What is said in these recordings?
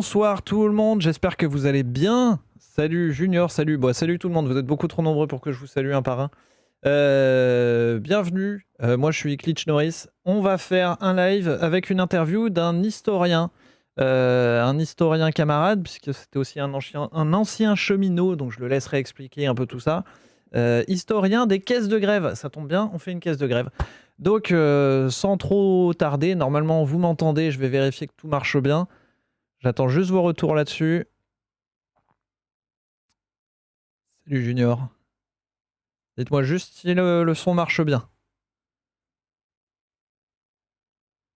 Bonsoir tout le monde, j'espère que vous allez bien. Salut Junior, salut, salut tout le monde, vous êtes beaucoup trop nombreux pour que je vous salue un par un. Bienvenue, moi je suis Glitch Norris. On va faire un live avec une interview d'un historien. Un historien camarade, puisque c'était aussi un ancien cheminot, donc je le laisserai expliquer un peu tout ça. Historien des caisses de grève, ça tombe bien, on fait une caisse de grève. Donc sans trop tarder, normalement vous m'entendez, je vais vérifier que tout marche bien. J'attends juste vos retours là-dessus. Salut Junior. Dites-moi juste si le son marche bien.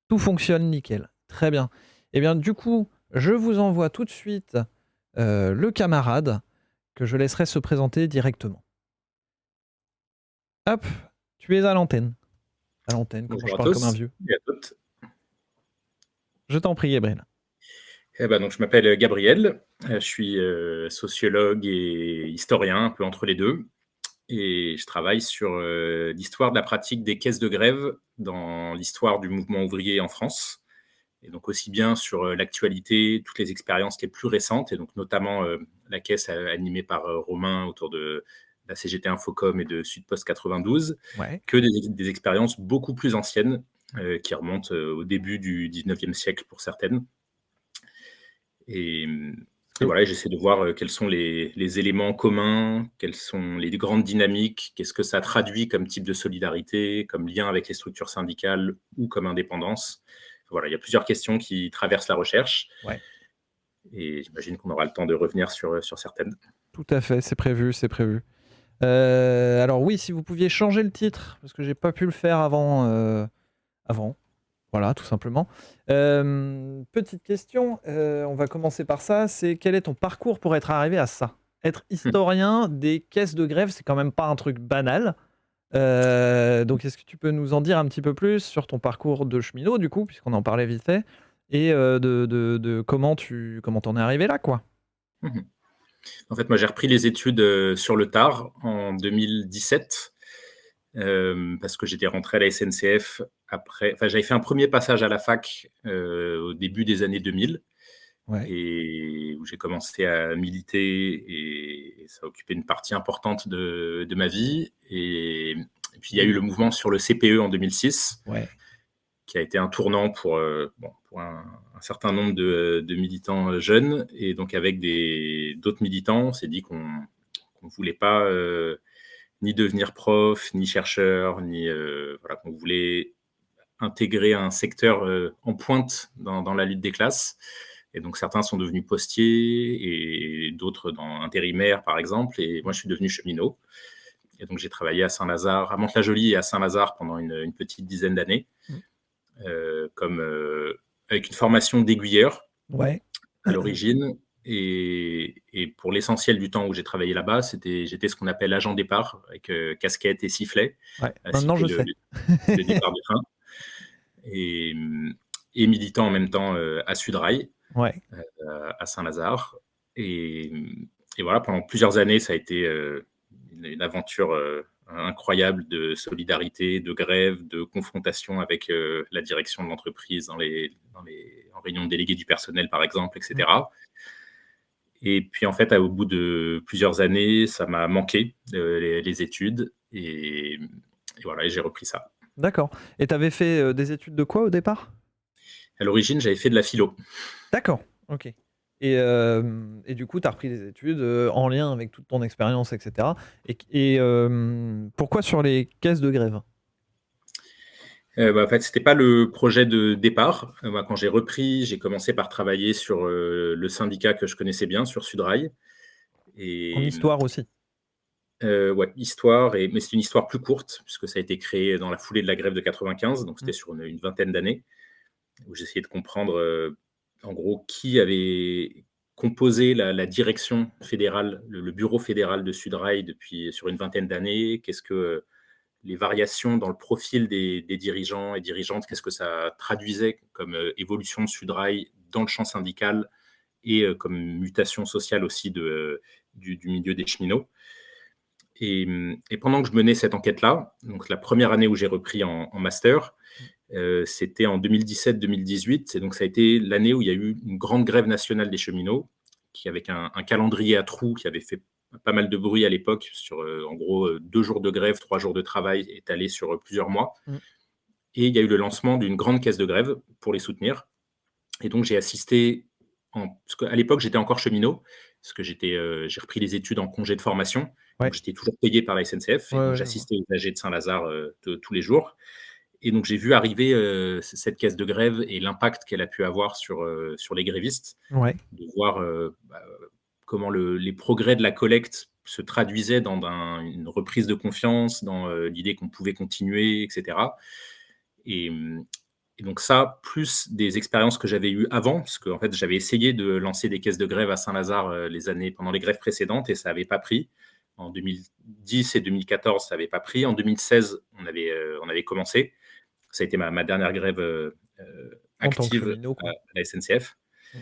Tout fonctionne nickel. Très bien. Et bien du coup, je vous envoie tout de suite le camarade que je laisserai se présenter directement. Hop, tu es à l'antenne. À l'antenne, comment Bonjour je à parle comme un tous vieux. et à toutes. Je t'en prie, Gabriel. Donc, je m'appelle Gabriel, je suis sociologue et historien, un peu entre les deux. Et je travaille sur l'histoire de la pratique des caisses de grève dans l'histoire du mouvement ouvrier en France. Et donc aussi bien sur l'actualité, toutes les expériences les plus récentes, et donc notamment la caisse animée par Romain autour de la CGT Infocom et de Sudpost 92, Ouais. que des expériences beaucoup plus anciennes qui remontent au début du 19e siècle pour certaines. Et voilà, j'essaie de voir quels sont les éléments communs, quelles sont les grandes dynamiques, qu'est-ce que ça traduit comme type de solidarité, comme lien avec les structures syndicales ou comme indépendance. Voilà, il y a plusieurs questions qui traversent la recherche. Ouais. Et j'imagine qu'on aura le temps de revenir sur certaines. Tout à fait, c'est prévu, c'est prévu. Alors oui, si vous pouviez changer le titre, parce que j'ai pas pu le faire avant. Voilà, tout simplement. Petite question, on va commencer par ça, c'est quel est ton parcours pour être arrivé à ça? Être historien des caisses de grève, c'est quand même pas un truc banal. Donc est-ce que tu peux nous en dire un petit peu plus sur ton parcours de cheminot, du coup, puisqu'on en parlait vite fait, et de comment t'en es arrivé là, quoi? En fait, moi, j'ai repris les études sur le tard en 2017 parce que j'étais rentré à la SNCF après. Enfin, j'avais fait un premier passage à la fac au début des années 2000 Ouais. et où j'ai commencé à militer et ça a occupé une partie importante de ma vie. Et puis, il y a eu le mouvement sur le CPE en 2006 Ouais. qui a été un tournant pour un certain nombre de militants jeunes. Et donc, avec d'autres militants, on s'est dit qu'on ne voulait pas ni devenir prof, ni chercheur, voilà, qu'on voulait intégrer un secteur en pointe dans la lutte des classes. Et donc, certains sont devenus postiers et d'autres dans intérimaires, par exemple. Et moi, je suis devenu cheminot. Et donc, j'ai travaillé à Saint-Lazare, à Mantes-la-Jolie et à Saint-Lazare pendant une petite dizaine d'années, avec une formation d'aiguilleur Ouais. à l'origine. Et pour l'essentiel du temps où j'ai travaillé là-bas, j'étais ce qu'on appelle agent départ, avec casquette et sifflet, Ouais. à Maintenant, je siffler sais. le départ du train. Et, et militant en même temps à Sudrail, Ouais. à Saint-Lazare. Et, et voilà, pendant plusieurs années, ça a été une aventure incroyable de solidarité, de grève, de confrontation avec la direction de l'entreprise en réunion de délégués du personnel, par exemple, etc. Et puis, en fait, au bout de plusieurs années, ça m'a manqué, les études. Et voilà, et j'ai repris ça. D'accord. Et t'avais fait des études de quoi au départ? À l'origine, j'avais fait de la philo. D'accord, OK. Et du coup, tu as repris des études, en lien avec toute ton expérience et cetera. Pourquoi sur les caisses de grève? En fait, c'était pas le projet de départ. Moi, quand j'ai repris, j'ai commencé par travailler sur le syndicat que je connaissais bien, sur Sudrail. En Et histoire aussi? ouais, histoire, mais c'est une histoire plus courte, puisque ça a été créé dans la foulée de la grève de 95, donc Mmh. c'était sur une vingtaine d'années, où j'essayais de comprendre, en gros, qui avait composé la direction fédérale, le bureau fédéral de Sudrail depuis sur une vingtaine d'années. Qu'est-ce que les variations dans le profil des dirigeants et dirigeantes, qu'est-ce que ça traduisait comme évolution de Sudrail dans le champ syndical et comme mutation sociale aussi du milieu des cheminots. Et pendant que je menais cette enquête-là, donc la première année où j'ai repris en master, C'était en 2017-2018, et donc ça a été l'année où il y a eu une grande grève nationale des cheminots, avec un calendrier à trous qui avait fait pas mal de bruit à l'époque, sur en gros 2 jours de grève, 3 jours de travail étalés sur plusieurs mois. Mm. Et il y a eu le lancement d'une grande caisse de grève pour les soutenir. Et donc j'ai assisté, parce qu'à l'époque j'étais encore cheminot, parce que j'ai repris les études en congé de formation, Ouais, donc j'étais toujours payé par la SNCF, ouais, et donc ouais, je vois. j'assistais aux AG de Saint-Lazare tous les jours. Et donc j'ai vu arriver cette caisse de grève et l'impact qu'elle a pu avoir sur les grévistes, Ouais, de voir comment les progrès de la collecte se traduisaient dans une reprise de confiance, dans l'idée qu'on pouvait continuer, etc. Et, et donc ça, plus des expériences que j'avais eues avant, parce que en fait, j'avais essayé de lancer des caisses de grève à Saint-Lazare pendant les grèves précédentes, et ça n'avait pas pris. En 2010 et 2014, ça n'avait pas pris. En 2016, on avait commencé. Ça a été ma dernière grève en tant que active cheminot, à quoi. la SNCF. Mm.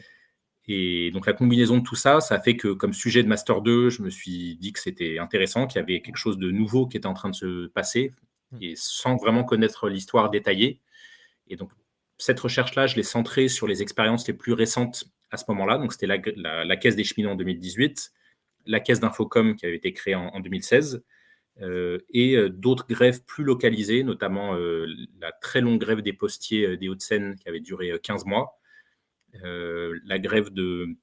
Et donc la combinaison de tout ça, ça a fait que comme sujet de Master 2, je me suis dit que c'était intéressant, qu'il y avait quelque chose de nouveau qui était en train de se passer, Mm. et sans vraiment connaître l'histoire détaillée. Et donc cette recherche-là, je l'ai centrée sur les expériences les plus récentes à ce moment-là. Donc c'était la caisse des cheminots en 2018, la caisse d'Infocom qui avait été créée en 2016, et d'autres grèves plus localisées, notamment la très longue grève des postiers des Hauts-de-Seine qui avait duré 15 mois, les grèves de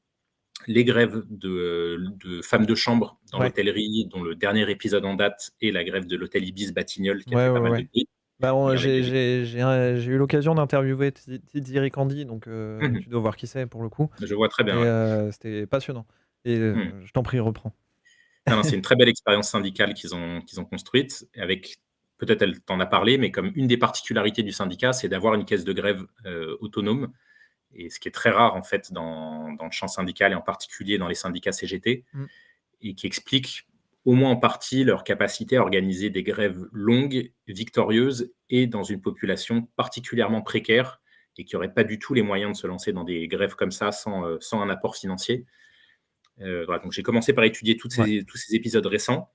femmes de chambre dans Ouais, l'hôtellerie, dont le dernier épisode en date est la grève de l'hôtel Ibis Batignolles, qui a ouais, fait pas ouais, mal de ouais. bruit. Bah, Et j'ai eu l'occasion d'interviewer Thierry Candy, donc Mhm. tu dois voir qui c'est pour le coup. Je vois très bien, Et ouais. c'était passionnant. Et Mhm. je t'en prie, reprends. Non, non, c'est une très belle expérience syndicale qu'ils ont construite, avec, peut-être elle t'en a parlé, mais comme une des particularités du syndicat, c'est d'avoir une caisse de grève autonome, et ce qui est très rare en fait dans le champ syndical, et en particulier dans les syndicats CGT, Mm. et qui explique au moins en partie leur capacité à organiser des grèves longues, victorieuses, et dans une population particulièrement précaire, et qui n'aurait pas du tout les moyens de se lancer dans des grèves comme ça sans un apport financier. Voilà, donc j'ai commencé par étudier tous Ouais, ces épisodes récents,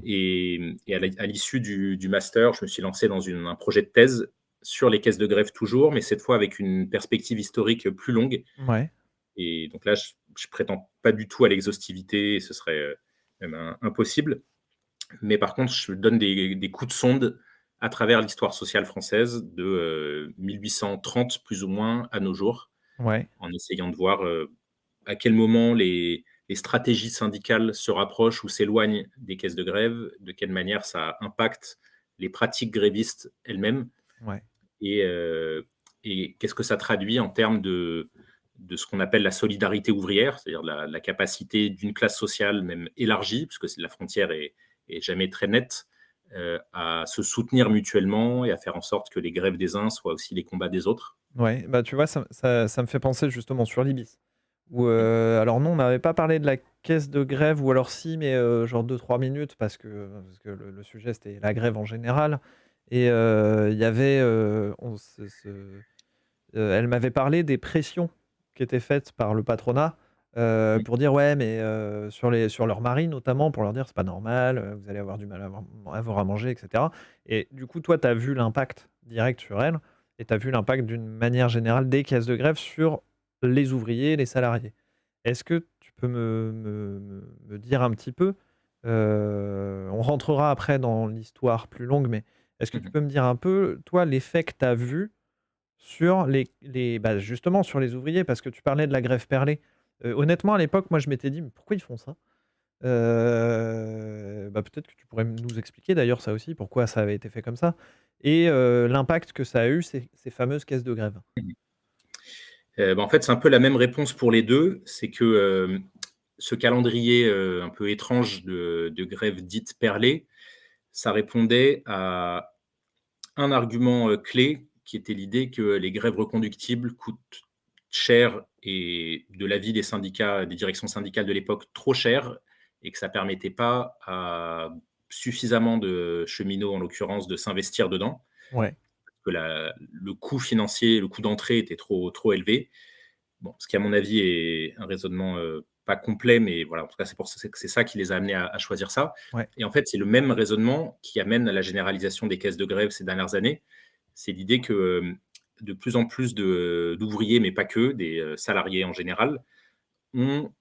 et à l'issue du master, je me suis lancé dans un projet de thèse sur les caisses de grève toujours, mais cette fois avec une perspective historique plus longue. ouais, Et donc là, je prétends pas du tout à l'exhaustivité, ce serait même impossible. Mais par contre, je donne des coups de sonde à travers l'histoire sociale française de 1830 plus ou moins à nos jours, ouais, en essayant de voir à quel moment les stratégies syndicales se rapprochent ou s'éloignent des caisses de grève, de quelle manière ça impacte les pratiques grévistes elles-mêmes, ouais. et, qu'est-ce que ça traduit en termes de ce qu'on appelle la solidarité ouvrière, c'est-à-dire la capacité d'une classe sociale, même élargie, puisque la frontière est jamais très nette, à se soutenir mutuellement et à faire en sorte que les grèves des uns soient aussi les combats des autres. Ouais, bah, tu vois, ça me fait penser justement sur l'Ibis. Où, Mm. alors nous, on n'avait pas parlé de la caisse de grève, ou alors si, mais genre 2-3 minutes, parce que le sujet, c'était la grève en général. Et il y avait, elle m'avait parlé des pressions qui étaient faites par le patronat, Oui. pour dire: «Ouais, mais sur leurs maris notamment, pour leur dire: "C'est pas normal, vous allez avoir du mal à avoir à manger", et cetera». Et du coup, toi, tu as vu l'impact direct sur elle, et tu as vu l'impact d'une manière générale des caisses de grève sur les ouvriers, les salariés. Est-ce que tu peux me dire un petit peu, on rentrera après dans l'histoire plus longue, mais est-ce que tu Mhm. peux me dire un peu, toi, l'effet que tu as vu sur bah, justement sur les ouvriers? Parce que tu parlais de la grève perlée. Honnêtement, à l'époque, moi, je m'étais dit: «Mais pourquoi ils font ça?» Bah, peut-être que tu pourrais nous expliquer d'ailleurs ça aussi, pourquoi ça avait été fait comme ça, et l'impact que ça a eu, ces fameuses caisses de grève? En fait, c'est un peu la même réponse pour les deux. C'est que ce calendrier un peu étrange de grève dite perlée, ça répondait à un argument clé, qui était l'idée que les grèves reconductibles coûtent cher, et de l'avis des syndicats, des directions syndicales de l'époque, trop cher, et que ça permettait pas à suffisamment de cheminots, en l'occurrence, de s'investir dedans, Ouais, que le coût financier, le coût d'entrée était trop élevé. Bon, ce qui, à mon avis, est un raisonnement pas complet, mais voilà, en tout cas, c'est ça qui les a amenés à choisir ça. ouais, Et en fait, c'est le même raisonnement qui amène à la généralisation des caisses de grève ces dernières années, C'est l'idée que de plus en plus d'ouvriers, mais pas que, des salariés en général, ont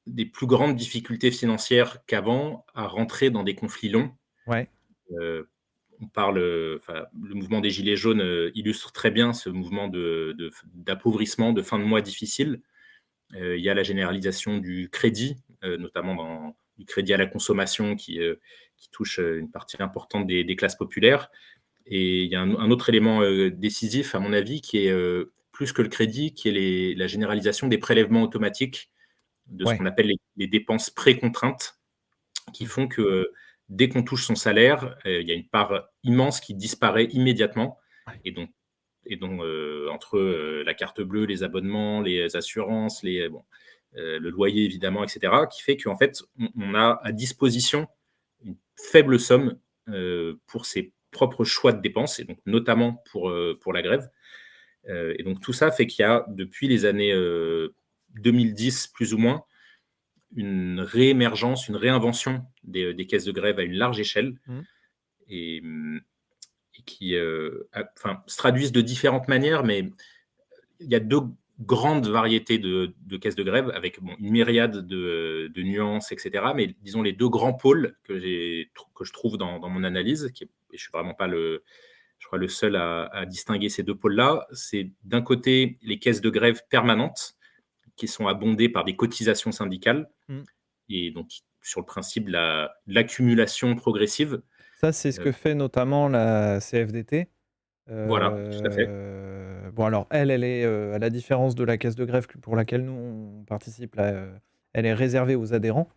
des plus grandes difficultés financières qu'avant à rentrer dans des conflits longs. Ouais. Euh, on parle, le mouvement des Gilets jaunes illustre très bien ce mouvement d'appauvrissement, de fin de mois difficile. Il y a la généralisation du crédit, notamment du crédit à la consommation qui touche une partie importante des classes populaires. Et il y a un autre élément décisif, à mon avis, qui est plus que le crédit, qui est la généralisation des prélèvements automatiques de ce Ouais. qu'on appelle les dépenses pré-contraintes, qui Mmh. font que dès qu'on touche son salaire, il y a une part immense qui disparaît immédiatement. Ouais. Et donc, entre la carte bleue, les abonnements, les assurances, le loyer évidemment, etc., qui fait qu'en fait, on a à disposition une faible somme pour ses propres choix de dépenses, et donc notamment pour la grève. Et donc tout ça fait qu'il y a, depuis les années 2010 plus ou moins, une réémergence, une réinvention des caisses de grève à une large échelle, Mmh. et, et qui se traduisent de différentes manières, mais il y a deux grandes variétés de caisses de grève avec une myriade de nuances, etc. Mais disons les deux grands pôles que je trouve dans mon analyse, et je ne suis vraiment pas je crois, le seul à distinguer ces deux pôles-là, c'est d'un côté les caisses de grève permanentes qui sont abondées par des cotisations syndicales, Mmh. et donc sur le principe de l'accumulation progressive. Ça, c'est ce que fait notamment la CFDT. Voilà, tout à fait. Bon alors elle est, à la différence de la caisse de grève pour laquelle nous on participe là, elle est réservée aux adhérents.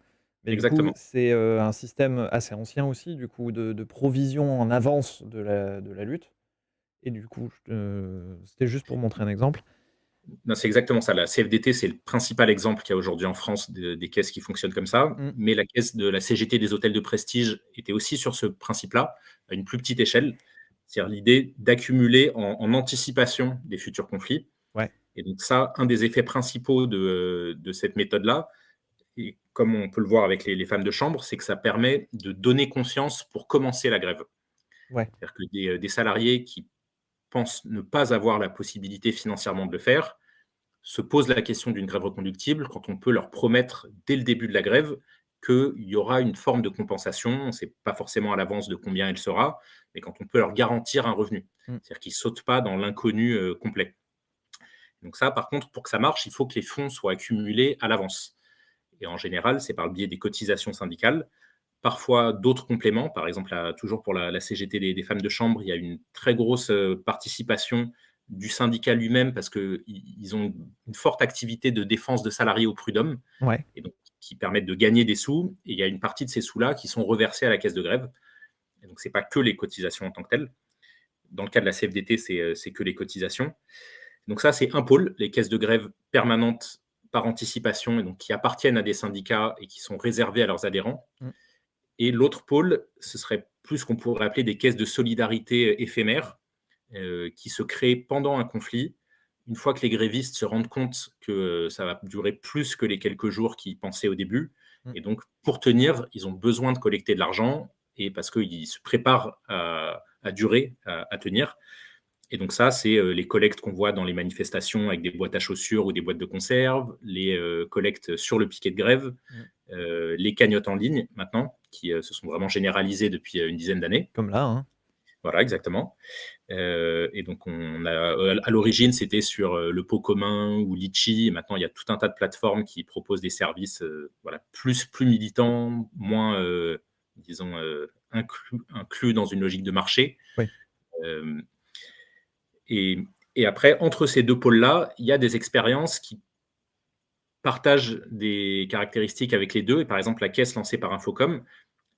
Mais du coup, Exactement. c'est, un système assez ancien aussi du coup de provision en avance de la lutte et du coup, c'était juste pour montrer un exemple. Non, c'est exactement ça. La CFDT, c'est le principal exemple qu'il y a aujourd'hui en France des caisses qui fonctionnent comme ça. Mmh. Mais la caisse de la CGT des hôtels de prestige était aussi sur ce principe-là, à une plus petite échelle. C'est-à-dire l'idée d'accumuler en anticipation des futurs conflits. Ouais. Et donc ça, un des effets principaux de cette méthode-là, et comme on peut le voir avec les femmes de chambre, c'est que ça permet de donner conscience pour commencer la grève. Ouais. C'est-à-dire que des salariés qui pensent ne pas avoir la possibilité financièrement de le faire se posent la question d'une grève reconductible quand on peut leur promettre dès le début de la grève qu'il y aura une forme de compensation. On ne sait pas forcément à l'avance de combien elle sera, mais quand on peut leur garantir un revenu. Mmh. C'est-à-dire qu'ils ne sautent pas dans l'inconnu complet. Donc ça, par contre, pour que ça marche, il faut que les fonds soient accumulés à l'avance. Et en général, c'est par le biais des cotisations syndicales, parfois d'autres compléments. Par exemple, toujours pour la CGT des femmes de chambre, il y a une très grosse participation du syndicat lui-même parce qu'ils ont une forte activité de défense de salariés au prud'homme, Ouais. et donc qui permettent de gagner des sous. Et il y a une partie de ces sous-là qui sont reversés à la caisse de grève. Et donc, ce n'est pas que les cotisations en tant que telles. Dans le cas de la CFDT, c'est que les cotisations. Donc ça, c'est un pôle, les caisses de grève permanentes par anticipation, et donc qui appartiennent à des syndicats et qui sont réservées à leurs adhérents. Mmh. Et l'autre pôle, ce serait plus ce qu'on pourrait appeler des caisses de solidarité éphémères, qui se créent pendant un conflit, une fois que les grévistes se rendent compte que ça va durer plus que les quelques jours qu'ils pensaient au début. Mmh. Et donc, pour tenir, ils ont besoin de collecter de l'argent, et parce qu'ils se préparent à durer, à tenir. Et donc ça, c'est les collectes qu'on voit dans les manifestations avec des boîtes à chaussures ou des boîtes de conserve, les collectes sur le piquet de grève, Mmh. les cagnottes en ligne maintenant, qui se sont vraiment généralisées depuis une dizaine d'années. Comme là, hein. Voilà, exactement. Et donc, à l'origine, c'était sur le pot commun ou Litchi. Et maintenant, il y a tout un tas de plateformes qui proposent des services plus militants, moins, disons, inclus dans une logique de marché. Oui. Euh, et après, entre ces deux pôles-là, il y a des expériences qui partagent des caractéristiques avec les deux. Et par exemple, la caisse lancée par Infocom,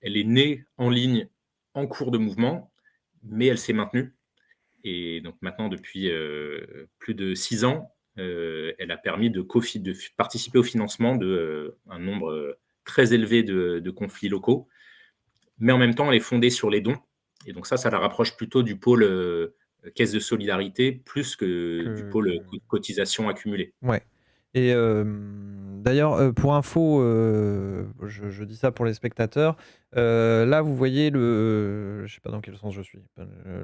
elle est née en ligne en cours de mouvement, mais elle s'est maintenue. Et donc maintenant, depuis plus de 6 ans, elle a permis de participer au financement d'un nombre très élevé de conflits locaux. Mais en même temps, elle est fondée sur les dons. Et donc ça la rapproche plutôt du pôle caisse de solidarité plus que du pôle cotisation accumulée. Ouais. Et d'ailleurs, pour info, je dis ça pour les spectateurs, là, vous voyez je sais pas dans quel sens je suis,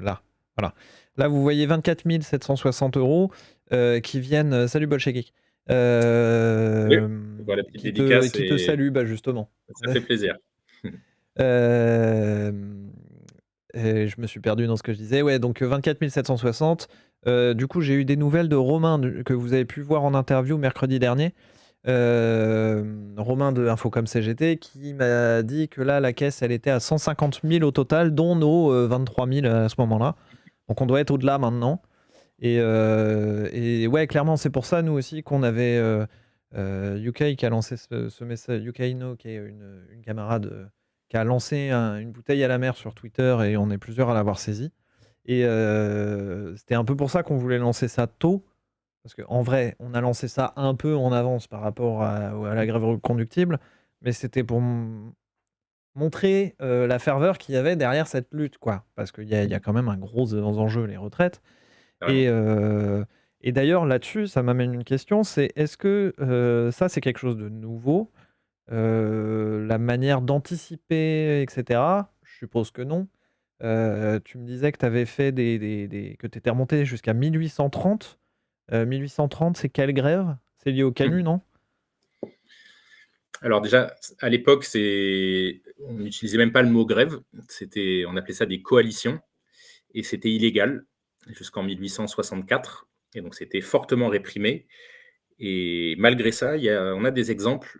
là. Voilà. Là, vous voyez 24 760 € qui viennent. Salut Bolchekik. Oui, voilà, la petite dédicace Qui te et saluent, bah, justement. ça fait plaisir. Et je me suis perdu dans ce que je disais. Ouais, donc 24 760. Du coup, j'ai eu des nouvelles de Romain que vous avez pu voir en interview mercredi dernier. Romain de Infocom CGT qui m'a dit que là, la caisse, elle était à 150 000 au total, dont nos 23 000 à ce moment-là. Donc on doit être au-delà maintenant. Et ouais, clairement, c'est pour ça, nous aussi, qu'on avait UK qui a lancé ce message. UK No, qui est une camarade qui a lancé une bouteille à la mer sur Twitter et on est plusieurs à l'avoir saisi. Et c'était un peu pour ça qu'on voulait lancer ça tôt. Parce qu'en vrai, on a lancé ça un peu en avance par rapport à la grève reconductible. Mais c'était pour montrer la ferveur qu'il y avait derrière cette lutte, quoi. Parce qu'il y a quand même un gros enjeu, les retraites. Carrément. Et, et d'ailleurs, là-dessus, ça m'amène une question, c'est est-ce que ça, c'est quelque chose de nouveau? La manière d'anticiper, etc. Je suppose que non. Tu me disais que tu avais fait que tu étais remonté jusqu'à 1830. 1830, c'est quelle grève? C'est lié au canut, non? Alors déjà, à l'époque, on n'utilisait même pas le mot grève, on appelait ça des coalitions, et c'était illégal jusqu'en 1864, et donc c'était fortement réprimé. Et malgré ça, on a des exemples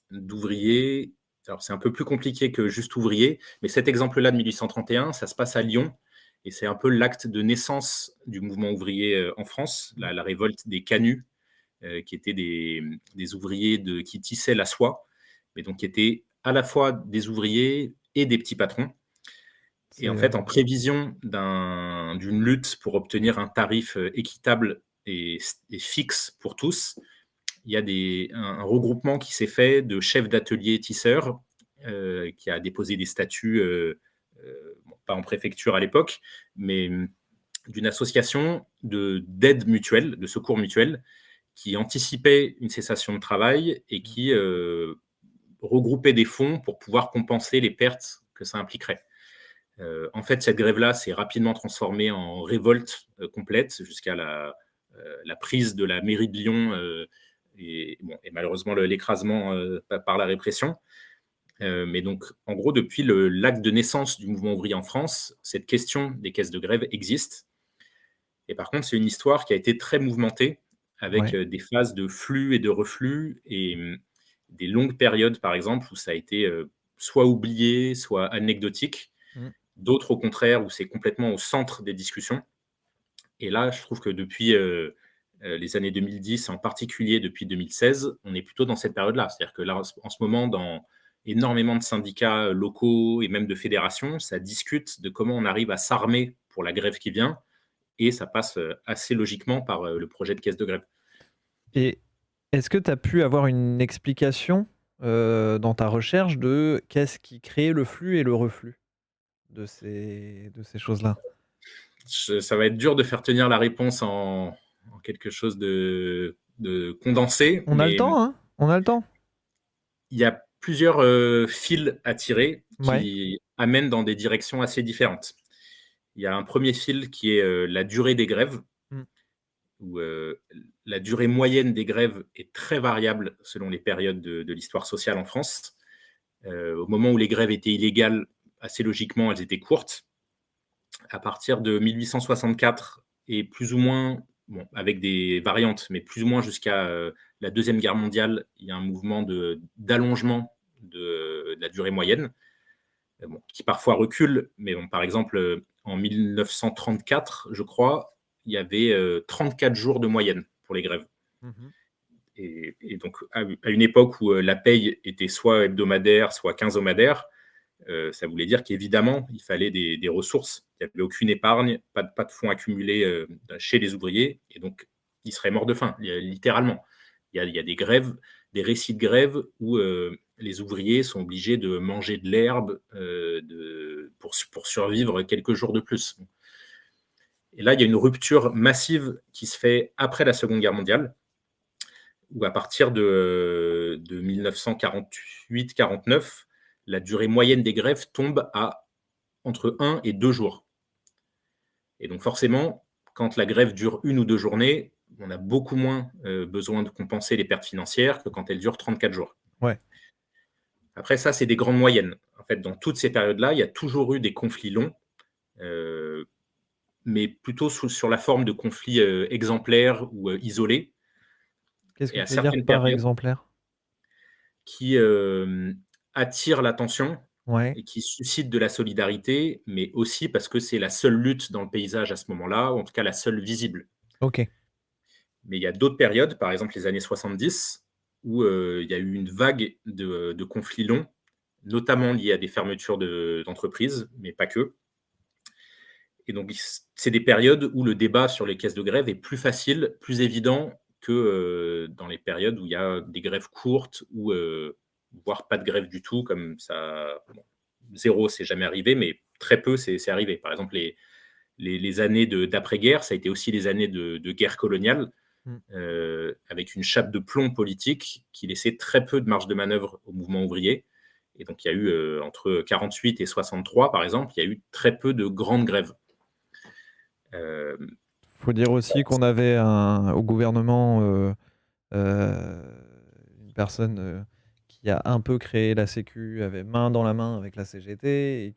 d'ouvriers. Alors c'est un peu plus compliqué que juste ouvriers, mais cet exemple-là de 1831, ça se passe à Lyon, et c'est un peu l'acte de naissance du mouvement ouvrier en France, la révolte des canuts, qui étaient des ouvriers qui tissaient la soie, mais donc qui étaient à la fois des ouvriers et des petits patrons. Et en C'est fait, en prévision d'une lutte pour obtenir un tarif équitable et fixe pour tous, il y a un regroupement qui s'est fait de chefs d'atelier tisseurs, qui a déposé des statuts, pas en préfecture à l'époque, mais d'une association d'aide mutuelle, de secours mutuel, qui anticipait une cessation de travail et qui regroupait des fonds pour pouvoir compenser les pertes que ça impliquerait. En fait, cette grève-là s'est rapidement transformée en révolte complète jusqu'à la prise de la mairie de Lyon et malheureusement l'écrasement par la répression. Mais donc, en gros, depuis l'acte de naissance du mouvement ouvrier en France, cette question des caisses de grève existe. Et par contre, c'est une histoire qui a été très mouvementée, avec ouais. des phases de flux et de reflux, et des longues périodes, par exemple, où ça a été soit oublié, soit anecdotique. Mm. D'autres, au contraire, où c'est complètement au centre des discussions. Et là, je trouve que depuis les années 2010, en particulier depuis 2016, on est plutôt dans cette période-là. C'est-à-dire que là, en ce moment, dans énormément de syndicats locaux et même de fédérations, ça discute de comment on arrive à s'armer pour la grève qui vient, et ça passe assez logiquement par le projet de caisse de grève. Et est-ce que tu as pu avoir une explication dans ta recherche de qu'est-ce qui crée le flux et le reflux de ces choses-là? Ça va être dur de faire tenir la réponse en quelque chose de condensé, On a le mais temps, hein? On a le temps. il y a plusieurs fils à tirer Ouais. qui amènent dans des directions assez différentes. Il y a un premier fil qui est la durée des grèves, Mm. où la durée moyenne des grèves est très variable selon les périodes de l'histoire sociale en France. Au moment où les grèves étaient illégales, assez logiquement, elles étaient courtes. À partir de 1864, et plus ou moins, bon, avec des variantes, mais plus ou moins jusqu'à la Deuxième Guerre mondiale, il y a un mouvement d'allongement de la durée moyenne, qui parfois recule, mais bon, par exemple, en 1934, je crois, il y avait 34 jours de moyenne pour les grèves. Mhm. Et donc, à une époque où la paye était soit hebdomadaire, soit quinzomadaire, ça voulait dire qu'évidemment, il fallait des ressources. Il n'y avait aucune épargne, pas de fonds accumulés chez les ouvriers, et donc ils seraient morts de faim, littéralement. Il y a des grèves, des récits de grève où les ouvriers sont obligés de manger de l'herbe pour survivre quelques jours de plus. Et là, il y a une rupture massive qui se fait après la Seconde Guerre mondiale, où à partir de 1948-49, la durée moyenne des grèves tombe à entre 1 et 2 jours. Et donc forcément, quand la grève dure 1 ou 2 journées, on a beaucoup moins besoin de compenser les pertes financières que quand elle dure 34 jours. Ouais. Après ça, c'est des grandes moyennes. En fait, dans toutes ces périodes-là, il y a toujours eu des conflits longs, mais plutôt sur la forme de conflits exemplaires ou isolés. Qu'est-ce Et que à tu veux dire certaines par périodes exemplaire? qui attirent l'attention Ouais, et qui suscitent de la solidarité, mais aussi parce que c'est la seule lutte dans le paysage à ce moment-là, ou en tout cas la seule visible. OK. Mais il y a d'autres périodes, par exemple les années 70, où il y a eu une vague de conflits longs, notamment liés à des fermetures d'entreprises, mais pas que. Et donc, c'est des périodes où le débat sur les caisses de grève est plus facile, plus évident que dans les périodes où il y a des grèves courtes ou voire pas de grève du tout, comme ça. Bon, zéro, c'est jamais arrivé, mais très peu, c'est arrivé. Par exemple, les années d'après-guerre, ça a été aussi les années de guerre coloniale, Mmh. avec une chape de plomb politique qui laissait très peu de marge de manœuvre au mouvement ouvrier. Et donc, il y a eu, entre 48 et 63, par exemple, il y a eu très peu de grandes grèves. Faut dire aussi qu'on avait au gouvernement une personne qui a un peu créé la Sécu, avait main dans la main avec la CGT et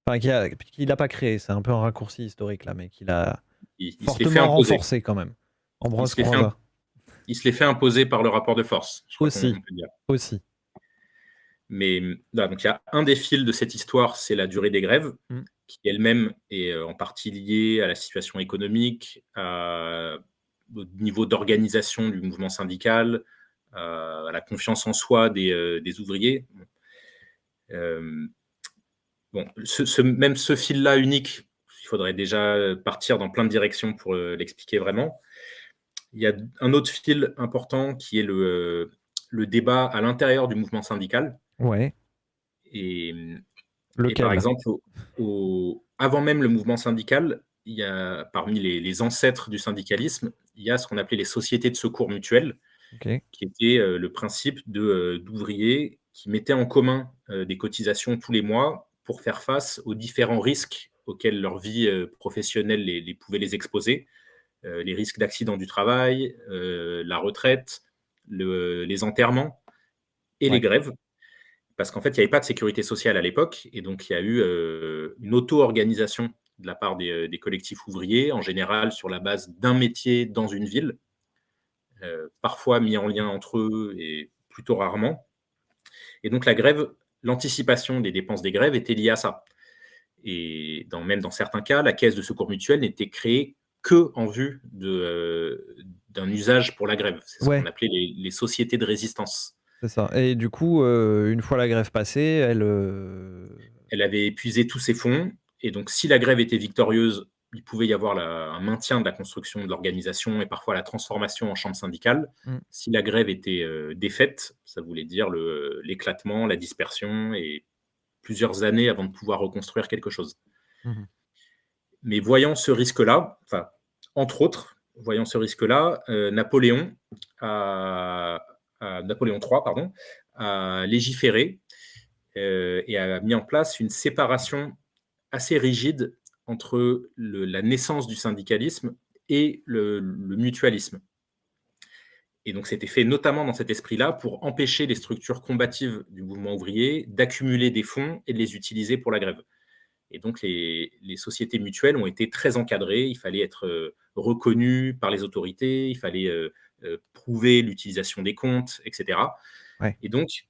enfin, qui l'a pas créé, c'est un peu un raccourci historique là, mais qui l'a Il se les fait fortement imposer. renforcé quand même. Il Ambroise se les fait, Croizat. il se les fait imposer par le rapport de force, je crois qu'on Aussi, peut dire. aussi. Mais là, donc il y a un des fils de cette histoire, c'est la durée des grèves, Mmh. qui elle-même est en partie liée à la situation économique, au niveau d'organisation du mouvement syndical, à la confiance en soi des ouvriers. Euh, bon, même ce fil-là unique, il faudrait déjà partir dans plein de directions pour l'expliquer vraiment. Il y a un autre fil important qui est le débat à l'intérieur du mouvement syndical. Ouais. Et, et par Lequel? exemple, avant même le mouvement syndical, il y a, parmi les ancêtres du syndicalisme, il y a ce qu'on appelait les sociétés de secours mutuels, OK. qui était le principe d'ouvriers qui mettaient en commun des cotisations tous les mois pour faire face aux différents risques auxquels leur vie professionnelle pouvait les exposer. Les risques d'accident du travail, la retraite, les enterrements et les Ouais. grèves. Parce qu'en fait, il n'y avait pas de sécurité sociale à l'époque. Et donc, il y a eu une auto-organisation de la part des collectifs ouvriers, en général sur la base d'un métier dans une ville, parfois mis en lien entre eux et plutôt rarement. Et donc, la grève, l'anticipation des dépenses des grèves était liée à ça. Et même dans certains cas, la caisse de secours mutuel n'était créée que en vue d'un usage pour la grève. C'est ce qu'on Ouais, appelait les sociétés de résistance. c'est ça. Et du coup, une fois la grève passée, Elle avait épuisé tous ses fonds, et donc si la grève était victorieuse, il pouvait y avoir un maintien de la construction de l'organisation et parfois la transformation en chambre syndicale. Mmh. Si la grève était défaite, ça voulait dire l'éclatement, la dispersion et plusieurs années avant de pouvoir reconstruire quelque chose. Mmh. Mais voyant ce risque-là, enfin, entre autres, voyant ce risque-là, Napoléon III, pardon, a légiféré et a mis en place une séparation assez rigide entre la naissance du syndicalisme et le mutualisme. Et donc, c'était fait notamment dans cet esprit-là pour empêcher les structures combatives du mouvement ouvrier d'accumuler des fonds et de les utiliser pour la grève. Et donc, les sociétés mutuelles ont été très encadrées. Il fallait être reconnu par les autorités, il fallait prouver l'utilisation des comptes, etc. Ouais. Et donc,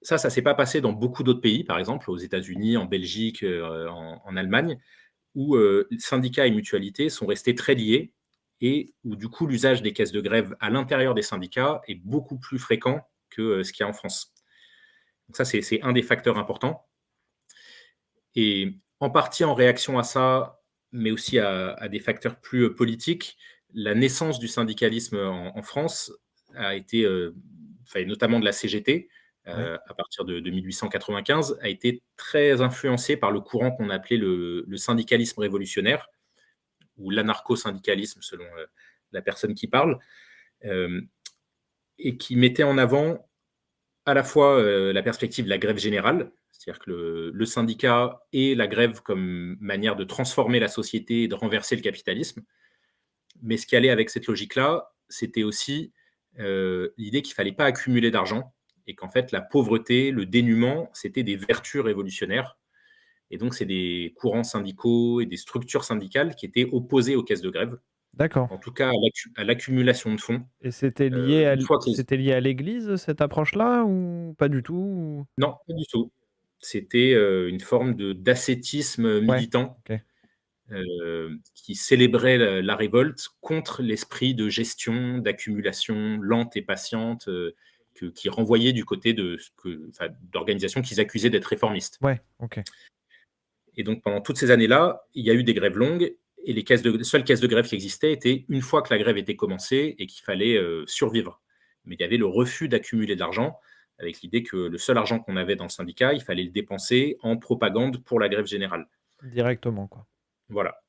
ça ne s'est pas passé dans beaucoup d'autres pays, par exemple aux États-Unis, en Belgique, en Allemagne, où syndicats et mutualités sont restés très liés et où du coup l'usage des caisses de grève à l'intérieur des syndicats est beaucoup plus fréquent que ce qu'il y a en France. Donc ça, c'est un des facteurs importants. Et en partie en réaction à ça, mais aussi à des facteurs plus politiques, la naissance du syndicalisme en France a été, notamment de la CGT, Ouais. à partir de 1895, a été très influencée par le courant qu'on appelait le syndicalisme révolutionnaire, ou l'anarcho-syndicalisme selon la personne qui parle, et qui mettait en avant à la fois la perspective de la grève générale, c'est-à-dire que le syndicat et la grève comme manière de transformer la société et de renverser le capitalisme. Mais ce qui allait avec cette logique-là, c'était aussi l'idée qu'il ne fallait pas accumuler d'argent et qu'en fait, la pauvreté, le dénuement, c'était des vertus révolutionnaires. Et donc, c'est des courants syndicaux et des structures syndicales qui étaient opposées aux caisses de grève, D'accord. en tout cas à l'accumulation de fonds. Et Une fois que c'était lié à l'Église, cette approche-là, ou pas du tout, ou? Non, pas du tout. C'était une forme d'ascétisme Ouais, militant OK. qui célébrait la révolte contre l'esprit de gestion, d'accumulation lente et patiente qui renvoyait du côté d'organisations qu'ils accusaient d'être réformistes. Ouais, OK. Et donc pendant toutes ces années-là, il y a eu des grèves longues et les seules caisses de grève qui existaient étaient une fois que la grève était commencée et qu'il fallait survivre. Mais il y avait le refus d'accumuler de l'argent avec l'idée que le seul argent qu'on avait dans le syndicat, il fallait le dépenser en propagande pour la grève générale. Directement, quoi. Voilà.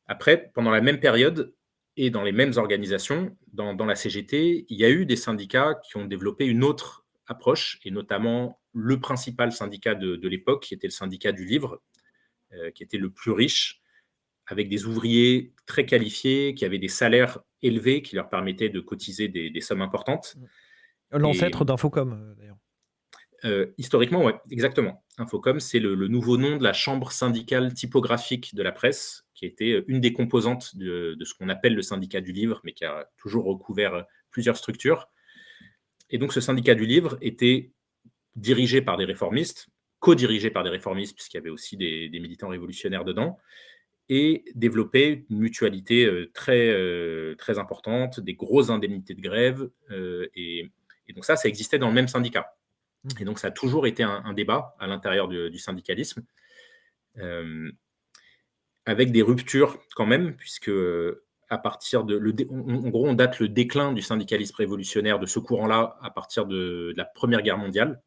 Après, pendant la même période et dans les mêmes organisations, dans la CGT, il y a eu des syndicats qui ont développé une autre approche, et notamment le principal syndicat de l'époque, qui était le syndicat du livre, qui était le plus riche, avec des ouvriers très qualifiés, qui avaient des salaires élevés, qui leur permettaient de cotiser des sommes importantes. Et L'ancêtre d'Infocom, d'ailleurs. historiquement, ouais, exactement. Infocom, c'est le nouveau nom de la chambre syndicale typographique de la presse, qui était une des composantes de ce qu'on appelle le syndicat du livre, mais qui a toujours recouvert plusieurs structures. Et donc, ce syndicat du livre était dirigé par des réformistes, co-dirigé par des réformistes, puisqu'il y avait aussi des militants révolutionnaires dedans, et développait une mutualité très importante, des grosses indemnités de grève. Et donc ça existait dans le même syndicat. Et donc, ça a toujours été un débat à l'intérieur du syndicalisme, avec des ruptures quand même, puisque à partir en gros, on date le déclin du syndicalisme révolutionnaire de ce courant-là à partir de la Première Guerre mondiale.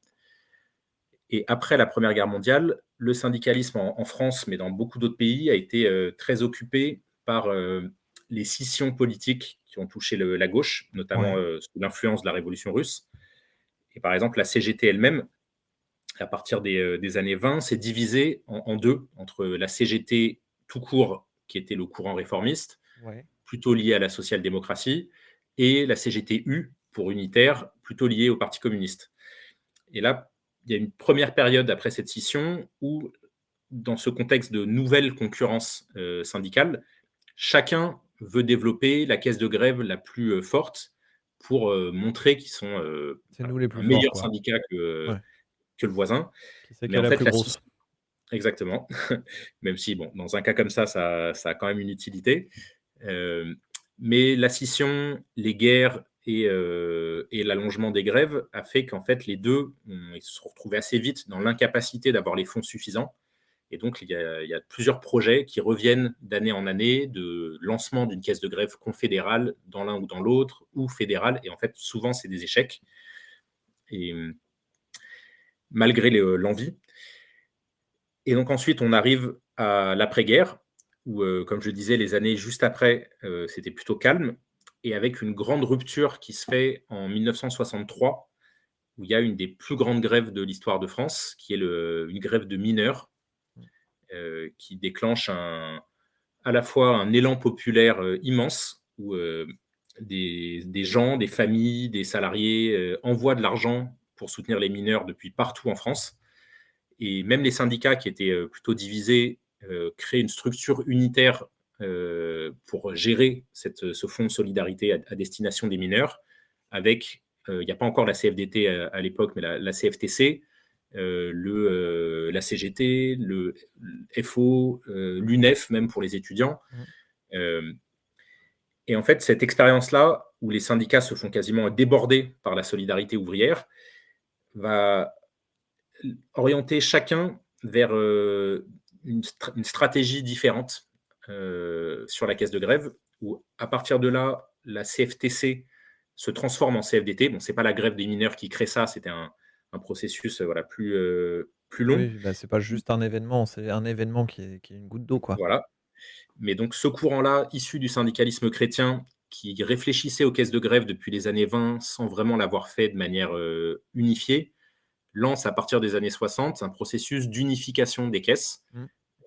Et après la Première Guerre mondiale, le syndicalisme en France, mais dans beaucoup d'autres pays, a été très occupé par les scissions politiques qui ont touché la gauche, notamment Ouais. sous l'influence de la Révolution russe. Et par exemple, la CGT elle-même, à partir des années 20, s'est divisée en deux, entre la CGT tout court, qui était le courant réformiste, Ouais. plutôt lié à la social-démocratie, et la CGT-U, pour unitaire, plutôt liée au Parti communiste. Et là, il y a une première période après cette scission où, dans ce contexte de nouvelle concurrence syndicale, chacun veut développer la caisse de grève la plus forte pour montrer qu'ils sont C'est nous les plus un forts, meilleur quoi. syndicat Ouais. que le voisin. Qui c'est qui Mais est en la fait, plus grosse? exactement, même si, bon, dans un cas comme ça a quand même une utilité. Mais la scission, les guerres et l'allongement des grèves a fait qu'en fait, les deux ils se sont retrouvés assez vite dans l'incapacité d'avoir les fonds suffisants. Et donc, il y a plusieurs projets qui reviennent d'année en année de lancement d'une caisse de grève confédérale dans l'un ou dans l'autre, ou fédérale. Et en fait, souvent, c'est des échecs. Et malgré l'envie. Et donc ensuite, on arrive à l'après-guerre, où, comme je disais, les années juste après, c'était plutôt calme, et avec une grande rupture qui se fait en 1963, où il y a une des plus grandes grèves de l'histoire de France, qui est une grève de mineurs, qui déclenche à la fois un élan populaire immense, où des gens, des familles, des salariés envoient de l'argent pour soutenir les mineurs depuis partout en France. Et même les syndicats qui étaient plutôt divisés créent une structure unitaire pour gérer ce fonds de solidarité à destination des mineurs, avec, il n'y a pas encore la CFDT à l'époque, mais la CFTC, la CGT, le FO, l'UNEF, même pour les étudiants. Mmh. Euh, et en fait, cette expérience-là, où les syndicats se font quasiment déborder par la solidarité ouvrière, va orienter chacun vers une stratégie différente sur la caisse de grève, où à partir de là, la CFTC se transforme en CFDT. Bon, ce n'est pas la grève des mineurs qui crée ça, c'était un processus voilà, plus long. Oui, bah, c'est pas juste un événement, c'est un événement qui est une goutte d'eau, quoi. Voilà. Mais donc ce courant-là, issu du syndicalisme chrétien, qui réfléchissait aux caisses de grève depuis les années 20 sans vraiment l'avoir fait de manière unifiée, lance à partir des années 60 un processus d'unification des caisses,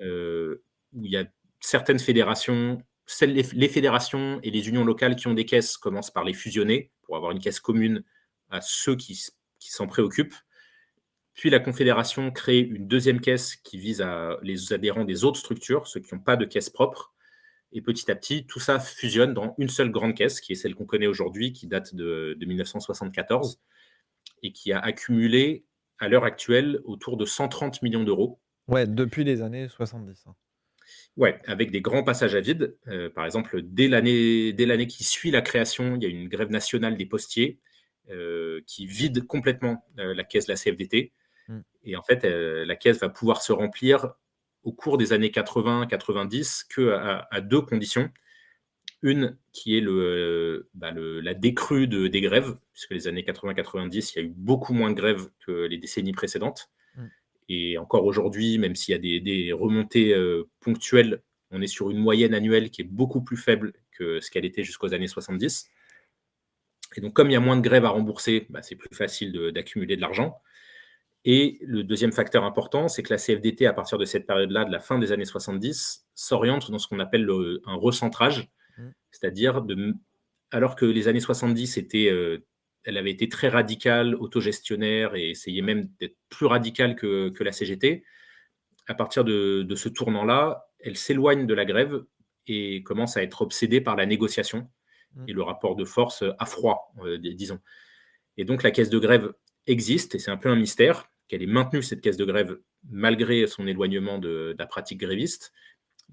où il y a certaines fédérations, les fédérations et les unions locales qui ont des caisses commencent par les fusionner pour avoir une caisse commune à ceux qui s'en préoccupent. Puis la Confédération crée une deuxième caisse qui vise les adhérents des autres structures, ceux qui n'ont pas de caisse propre. Et petit à petit, tout ça fusionne dans une seule grande caisse, qui est celle qu'on connaît aujourd'hui, qui date de 1974, et qui a accumulé, à l'heure actuelle, autour de 130 millions d'euros. Ouais, depuis les années 70. Ouais, avec des grands passages à vide. Par exemple, dès l'année qui suit la création, il y a une grève nationale des postiers qui vide complètement la caisse de la CFDT. Et en fait, la caisse va pouvoir se remplir au cours des années 80-90 qu'à deux conditions. Une qui est la décrue des grèves, puisque les années 80-90, il y a eu beaucoup moins de grèves que les décennies précédentes. Et encore aujourd'hui, même s'il y a des remontées ponctuelles, on est sur une moyenne annuelle qui est beaucoup plus faible que ce qu'elle était jusqu'aux années 70. Et donc, comme il y a moins de grèves à rembourser, c'est plus facile d'accumuler de l'argent. Et le deuxième facteur important, c'est que la CFDT, à partir de cette période-là, de la fin des années 70, s'oriente dans ce qu'on appelle un recentrage, c'est-à-dire, alors que les années 70, elle avait été très radicale, autogestionnaire, et essayait même d'être plus radicale que la CGT. À partir de ce tournant-là, elle s'éloigne de la grève et commence à être obsédée par la négociation et le rapport de force à froid, disons. Et donc, la caisse de grève existe, et c'est un peu un mystère qu'elle ait maintenu cette caisse de grève malgré son éloignement de la pratique gréviste.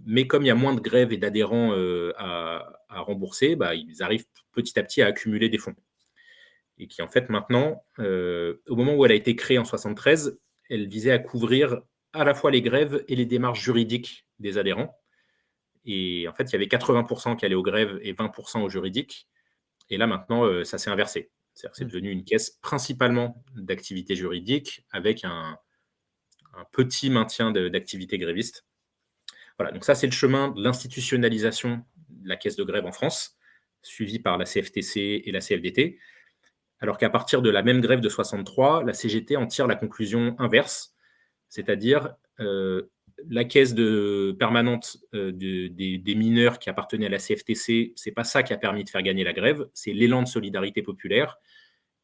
Mais comme il y a moins de grèves et d'adhérents à rembourser, ils arrivent petit à petit à accumuler des fonds. Et qui, en fait, maintenant, au moment où elle a été créée en 73, elle visait à couvrir à la fois les grèves et les démarches juridiques des adhérents. Et en fait, il y avait 80% qui allaient aux grèves et 20% aux juridiques. Et là, maintenant, ça s'est inversé. C'est devenu une caisse principalement d'activité juridique avec un petit maintien d'activité gréviste. Voilà, donc ça, c'est le chemin de l'institutionnalisation de la caisse de grève en France, suivie par la CFTC et la CFDT. Alors qu'à partir de la même grève de 63, la CGT en tire la conclusion inverse, c'est-à-dire la caisse permanente des mineurs qui appartenaient à la CFTC, c'est pas ça qui a permis de faire gagner la grève, c'est l'élan de solidarité populaire.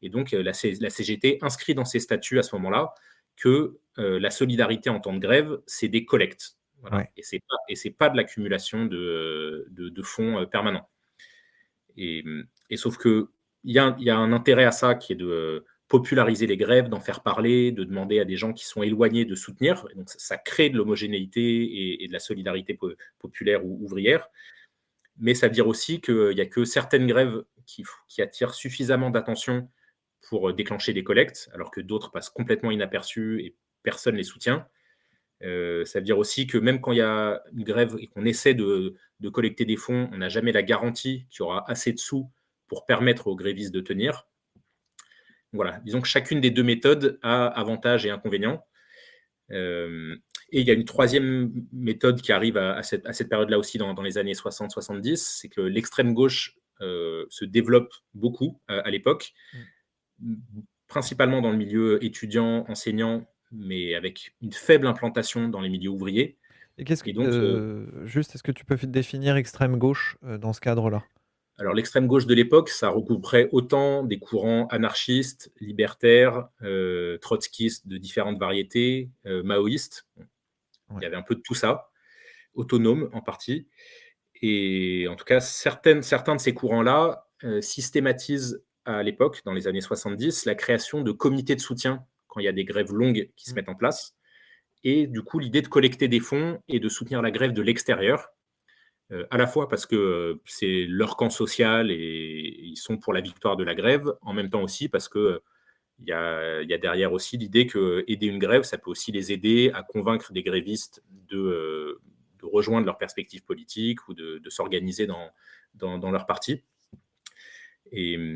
Et donc, la CGT inscrit dans ses statuts à ce moment-là que la solidarité en temps de grève, c'est des collectes. Voilà. Ouais. Et c'est pas de l'accumulation de fonds permanents. Et sauf que il y a un intérêt à ça qui est de populariser les grèves, d'en faire parler, de demander à des gens qui sont éloignés de soutenir. Et donc, ça crée de l'homogénéité et de la solidarité populaire ou ouvrière. Mais ça veut dire aussi qu'il n'y a que certaines grèves qui attirent suffisamment d'attention pour déclencher des collectes, alors que d'autres passent complètement inaperçues et personne ne les soutient. Ça veut dire aussi que même quand il y a une grève et qu'on essaie de collecter des fonds, on n'a jamais la garantie qu'il y aura assez de sous pour permettre aux grévistes de tenir. Voilà, disons que chacune des deux méthodes a avantages et inconvénients. Et il y a une troisième méthode qui arrive à cette période-là aussi dans les années 60-70, c'est que l'extrême gauche se développe beaucoup à l'époque, principalement dans le milieu étudiant, enseignant, mais avec une faible implantation dans les milieux ouvriers. Et qu'est-ce que juste, est-ce que tu peux définir extrême gauche dans ce cadre-là? Alors, l'extrême gauche de l'époque, ça regrouperait autant des courants anarchistes, libertaires, trotskistes de différentes variétés, maoïstes. Ouais. Il y avait un peu de tout ça, autonomes en partie. Et en tout cas, certains de ces courants-là systématisent à l'époque, dans les années 70, la création de comités de soutien quand il y a des grèves longues qui se mettent en place. Et du coup, l'idée de collecter des fonds et de soutenir la grève de l'extérieur, à la fois parce que c'est leur camp social et ils sont pour la victoire de la grève, en même temps aussi parce que il y a derrière aussi l'idée que aider une grève, ça peut aussi les aider à convaincre des grévistes de rejoindre leur perspective politique ou de s'organiser dans leur parti. Et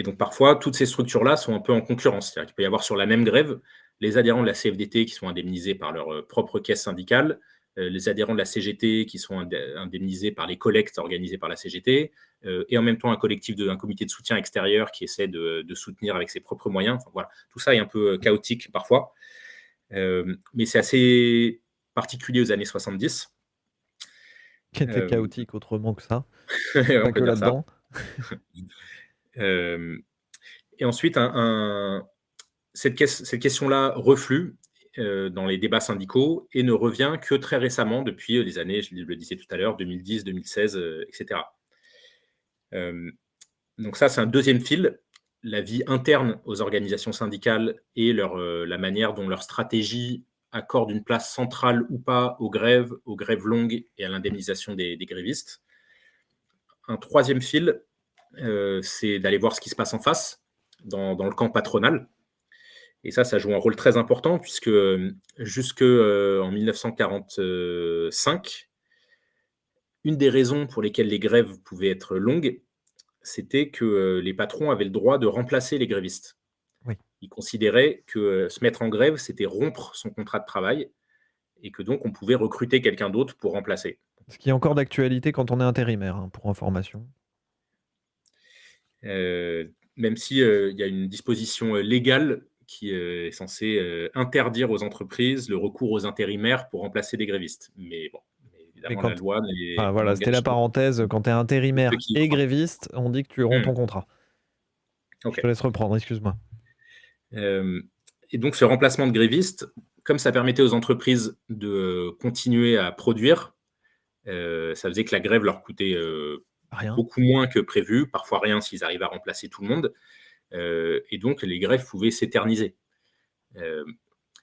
donc parfois, toutes ces structures-là sont un peu en concurrence. C'est-à-dire qu'il peut y avoir sur la même grève les adhérents de la CFDT qui sont indemnisés par leur propre caisse syndicale, les adhérents de la CGT qui sont indemnisés par les collectes organisées par la CGT, et en même temps un comité de soutien extérieur qui essaie de soutenir avec ses propres moyens. Enfin, voilà. Tout ça est un peu chaotique parfois, mais c'est assez particulier aux années 70. Qui était Euh, chaotique autrement que ça, on pas peut que dire ça. là-dedans. Euh, et ensuite, cette question-là reflue dans les débats syndicaux et ne revient que très récemment, depuis les années, je le disais tout à l'heure, 2010, 2016, etc. Donc ça, c'est un deuxième fil, la vie interne aux organisations syndicales et la manière dont leur stratégie accorde une place centrale ou pas aux grèves longues et à l'indemnisation des grévistes. Un troisième fil, c'est d'aller voir ce qui se passe en face, dans le camp patronal. Et ça joue un rôle très important, puisque jusque en 1945, une des raisons pour lesquelles les grèves pouvaient être longues, c'était que les patrons avaient le droit de remplacer les grévistes. Oui. Ils considéraient que se mettre en grève, c'était rompre son contrat de travail, et que donc on pouvait recruter quelqu'un d'autre pour remplacer. Ce qui est encore d'actualité quand on est intérimaire, hein, pour information. Même si il y a une disposition légale qui est censée interdire aux entreprises le recours aux intérimaires pour remplacer des grévistes. Mais bon, évidemment, la loi Voilà, c'était la n'engage parenthèse. Quand tu es que ceux intérimaire qui y et croient. gréviste, on dit que tu romps ton contrat. Je Ok. te laisse reprendre, excuse-moi. Et donc, ce remplacement de grévistes, comme ça permettait aux entreprises de continuer à produire, ça faisait que la grève leur coûtait Rien. beaucoup moins que prévu, parfois rien s'ils arrivent à remplacer tout le monde. Et donc, les grèves pouvaient s'éterniser.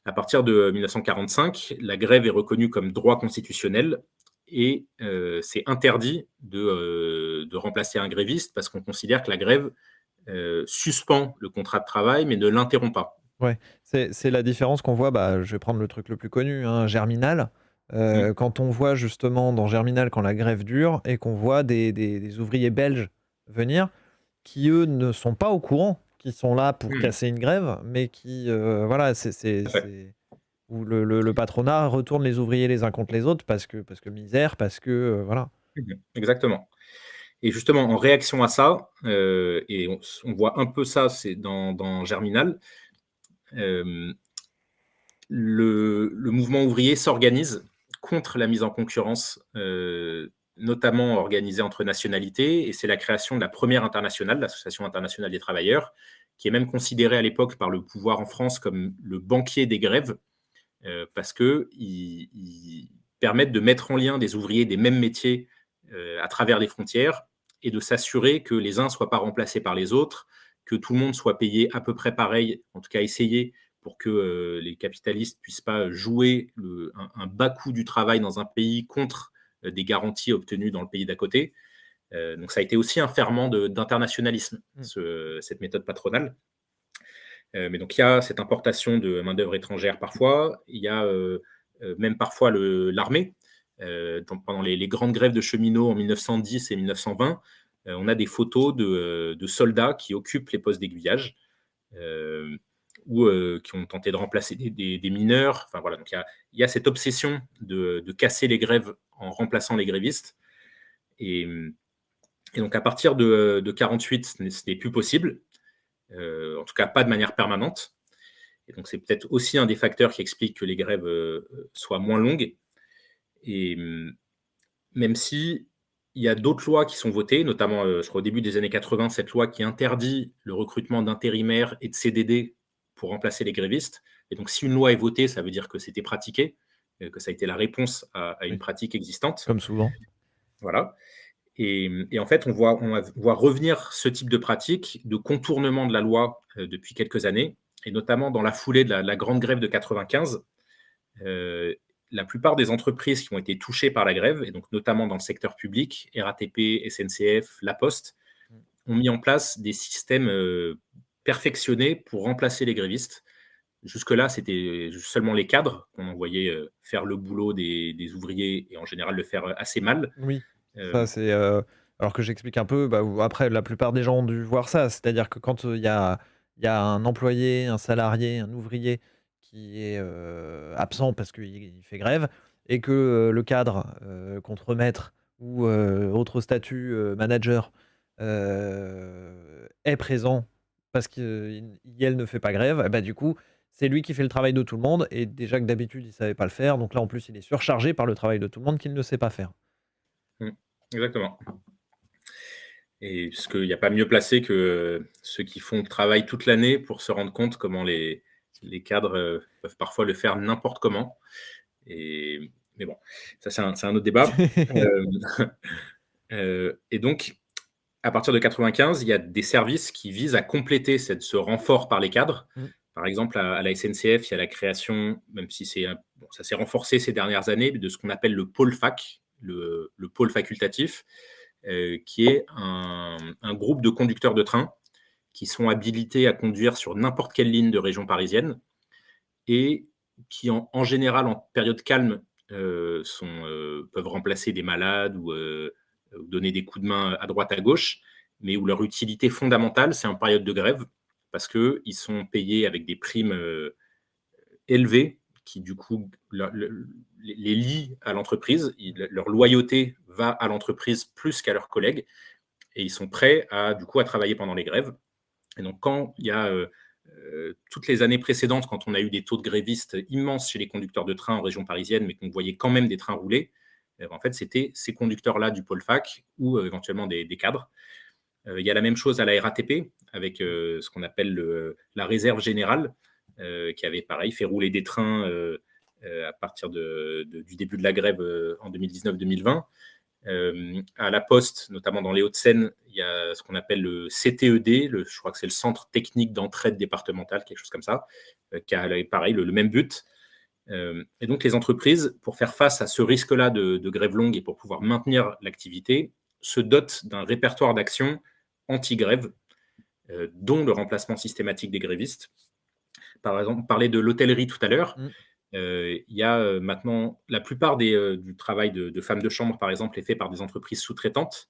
À partir de 1945, la grève est reconnue comme droit constitutionnel et c'est interdit de remplacer un gréviste parce qu'on considère que la grève suspend le contrat de travail mais ne l'interrompt pas. Ouais, c'est la différence qu'on voit, bah, je vais prendre le truc le plus connu, hein, Germinal. Quand on voit justement dans Germinal, quand la grève dure et qu'on voit des ouvriers belges venir, qui eux ne sont pas au courant, qui sont là pour casser une grève, mais qui, voilà, où le patronat retourne les ouvriers les uns contre les autres parce que misère, parce que, voilà. Exactement. Et justement, en réaction à ça, et on voit un peu ça, c'est dans Germinal, le mouvement ouvrier s'organise contre la mise en concurrence, notamment organisée entre nationalités, et c'est la création de la première internationale, l'Association internationale des travailleurs, qui est même considérée à l'époque par le pouvoir en France comme le banquier des grèves, parce qu'ils permettent de mettre en lien des ouvriers des mêmes métiers à travers les frontières et de s'assurer que les uns ne soient pas remplacés par les autres, que tout le monde soit payé à peu près pareil, en tout cas essayer pour que les capitalistes ne puissent pas jouer un bas coût du travail dans un pays contre des garanties obtenues dans le pays d'à côté. Donc ça a été aussi un ferment d'internationalisme, cette méthode patronale. Mais donc il y a cette importation de main-d'œuvre étrangère parfois, il y a même parfois l'armée. Pendant les grandes grèves de cheminots en 1910 et 1920, on a des photos de soldats qui occupent les postes d'aiguillage ou qui ont tenté de remplacer des mineurs. Enfin, voilà, donc il y a cette obsession de casser les grèves en remplaçant les grévistes. Et donc à partir de 1948, ce n'est plus possible, en tout cas pas de manière permanente. Et donc c'est peut-être aussi un des facteurs qui explique que les grèves soient moins longues. Et même si il y a d'autres lois qui sont votées, notamment, je crois, au début des années 80, cette loi qui interdit le recrutement d'intérimaires et de CDD pour remplacer les grévistes. Et donc, si une loi est votée, ça veut dire que c'était pratiqué, que ça a été la réponse à une pratique existante. Comme souvent. Voilà. Et en fait, on voit revenir ce type de pratique de contournement de la loi depuis quelques années, et notamment dans la foulée de la grande grève de 95. La plupart des entreprises qui ont été touchées par la grève, et donc notamment dans le secteur public, RATP, SNCF, La Poste, ont mis en place des systèmes perfectionnés pour remplacer les grévistes. Jusque-là, c'était seulement les cadres qu'on envoyait faire le boulot des ouvriers et en général le faire assez mal. Oui, ça c'est, alors que j'explique un peu, bah, après la plupart des gens ont dû voir ça. C'est-à-dire que quand, il y a un employé, un salarié, un ouvrier qui est, absent parce qu'il fait grève et que, le cadre, contremaître ou, autre statut, manager, est présent parce qu'IL ne fait pas grève, et bah, du coup, c'est lui qui fait le travail de tout le monde et déjà que d'habitude, il savait pas le faire, donc là, en plus, il est surchargé par le travail de tout le monde qu'il ne sait pas faire. Mmh. Exactement. Et parce qu'il n'y a pas mieux placé que ceux qui font le travail toute l'année pour se rendre compte comment les cadres peuvent parfois le faire n'importe comment. Mais bon, ça c'est un autre débat. Et donc, à partir de 95, il y a des services qui visent à compléter ce renfort par les cadres. Mmh. Par exemple, à la SNCF, il y a la création, même si ça s'est renforcé ces dernières années, de ce qu'on appelle le pôle fac, le pôle facultatif, qui est un groupe de conducteurs de train qui sont habilités à conduire sur n'importe quelle ligne de région parisienne et qui, en général, en période calme, peuvent remplacer des malades ou donner des coups de main à droite, à gauche, mais où leur utilité fondamentale, c'est en période de grève, parce qu'ils sont payés avec des primes élevées qui, du coup, les lient à l'entreprise. Leur loyauté va à l'entreprise plus qu'à leurs collègues, et ils sont prêts du coup, à travailler pendant les grèves. Et donc, quand il y a toutes les années précédentes, quand on a eu des taux de grévistes immenses chez les conducteurs de train en région parisienne, mais qu'on voyait quand même des trains rouler, en fait, c'était ces conducteurs-là du pôle fac ou éventuellement des cadres. Il y a la même chose à la RATP, avec ce qu'on appelle la réserve générale, qui avait, pareil, fait rouler des trains à partir du début de la grève en 2019-2020. À la Poste, notamment dans les Hauts-de-Seine, il y a ce qu'on appelle le CTED, je crois que c'est le Centre technique d'entraide départementale, quelque chose comme ça, qui a pareil le même but. Et donc les entreprises, pour faire face à ce risque-là de grève longue et pour pouvoir maintenir l'activité, se dotent d'un répertoire d'actions anti-grève, dont le remplacement systématique des grévistes. Par exemple, on parlait de l'hôtellerie tout à l'heure. Mmh. Il y a maintenant la plupart du travail de femmes de chambre, par exemple, est fait par des entreprises sous-traitantes.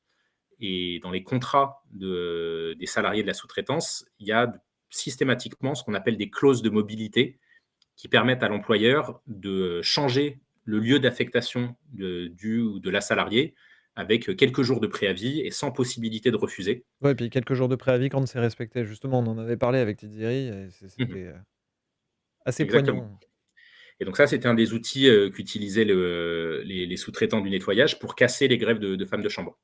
Et dans les contrats des salariés de la sous-traitance, il y a systématiquement ce qu'on appelle des clauses de mobilité qui permettent à l'employeur de changer le lieu d'affectation du ou de la salariée avec quelques jours de préavis et sans possibilité de refuser. Ouais, puis quelques jours de préavis quand c'est respecté. Justement, on en avait parlé avec Tidiri et Mmh. c'était, assez Exactement. poignant. Et donc ça, c'était un des outils qu'utilisaient les sous-traitants du nettoyage pour casser les grèves de femmes de chambre.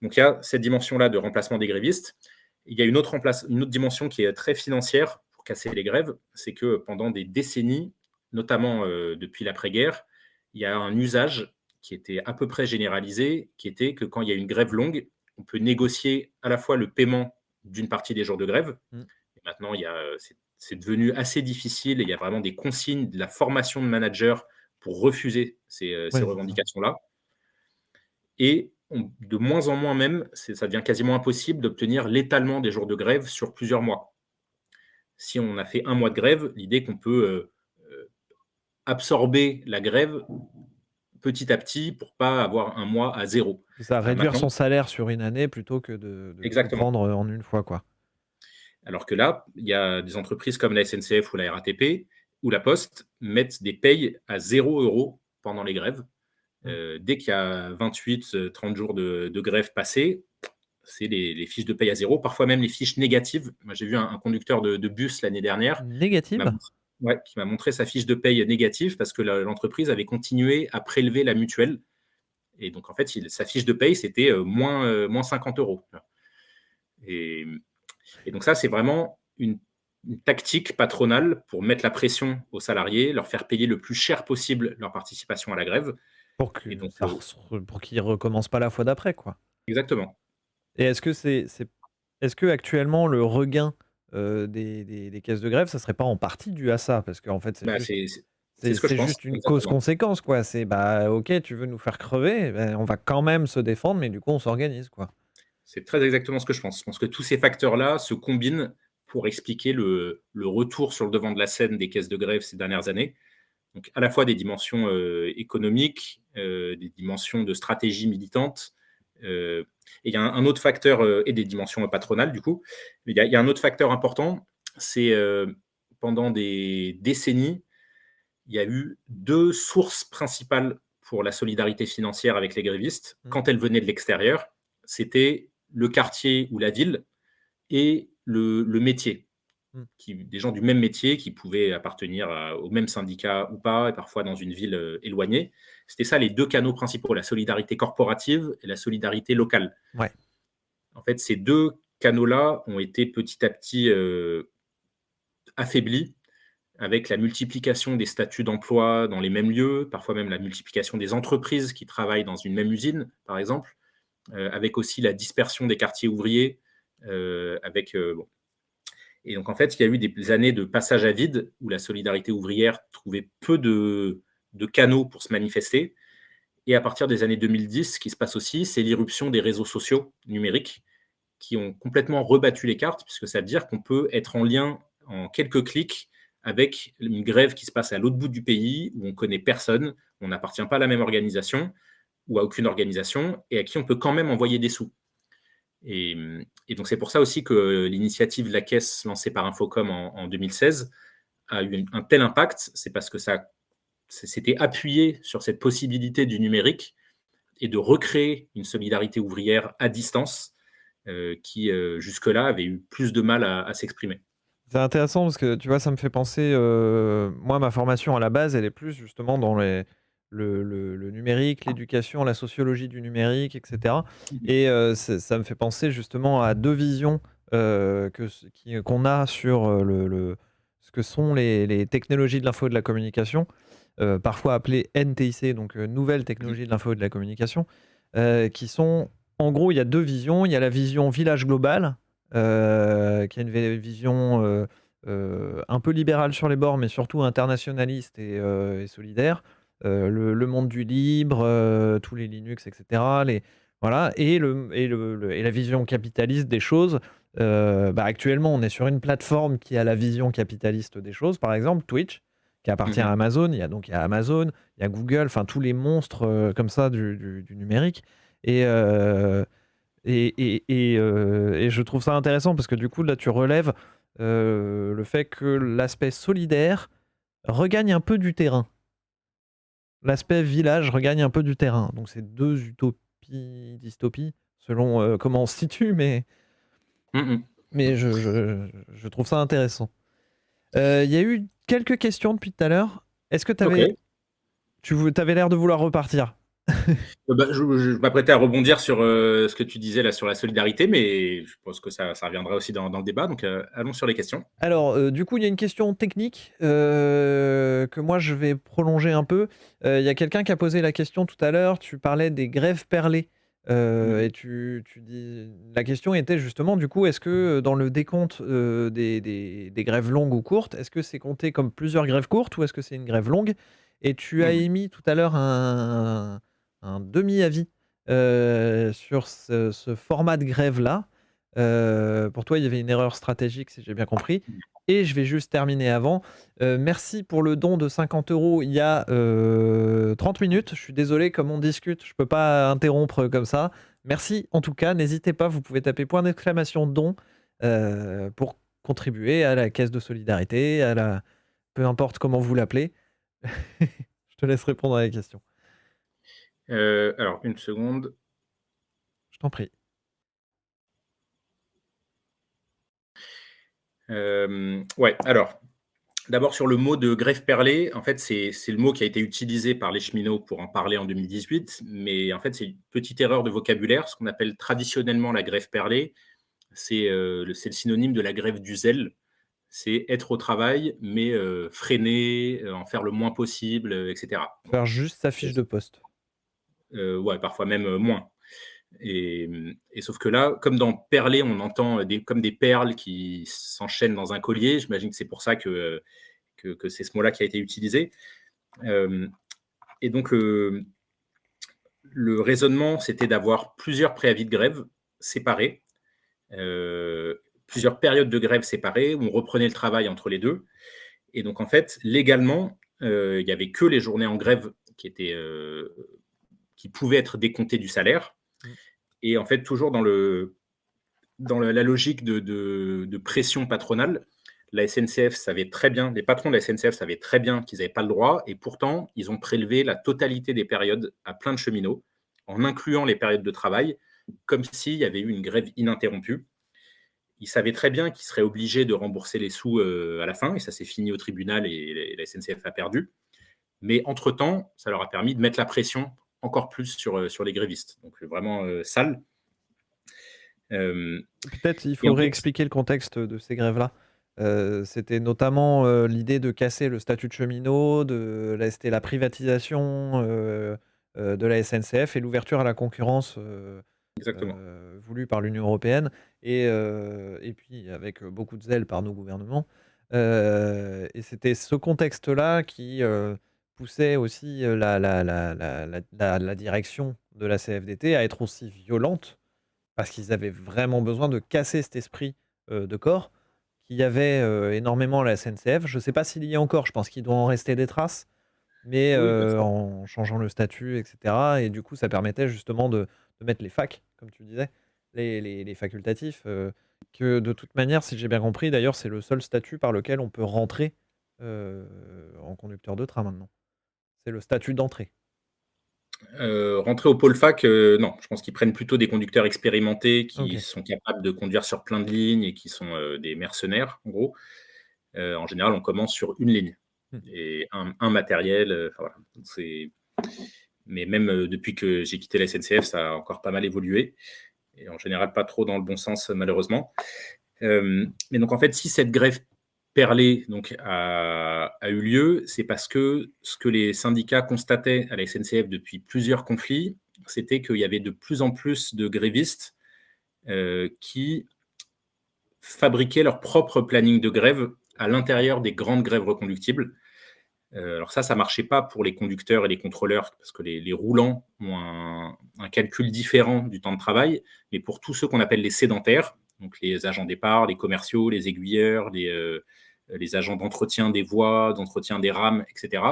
Donc il y a cette dimension-là de remplacement des grévistes. Il y a une autre dimension qui est très financière pour casser les grèves, c'est que pendant des décennies, notamment depuis l'après-guerre, il y a un usage qui était à peu près généralisé, qui était que quand il y a une grève longue, on peut négocier à la fois le paiement d'une partie des jours de grève. Mmh. Et maintenant, c'est devenu assez difficile et il y a vraiment des consignes de la formation de managers pour refuser ces Ouais, c'est ça. revendications-là. Et de moins en moins même, ça devient quasiment impossible d'obtenir l'étalement des jours de grève sur plusieurs mois. Si on a fait un mois de grève, l'idée qu'on peut absorber la grève petit à petit pour pas avoir un mois à zéro. C'est ça, réduire Maintenant, son salaire sur une année plutôt que de tout exactement. prendre, en une fois, quoi. Alors que là, il y a des entreprises comme la SNCF ou la RATP ou la Poste mettent des payes à 0 € pendant les grèves. Mmh. Dès qu'il y a 28, 30 jours de grève passés, c'est les fiches de paye à zéro, parfois même les fiches négatives. Moi, j'ai vu un conducteur de bus l'année dernière Négative? qui m'a montré sa fiche de paye négative parce que l'entreprise avait continué à prélever la mutuelle. Et donc, en fait, sa fiche de paye, c'était moins 50 €. Et, et donc, ça, c'est vraiment une tactique patronale pour mettre la pression aux salariés, leur faire payer le plus cher possible leur participation à la grève. Pour Et que donc, ça pour qu'ils recommencent pas la fois d'après, quoi. exactement. Et est-ce que actuellement le regain, des caisses de grève, ça serait pas en partie dû à ça? Parce qu'en fait, Bah, c'est ce que je c'est pense, juste une exactement. cause-conséquence, quoi. C'est, bah, OK, tu veux nous faire crever, ben, on va quand même se défendre, mais du coup, on s'organise, quoi. C'est très exactement ce que je pense. Je pense que tous ces facteurs-là se combinent pour expliquer le retour sur le devant de la scène des caisses de grève ces dernières années. Donc, à la fois des dimensions économiques, des dimensions de stratégie militante, et il y a un autre facteur, et des dimensions patronales, du coup. Mais il y a un autre facteur important, c'est pendant des décennies, il y a eu deux sources principales pour la solidarité financière avec les grévistes. Mmh. Quand elles venaient de l'extérieur, c'était le quartier ou la ville et le métier. Des gens du même métier qui pouvaient appartenir au même syndicat ou pas, et parfois dans une ville éloignée. C'était ça les deux canaux principaux, la solidarité corporative et la solidarité locale. Ouais. En fait, ces deux canaux-là ont été petit à petit affaiblis avec la multiplication des statuts d'emploi dans les mêmes lieux, parfois même la multiplication des entreprises qui travaillent dans une même usine, par exemple, avec aussi la dispersion des quartiers ouvriers, bon. Et donc, en fait, il y a eu des années de passage à vide où la solidarité ouvrière trouvait peu de canaux pour se manifester. Et à partir des années 2010, ce qui se passe aussi, c'est l'irruption des réseaux sociaux numériques qui ont complètement rebattu les cartes, puisque ça veut dire qu'on peut être en lien en quelques clics avec une grève qui se passe à l'autre bout du pays, où on connaît personne, on n'appartient pas à la même organisation ou à aucune organisation, et à qui on peut quand même envoyer des sous. Et donc, c'est pour ça aussi que l'initiative La Caisse, lancée par Infocom en 2016, a eu un tel impact. C'est parce que ça s'était appuyé sur cette possibilité du numérique et de recréer une solidarité ouvrière à distance qui, jusque-là, avait eu plus de mal à s'exprimer. C'est intéressant parce que, tu vois, ça me fait penser... moi, ma formation à la base, elle est plus justement dans le numérique, l'éducation, la sociologie du numérique, etc. Et ça me fait penser justement à deux visions qu'on a sur ce que sont les technologies de l'info et de la communication, parfois appelées NTIC, donc nouvelles technologies de l'info et de la communication, qui sont, en gros, il y a deux visions. Il y a la vision village global, qui a une vision un peu libérale sur les bords, mais surtout internationaliste et solidaire. Le monde du libre, tous les Linux, etc. Voilà. Et la vision capitaliste des choses. Actuellement, on est sur une plateforme qui a la vision capitaliste des choses, par exemple Twitch, qui appartient à Amazon. Il y a Amazon, il y a Google, enfin tous les monstres comme ça du numérique. Et je trouve ça intéressant parce que du coup, là, tu relèves le fait que l'aspect solidaire regagne un peu du terrain. L'aspect village regagne un peu du terrain. Donc, c'est deux utopies, dystopies, selon comment on se situe, mais je trouve ça intéressant. Il y a eu quelques questions depuis tout à l'heure. Est-ce que tu avais l'air de vouloir repartir? Je m'apprêtais à rebondir sur ce que tu disais là sur la solidarité, mais je pense que ça reviendra aussi dans le débat. Donc, allons sur les questions. Alors, du coup, il y a une question technique que moi, je vais prolonger un peu. Il y a quelqu'un qui a posé la question tout à l'heure. Tu parlais des grèves perlées. Et tu dis... La question était justement, du coup, est-ce que dans le décompte des grèves longues ou courtes, est-ce que c'est compté comme plusieurs grèves courtes ou est-ce que c'est une grève longue? Et tu as émis tout à l'heure un demi-avis sur ce format de grève-là. Pour toi, il y avait une erreur stratégique, si j'ai bien compris. Et je vais juste terminer avant. Merci pour le don de 50 € il y a 30 minutes. Je suis désolé, comme on discute, je ne peux pas interrompre comme ça. Merci en tout cas. N'hésitez pas, vous pouvez taper point d'exclamation don pour contribuer à la caisse de solidarité, peu importe comment vous l'appelez. Je te laisse répondre à la question. Alors, une seconde. Je t'en prie. Ouais, alors, d'abord sur le mot de grève perlée, en fait, c'est le mot qui a été utilisé par les cheminots pour en parler en 2018, mais en fait, c'est une petite erreur de vocabulaire. Ce qu'on appelle traditionnellement la grève perlée, c'est le synonyme de la grève du zèle. C'est être au travail, mais freiner, en faire le moins possible, etc. Faire juste sa fiche de poste. Ouais, parfois même moins. Et sauf que là, comme dans perler, on entend comme des perles qui s'enchaînent dans un collier. J'imagine que c'est pour ça que c'est ce mot-là qui a été utilisé. Et donc, le raisonnement, c'était d'avoir plusieurs préavis de grève séparés, plusieurs périodes de grève séparées, où on reprenait le travail entre les deux. Et donc, en fait, légalement, il n'y avait que les journées en grève qui pouvaient être décomptées du salaire. Et en fait, toujours dans la logique de pression patronale, la SNCF savait très bien, les patrons de la SNCF savaient très bien qu'ils n'avaient pas le droit, et pourtant, ils ont prélevé la totalité des périodes à plein de cheminots, en incluant les périodes de travail, comme s'il y avait eu une grève ininterrompue. Ils savaient très bien qu'ils seraient obligés de rembourser les sous à la fin, et ça s'est fini au tribunal et la SNCF a perdu. Mais entre-temps, ça leur a permis de mettre la pression encore plus sur les grévistes. Donc vraiment sale. Peut-être il Et faut en fait, réexpliquer le contexte de ces grèves-là. C'était notamment, l'idée de casser le statut de cheminot, c'était la privatisation, de la SNCF et l'ouverture à la concurrence, exactement. voulue par l'Union européenne et puis avec, beaucoup de zèle par nos gouvernements. Et c'était ce contexte-là qui, poussait aussi, la direction de la CFDT à être aussi violente parce qu'ils avaient vraiment besoin de casser cet esprit, de corps qu'il y avait, énormément à la SNCF. Je ne sais pas s'il y a encore, je pense qu'il doit en rester des traces, mais Oui, bien sûr. en changeant le statut et cetera et du coup, ça permettait justement de mettre les facs, comme tu disais, les facultatifs, que de toute manière, si j'ai bien compris d'ailleurs, c'est le seul statut par lequel on peut rentrer, heu, en conducteur de train maintenant. C'est le statut d'entrée. Rentrer au pôle fac, non. Je pense qu'ils prennent plutôt des conducteurs expérimentés qui OK. sont capables de conduire sur plein de lignes et qui sont des mercenaires, en gros. En général, on commence sur une ligne Mmh. et un matériel. Enfin, voilà. Mais même depuis que j'ai quitté la SNCF, ça a encore pas mal évolué. Et en général, pas trop dans le bon sens, malheureusement. Mais donc, en fait, si cette grève perlée donc, a eu lieu, c'est parce que ce que les syndicats constataient à la SNCF depuis plusieurs conflits, c'était qu'il y avait de plus en plus de grévistes qui fabriquaient leur propre planning de grève à l'intérieur des grandes grèves reconductibles. Alors ça marchait pas pour les conducteurs et les contrôleurs, parce que les roulants ont un calcul différent du temps de travail, mais pour tous ceux qu'on appelle les sédentaires, donc les agents départ, les commerciaux, les aiguilleurs, les agents d'entretien des voies, d'entretien des rames, etc.,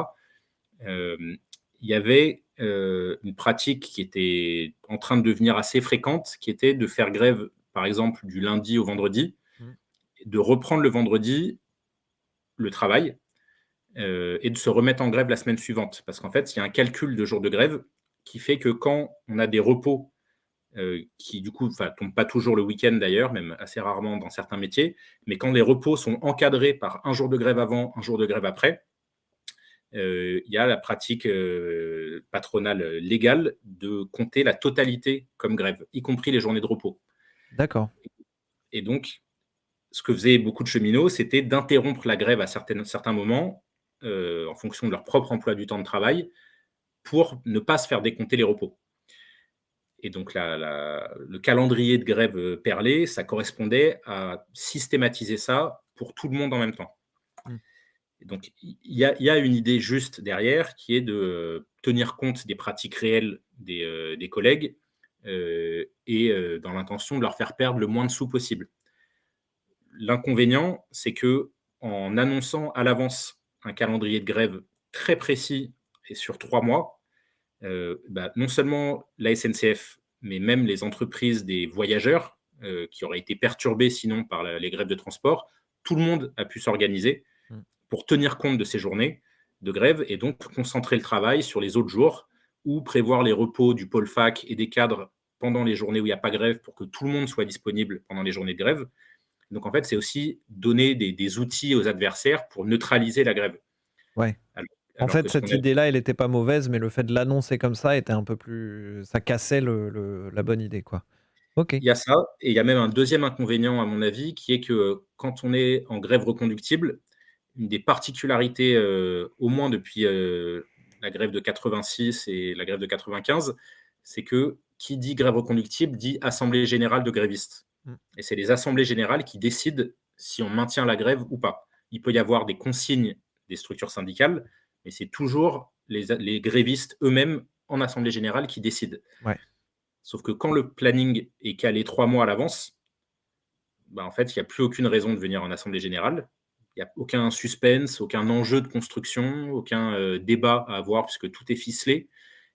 il y avait une pratique qui était en train de devenir assez fréquente, qui était de faire grève, par exemple, du lundi au vendredi, Mmh. de reprendre le vendredi le travail, et de se remettre en grève la semaine suivante. Parce qu'en fait, il y a un calcul de jours de grève qui fait que quand on a des repos qui, du coup, tombent pas toujours le week-end d'ailleurs, même assez rarement dans certains métiers, mais quand les repos sont encadrés par un jour de grève avant, un jour de grève après, il y a la pratique patronale légale de compter la totalité comme grève, y compris les journées de repos. D'accord. Et donc, ce que faisaient beaucoup de cheminots, c'était d'interrompre la grève à certains moments, en fonction de leur propre emploi du temps de travail, pour ne pas se faire décompter les repos. Et donc le calendrier de grève perlé, ça correspondait à systématiser ça pour tout le monde en même temps. Mmh. Et donc il y a une idée juste derrière qui est de tenir compte des pratiques réelles des collègues et dans l'intention de leur faire perdre le moins de sous possible. L'inconvénient, c'est que en annonçant à l'avance un calendrier de grève très précis et sur 3 mois, non seulement la SNCF, mais même les entreprises des voyageurs, qui auraient été perturbées sinon par les grèves de transport, tout le monde a pu s'organiser Mmh. pour tenir compte de ces journées de grève et donc concentrer le travail sur les autres jours ou prévoir les repos du pôle fac et des cadres pendant les journées où il n'y a pas grève pour que tout le monde soit disponible pendant les journées de grève. Donc en fait, c'est aussi donner des outils aux adversaires pour neutraliser la grève. Ouais. Alors, En alors que fait, ce qu'on cette a idée-là, elle était pas mauvaise, mais le fait de l'annoncer comme ça était un peu plus ça cassait la bonne idée, quoi. OK. il y a ça, et il y a même un deuxième inconvénient, à mon avis, qui est que quand on est en grève reconductible, une des particularités, au moins depuis la grève de 86 et la grève de 95, c'est que qui dit grève reconductible dit assemblée générale de grévistes. Mmh. Et c'est les assemblées générales qui décident si on maintient la grève ou pas. Il peut y avoir des consignes des structures syndicales, mais c'est toujours les grévistes eux-mêmes en assemblée générale qui décident. Ouais. Sauf que quand le planning est calé 3 mois à l'avance, en fait, il n'y a plus aucune raison de venir en assemblée générale. Il n'y a aucun suspense, aucun enjeu de construction, aucun débat à avoir puisque tout est ficelé.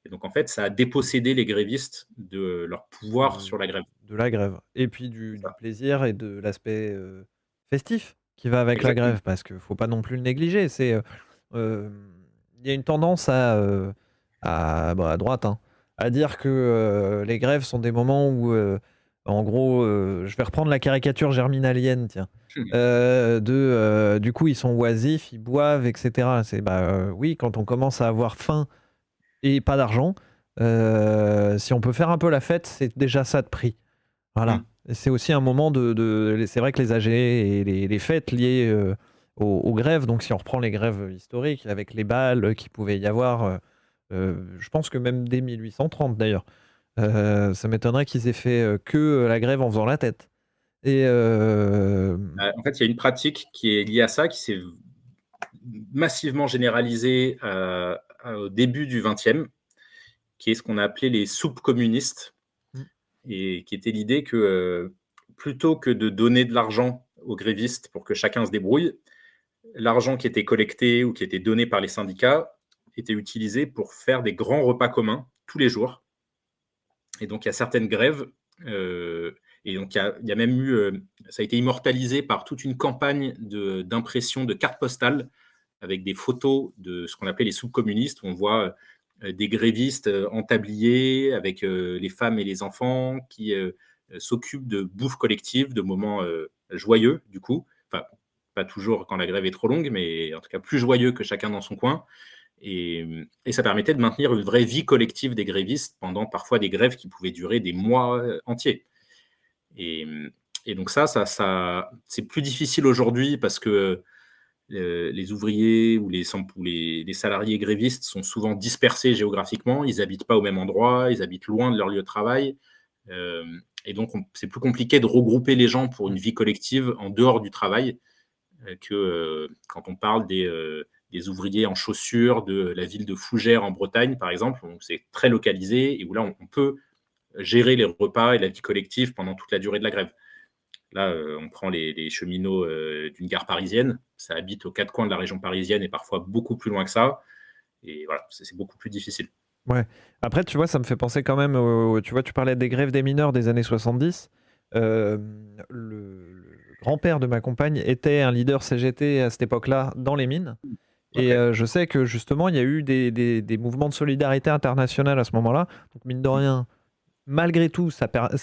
Et donc, en fait, ça a dépossédé les grévistes de leur pouvoir De sur la grève. de la grève et puis C'est du ça. plaisir et de l'aspect, festif qui va avec la Exactement. grève parce qu'il faut pas non plus le négliger. Il y a une tendance à droite, hein, à dire que les grèves sont des moments où, en gros, je vais reprendre la caricature germinalienne, tiens. Du coup, ils sont oisifs, ils boivent, etc. C'est oui, quand on commence à avoir faim et pas d'argent, si on peut faire un peu la fête, c'est déjà ça de prix. Voilà. Mm. Et c'est aussi un moment c'est vrai que les AG et les fêtes liées aux grèves, donc si on reprend les grèves historiques avec les balles qu'il pouvait y avoir, je pense que même dès 1830 d'ailleurs, ça m'étonnerait qu'ils aient fait que la grève en faisant la tête. Et En fait, il y a une pratique qui est liée à ça, qui s'est massivement généralisée au début du XXe, qui est ce qu'on a appelé les soupes communistes, Mm. et qui était l'idée que plutôt que de donner de l'argent aux grévistes pour que chacun se débrouille, l'argent qui était collecté ou qui était donné par les syndicats était utilisé pour faire des grands repas communs tous les jours. Et donc, il y a certaines grèves, et donc il y a même eu, ça a été immortalisé par toute une campagne d'impression de cartes postales avec des photos de ce qu'on appelait les soupes communistes, où on voit des grévistes entablillés avec les femmes et les enfants qui s'occupent de bouffe collective, de moments joyeux, du coup. Enfin, pas toujours quand la grève est trop longue, mais en tout cas plus joyeux que chacun dans son coin. Et ça permettait de maintenir une vraie vie collective des grévistes pendant parfois des grèves qui pouvaient durer des mois entiers. Et, et donc c'est plus difficile aujourd'hui parce que les ouvriers ou les salariés grévistes sont souvent dispersés géographiquement, ils n'habitent pas au même endroit, ils habitent loin de leur lieu de travail. Euh, et donc, c'est plus compliqué de regrouper les gens pour une vie collective en dehors du travail que quand on parle des ouvriers en chaussures de la ville de Fougères en Bretagne, par exemple, où c'est très localisé et où là, on peut gérer les repas et la vie collective pendant toute la durée de la grève. Là, on prend les cheminots d'une gare parisienne, ça habite aux quatre coins de la région parisienne et parfois beaucoup plus loin que ça. Et voilà, c'est beaucoup plus difficile. Ouais. Après, tu vois, ça me fait penser quand même, tu vois, tu parlais des grèves des mineurs des années 70. Euh, le grand-père de ma compagne était un leader CGT à cette époque-là dans les mines. Et Ok. je sais que justement, il y a eu des mouvements de solidarité internationale à ce moment-là. Donc, mine de rien, malgré tout,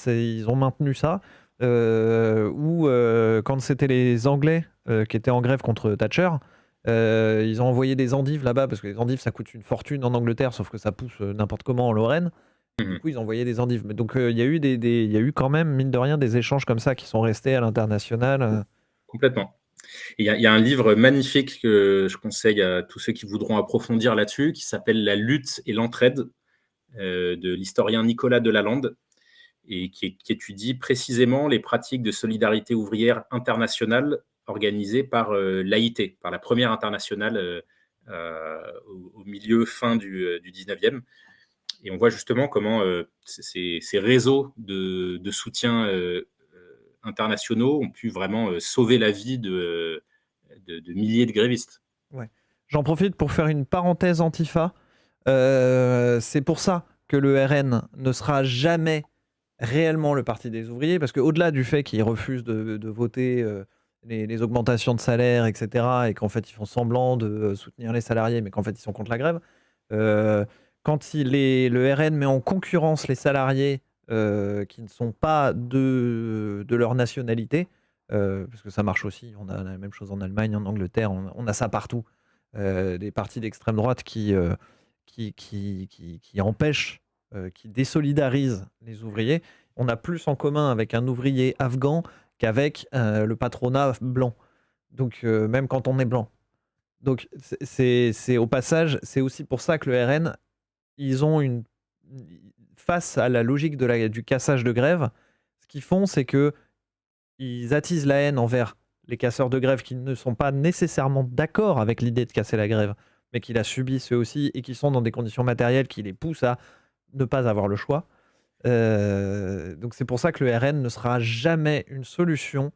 ils ont maintenu ça. Ou quand c'était les Anglais qui étaient en grève contre Thatcher, ils ont envoyé des endives là-bas, parce que les endives, ça coûte une fortune en Angleterre, sauf que ça pousse n'importe comment en Lorraine. Et du Mhm. coup, ils ont envoyé des endives. Mais donc, il y a eu il y a eu quand même, mine de rien, des échanges comme ça qui sont restés à l'international. Complètement. Il y a un livre magnifique que je conseille à tous ceux qui voudront approfondir là-dessus, qui s'appelle La lutte et l'entraide, de l'historien Nicolas Delalande, et qui étudie précisément les pratiques de solidarité ouvrière internationale organisées par l'AIT, par la première internationale au milieu fin du 19e. Et on voit justement comment ces réseaux de soutien internationaux ont pu vraiment sauver la vie de milliers de grévistes. Ouais. J'en profite pour faire une parenthèse antifa. C'est pour ça que le RN ne sera jamais réellement le parti des ouvriers, parce qu'au-delà du fait qu'ils refusent de voter les augmentations de salaire, etc., et qu'en fait ils font semblant de soutenir les salariés, mais qu'en fait ils sont contre la grève, euh, quand le RN met en concurrence les salariés qui ne sont pas de leur nationalité, parce que ça marche aussi, on a la même chose en Allemagne, en Angleterre, on a ça partout, des partis d'extrême droite qui empêchent, qui désolidarisent les ouvriers. On a plus en commun avec un ouvrier afghan qu'avec le patronat blanc. Donc, même quand on est blanc. Donc, c'est au passage, c'est aussi pour ça que le RN, ils ont face à la logique du cassage de grève, ce qu'ils font, c'est que ils attisent la haine envers les casseurs de grève qui ne sont pas nécessairement d'accord avec l'idée de casser la grève, mais qui la subissent eux aussi et qui sont dans des conditions matérielles qui les poussent à ne pas avoir le choix. Donc c'est pour ça que le RN ne sera jamais une solution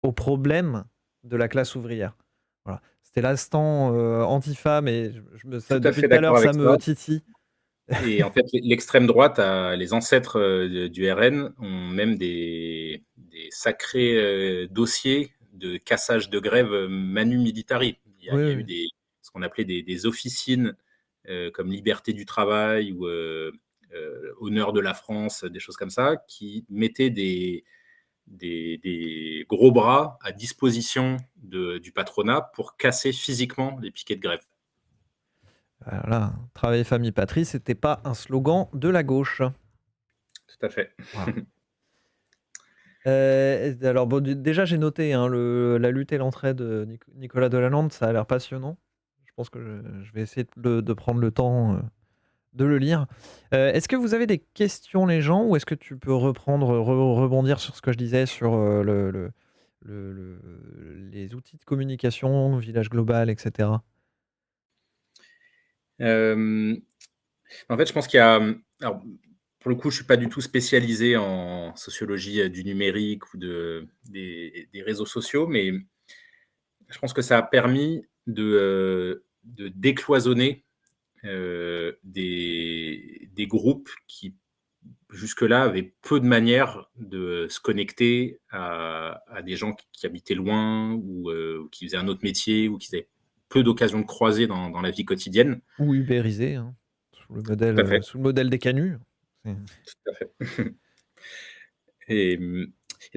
au problème de la classe ouvrière. Voilà. C'était l'instant antifa, mais Tout à depuis fait tout à d'accord l'heure, avec ça ça. me titille. Et en fait, l'extrême droite, les ancêtres du RN, ont même des sacrés dossiers de cassage de grève manu militari. Il Oui, y a eu oui. ce ce qu'on appelait des officines comme Liberté du travail ou Honneur de la France, des choses comme ça, qui mettaient des gros bras à disposition du patronat pour casser physiquement les piquets de grève. Voilà, travail, famille, patrie, c'était pas un slogan de la gauche. Tout à fait. Voilà. Alors bon, déjà j'ai noté hein, la lutte et l'entraide de Nicolas Delalande, ça a l'air passionnant. Je pense que je vais essayer de prendre le temps de le lire. Est-ce que vous avez des questions les gens ou est-ce que tu peux rebondir sur ce que je disais sur les outils de communication, village global, etc. En fait, je pense qu'il y a. Alors, pour le coup, je ne suis pas du tout spécialisé en sociologie du numérique ou des réseaux sociaux, mais je pense que ça a permis de décloisonner des groupes qui, jusque-là, avaient peu de manières de se connecter à des gens qui habitaient loin ou qui faisaient un autre métier ou qui avaient peu d'occasions de croiser dans la vie quotidienne. Ou ubérisé, hein, sous le Tout à fait. modèle des canuts. Tout à fait. Et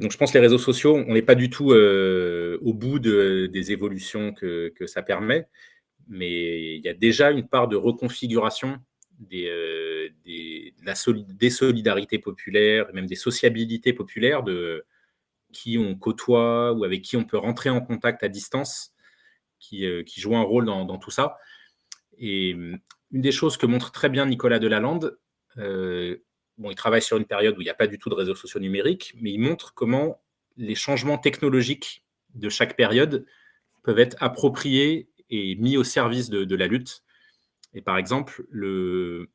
donc, je pense que les réseaux sociaux, on n'est pas du tout au bout des évolutions que ça permet, mais il y a déjà une part de reconfiguration des solidarités populaires, même des sociabilités populaires, de qui on côtoie ou avec qui on peut rentrer en contact à distance, qui joue un rôle dans tout ça. Et une des choses que montre très bien Nicolas Delalande, il travaille sur une période où il n'y a pas du tout de réseaux sociaux numériques, mais il montre comment les changements technologiques de chaque période peuvent être appropriés et mis au service de la lutte. Et par exemple, la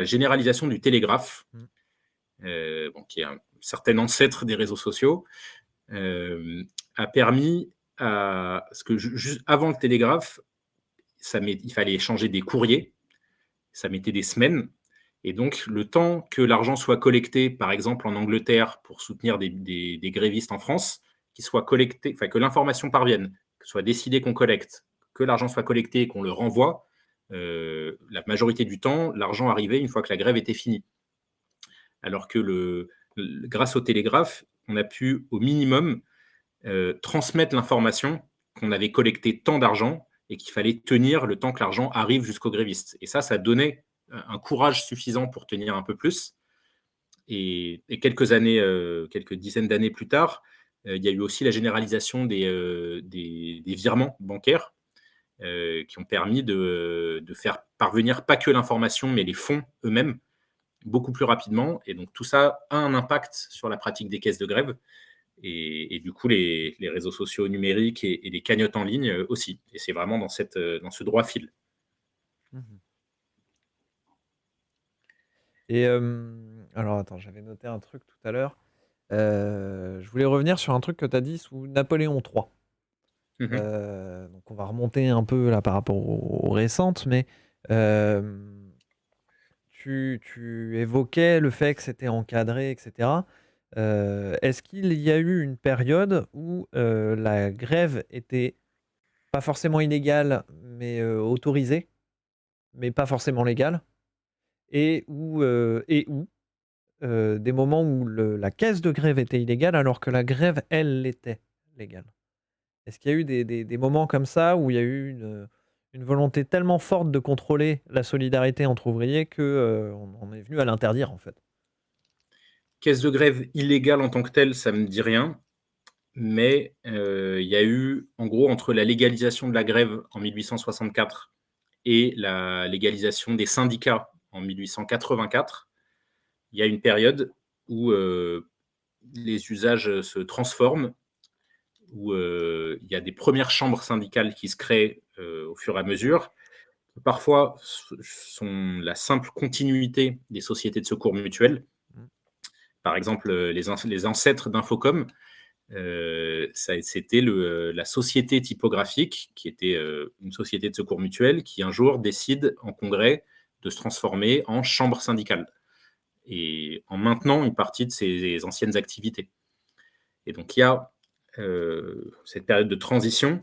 généralisation du télégraphe, qui est un certain ancêtre des réseaux sociaux, a permis parce que juste avant le télégraphe, il fallait échanger des courriers, ça mettait des semaines. Et donc, le temps que l'argent soit collecté, par exemple en Angleterre, pour soutenir des grévistes en France, qu'il soit collecté, que l'information parvienne, que ce soit décidé qu'on collecte, que l'argent soit collecté et qu'on le renvoie, la majorité du temps, l'argent arrivait une fois que la grève était finie. Alors que grâce au télégraphe, on a pu au minimum transmettre l'information qu'on avait collecté tant d'argent et qu'il fallait tenir le temps que l'argent arrive jusqu'aux grévistes. Et ça donnait un courage suffisant pour tenir un peu plus. Et quelques dizaines d'années plus tard, il y a eu aussi la généralisation des virements bancaires qui ont permis de faire parvenir pas que l'information, mais les fonds eux-mêmes beaucoup plus rapidement. Et donc tout ça a un impact sur la pratique des caisses de grève. Et du coup, les réseaux sociaux numériques et les cagnottes en ligne aussi. Et c'est vraiment dans ce droit fil. Et alors attends, j'avais noté un truc tout à l'heure. Je voulais revenir sur un truc que tu as dit sous Napoléon III. Donc on va remonter un peu là par rapport aux récentes, mais tu évoquais le fait que c'était encadré, etc. Est-ce qu'il y a eu une période où la grève était pas forcément illégale, mais autorisée, mais pas forcément légale, et où des moments où la caisse de grève était illégale alors que la grève, elle, l'était légale? Est-ce qu'il y a eu des moments comme ça où il y a eu une volonté tellement forte de contrôler la solidarité entre ouvriers qu'on en est venu à l'interdire en fait? Caisse de grève illégale en tant que telle, ça ne me dit rien. Mais il y a eu, en gros, entre la légalisation de la grève en 1864 et la légalisation des syndicats en 1884, il y a une période où les usages se transforment, où il y a des premières chambres syndicales qui se créent au fur et à mesure. Parfois, sont la simple continuité des sociétés de secours mutuels. Par exemple, les ancêtres d'Infocom, c'était la société typographique, qui était une société de secours mutuel, qui un jour décide en congrès de se transformer en chambre syndicale, et en maintenant une partie de ses anciennes activités. Et donc il y a cette période de transition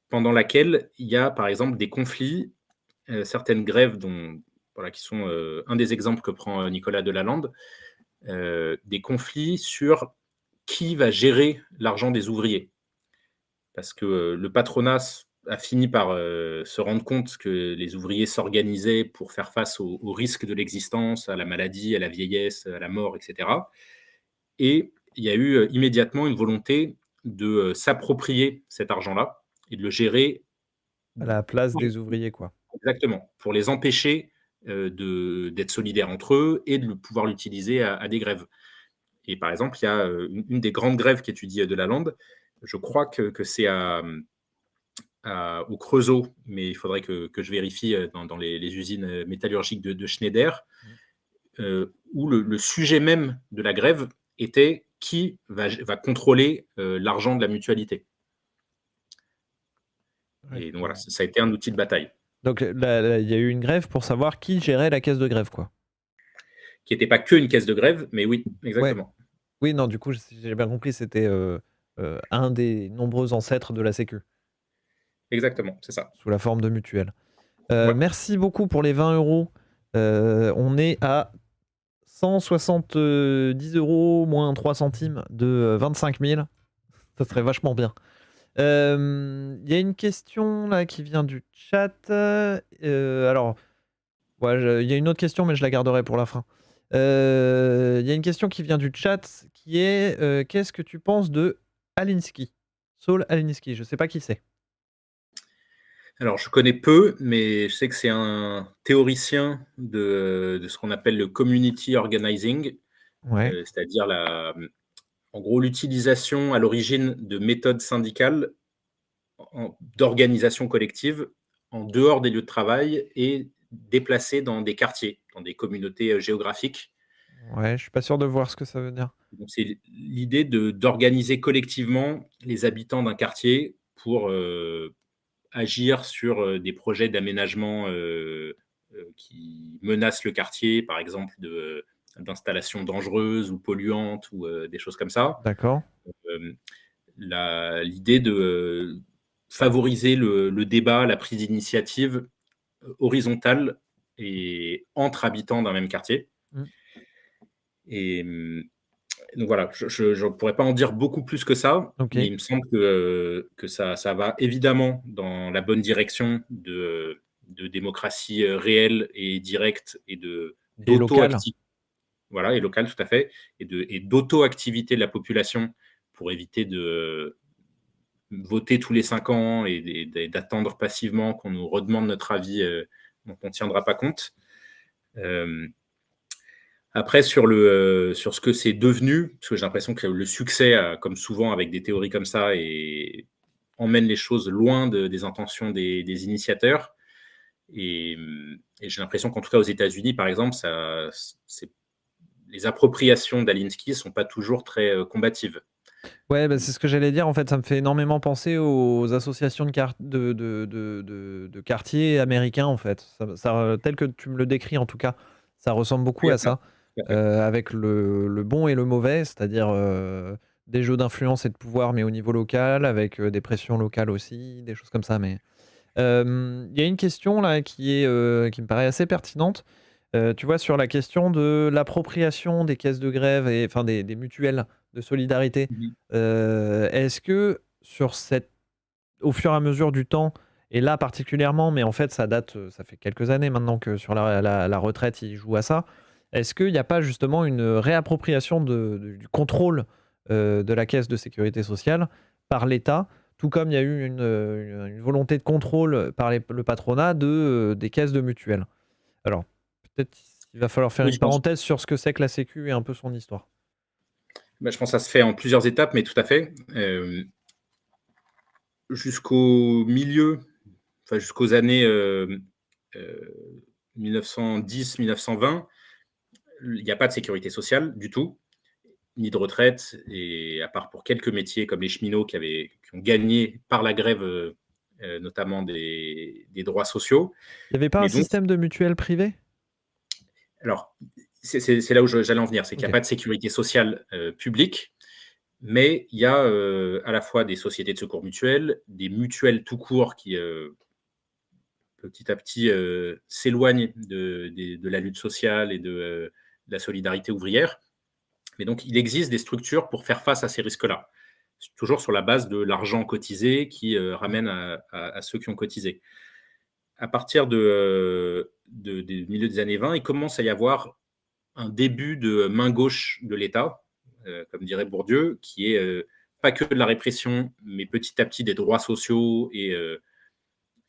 pendant laquelle il y a, par exemple, des conflits, certaines grèves qui sont un des exemples que prend Nicolas Delalande, des conflits sur qui va gérer l'argent des ouvriers. Parce que le patronat a fini par se rendre compte que les ouvriers s'organisaient pour faire face aux risques de l'existence, à la maladie, à la vieillesse, à la mort, etc. Et il y a eu immédiatement une volonté de s'approprier cet argent-là et de le gérer À la place des ouvriers, quoi. exactement, pour les empêcher d'être solidaires entre eux et de pouvoir l'utiliser à des grèves. Et par exemple, il y a une des grandes grèves qu'étudie Delalande, je crois que c'est au Creusot, mais il faudrait que je vérifie dans les usines métallurgiques de Schneider, où le sujet même de la grève était qui va contrôler l'argent de la mutualité. Ouais. Et donc voilà, ça a été un outil de bataille. Donc il y a eu une grève pour savoir qui gérait la caisse de grève, quoi. Qui n'était pas que une caisse de grève, mais oui, exactement. Ouais. Oui, non, du coup, j'ai bien compris, c'était un des nombreux ancêtres de la Sécu. Exactement, c'est ça. Sous la forme de mutuelle. Ouais. Merci beaucoup pour les 20 €. On est à 170 € moins 3 centimes de 25 000. Ça serait vachement bien. Il y a une question là qui vient du chat. Alors, ouais, il y a une autre question, mais je la garderai pour la fin. Il y a une question qui vient du chat qui est qu'est-ce que tu penses de Alinsky? Saul Alinsky, je sais pas qui c'est. Alors, je connais peu, mais je sais que c'est un théoricien de ce qu'on appelle le community organizing, Ouais. c'est-à-dire en gros l'utilisation à l'origine de méthodes syndicales d'organisation collective en dehors des lieux de travail et déplacées dans des quartiers, dans des communautés géographiques. Ouais, je suis pas sûr de voir ce que ça veut dire. Donc, c'est l'idée d'organiser collectivement les habitants d'un quartier pour agir sur des projets d'aménagement qui menacent le quartier, par exemple d'installations dangereuses ou polluantes ou des choses comme ça. D'accord. L'idée de favoriser le débat, la prise d'initiative horizontale et entre habitants d'un même quartier. Et donc voilà, je ne pourrais pas en dire beaucoup plus que ça, Ok. mais il me semble que ça va évidemment dans la bonne direction de démocratie réelle et directe et Et local. voilà, et locale tout à fait, et d'auto-activité de la population pour éviter de voter tous les 5 ans et d'attendre passivement qu'on nous redemande notre avis dont on ne tiendra pas compte. Après, sur ce que c'est devenu, parce que j'ai l'impression que le succès, comme souvent avec des théories comme ça, emmène les choses loin des intentions des initiateurs. Et j'ai l'impression qu'en tout cas aux États-Unis, par exemple, les appropriations d'Alinsky ne sont pas toujours très combatives. Ouais, bah, c'est ce que j'allais dire. En fait, ça me fait énormément penser aux associations de quartiers américains, en fait. Tel que tu me le décris, en tout cas, ça ressemble beaucoup à ça. Avec le bon et le mauvais, c'est-à-dire des jeux d'influence et de pouvoir, mais au niveau local, avec des pressions locales aussi, des choses comme ça. Mais il y a une question là qui me paraît assez pertinente. Tu vois, sur la question de l'appropriation des caisses de grève et enfin des mutuelles de solidarité. Est-ce que au fur et à mesure du temps, et là particulièrement, mais en fait ça date, ça fait quelques années maintenant que sur la retraite ils jouent à ça. Est-ce qu'il n'y a pas justement une réappropriation du contrôle de la caisse de sécurité sociale par l'État, tout comme il y a eu une volonté de contrôle par le patronat des caisses de mutuelles? Alors, peut-être il va falloir faire Oui, une parenthèse sur ce que c'est que la Sécu et un peu son histoire. Je pense que ça se fait en plusieurs étapes, mais tout à fait. Jusqu'au milieu, enfin jusqu'aux années 1910-1920, il n'y a pas de sécurité sociale du tout, ni de retraite, et à part pour quelques métiers comme les cheminots qui ont gagné par la grève notamment des droits sociaux. Il n'y avait pas un Mais donc, système de mutuelle privée? alors, c'est là où j'allais en venir, c'est qu'il n'y a Ok. pas de sécurité sociale publique, Mais il y a à la fois des sociétés de secours mutuels, des mutuelles tout court qui petit à petit s'éloignent de la lutte sociale et de la solidarité ouvrière. Mais donc, il existe des structures pour faire face à ces risques-là, toujours sur la base de l'argent cotisé qui ramène à ceux qui ont cotisé. À partir du milieu des années 20, il commence à y avoir un début de main gauche de l'État, comme dirait Bourdieu, qui est pas que de la répression, mais petit à petit des droits sociaux et